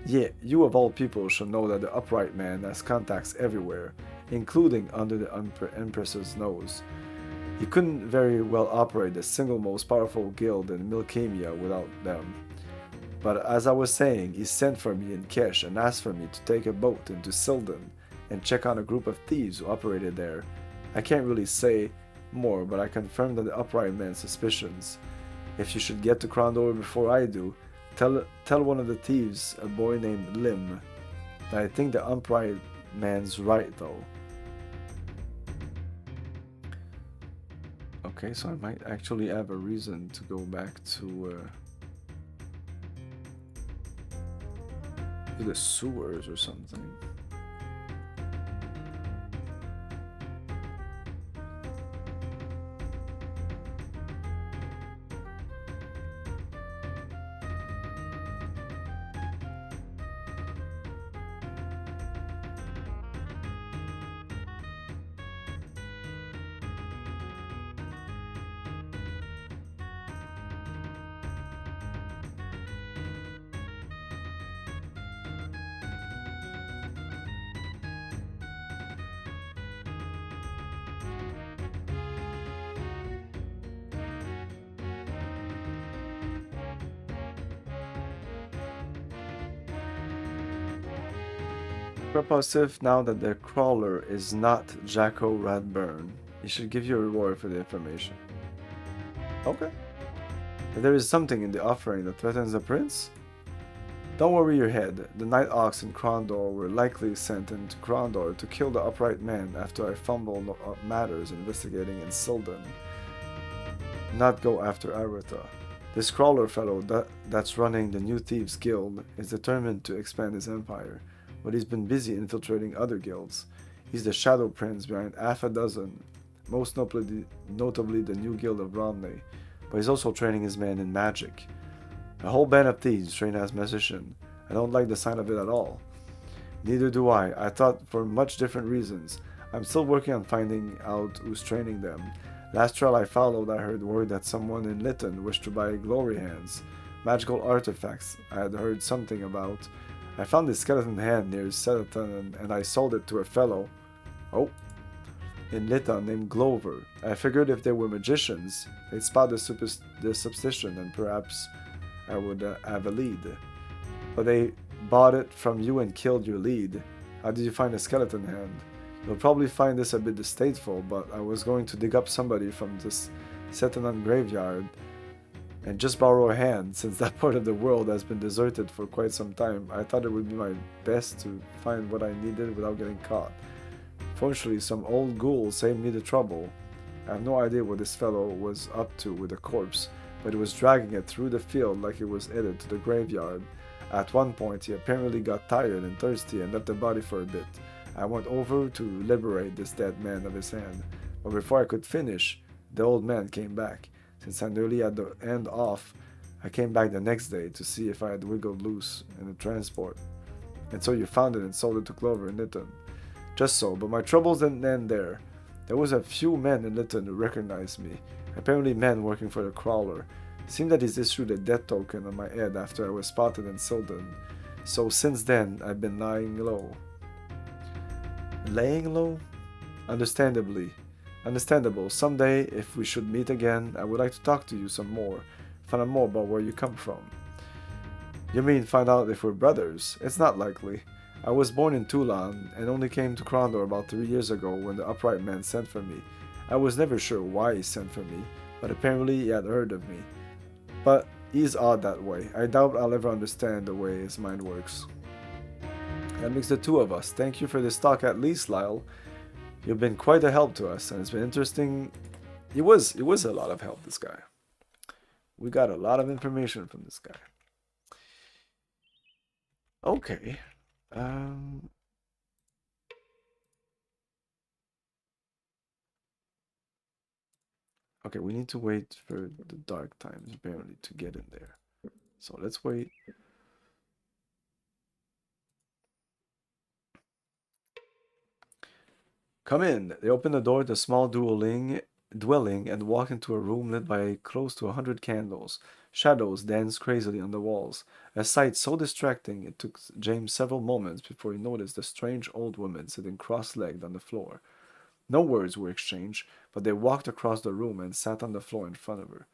Speaker 1: Yeah, you of all people should know that the upright man has contacts everywhere, including under the Empress's nose. He couldn't very well operate the single most powerful guild in Milkamia without them. But as I was saying, he sent for me in Kesh and asked for me to take a boat into Silden and check on a group of thieves who operated there. I can't really say more, but I confirmed that the upright man's suspicions. If you should get to Krondor before I do, tell one of the thieves, a boy named Lim. I think the upright man's right, though. Okay, so I might actually have a reason to go back to the sewers or something. Propulsive, now that the crawler is not Jacko Radburn, he should give you a reward for the information. Okay. If there is something in the offering that threatens the prince? Don't worry your head. The Night Ox in Krondor were likely sent into Krondor to kill the upright man after I fumbled up matters investigating in Silden. Not go after Aritha. This crawler fellow that's running the New Thieves Guild is determined to expand his empire, but he's been busy infiltrating other guilds. He's the Shadow Prince behind half a dozen, most notably the new Guild of Romney, but he's also training his men in magic. A whole band of thieves trained as magicians. I don't like the sign of it at all. Neither do I. I thought for much different reasons. I'm still working on finding out who's training them. Last trial I followed, I heard word that someone in Lytton wished to buy glory hands, magical artifacts I had heard something about. I found this skeleton hand near Setaton and I sold it to a fellow in Lytton named Glover. I figured if they were magicians, they'd spot the superstition and perhaps I would have a lead. But they bought it from you and killed your lead. How did you find the skeleton hand? You'll probably find this a bit distasteful, but I was going to dig up somebody from this Setanon graveyard and just borrow a hand. Since that part of the world has been deserted for quite some time, I thought it would be my best to find what I needed without getting caught. Fortunately, some old ghoul saved me the trouble. I have no idea what this fellow was up to with the corpse, but he was dragging it through the field like it was headed to the graveyard. At one point, he apparently got tired and thirsty and left the body for a bit. I went over to liberate this dead man of his hand, but before I could finish, the old man came back. Since I nearly had the end off, I came back the next day to see if I had wiggled loose in the transport. And so you found it and sold it to Clover in Lytton. Just so, but my troubles didn't end there. There was a few men in Lytton who recognized me, apparently men working for the crawler. It seemed that he's issued a death token on my head after I was spotted in Silden. So since then, I've been lying low. Laying low? Understandable. Someday, if we should meet again, I would like to talk to you some more, find out more about where you come from. You mean find out if we're brothers? It's not likely. I was born in Toulon and only came to Krondor about 3 years ago when the upright man sent for me. I was never sure why he sent for me, but apparently he had heard of me. But he's odd that way. I doubt I'll ever understand the way his mind works. That makes the two of us. Thank you for this talk at least, Lyle. You've been quite a help to us, and it's been interesting. It was a lot of help, this guy. We got a lot of information from this guy. Okay. Okay, we need to wait for the dark times, apparently, to get in there. So let's wait. Come in. They opened the door to a small dwelling and walked into a room lit by close to 100 candles. Shadows danced crazily on the walls, a sight so distracting it took James several moments before he noticed a strange old woman sitting cross-legged on the floor. No words were exchanged, but they walked across the room and sat on the floor in front of her.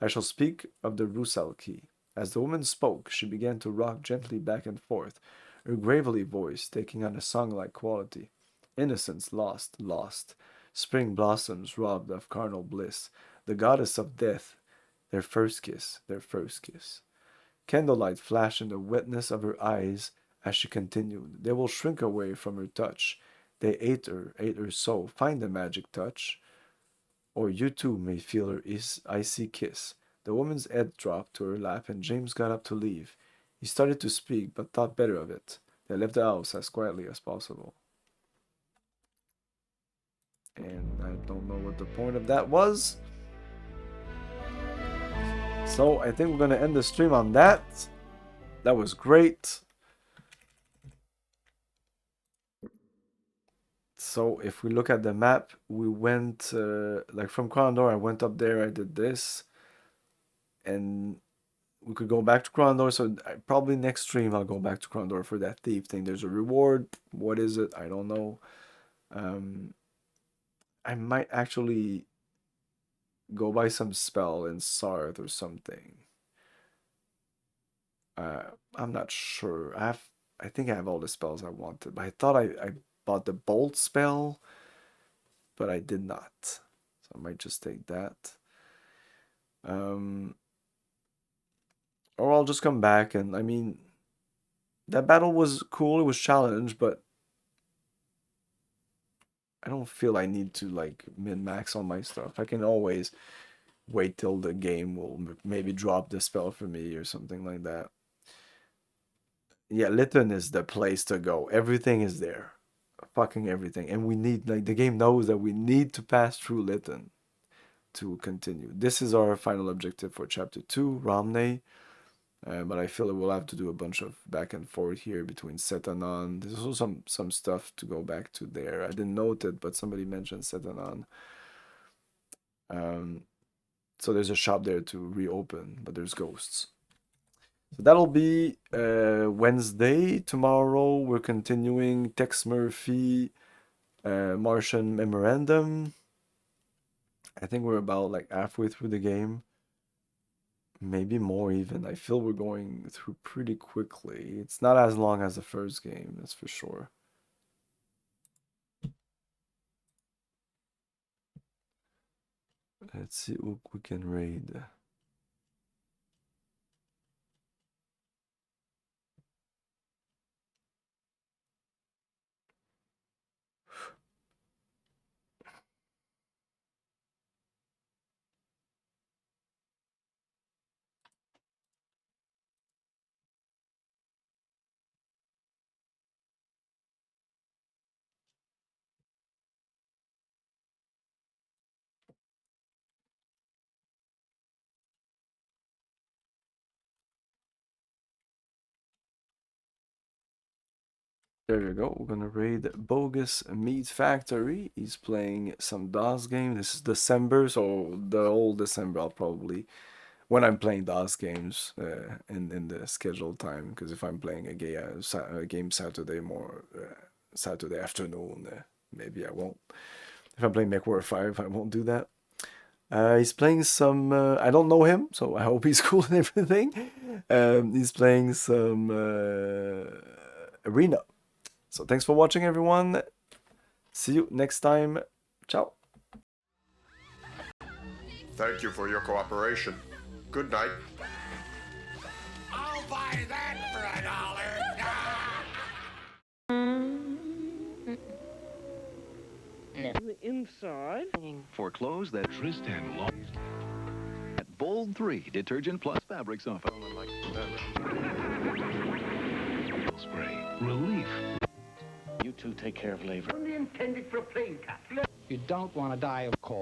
Speaker 1: I shall speak of the Rusal key. As the woman spoke, she began to rock gently back and forth, her gravelly voice taking on a song-like quality. Innocence lost, lost. Spring blossoms robbed of carnal bliss. The goddess of death, their first kiss, their first kiss. Candlelight flashed in the wetness of her eyes as she continued. They will shrink away from her touch. They ate her so. Find the magic touch, or you too may feel her icy kiss. The woman's head dropped to her lap, and James got up to leave. He started to speak, but thought better of it. They left the house as quietly as possible. And I don't know what the point of that was. So I think we're going to end the stream on that. That was great. So if we look at the map, we went, like from Krondor, I went up there, I did this. And we could go back to Krondor, so probably next stream I'll go back to Krondor for that thief thing. There's a reward. What is it? I don't know. I might actually go buy some spell in Sarth or something. I'm not sure. I think I have all the spells I wanted, but I thought I bought the bolt spell, but I did not. So I might just take that. Or I'll just come back, and I mean, that battle was cool. It was challenge, but I don't feel I need to like min-max all my stuff. I can always wait till the game will maybe drop the spell for me or something like that. Yeah, Lytton is the place to go. Everything is there. Fucking everything. And we need, like, the game knows that we need to pass through Lytton to continue. This is our final objective for Chapter 2, Romney. But I feel that we'll have to do a bunch of back and forth here between Setanon. There's also some stuff to go back to there. I didn't note it, but somebody mentioned Setanon. So there's a shop there to reopen, but there's ghosts. So that'll be Wednesday. Tomorrow we're continuing Tex Murphy, Martian Memorandum. I think we're about like halfway through the game. Maybe more even. I feel we're going through pretty quickly. It's not as long as the first game, that's for sure. Let's see who we can raid. There you go. We're gonna raid Bogus Meat Factory. He's playing some DOS game. This is December, so the whole December I'll probably, when I'm playing DOS games in the scheduled time, because if I'm playing a game Saturday Saturday afternoon, maybe I won't. If I'm playing MechWarrior 5, I won't do that. He's playing some, I don't know him, so I hope he's cool and everything. He's playing some Arena. So thanks for watching, everyone. See you next time. Ciao.
Speaker 9: Thank you for your cooperation. Good night.
Speaker 4: I'll buy that for $1.
Speaker 2: The inside.
Speaker 10: Foreclose that Tristan lost. At Bold 3 Detergent Plus Fabric Softener. Spray. Relief.
Speaker 2: You two take care of labor. Only intended for plain cat. You don't want to die of cold.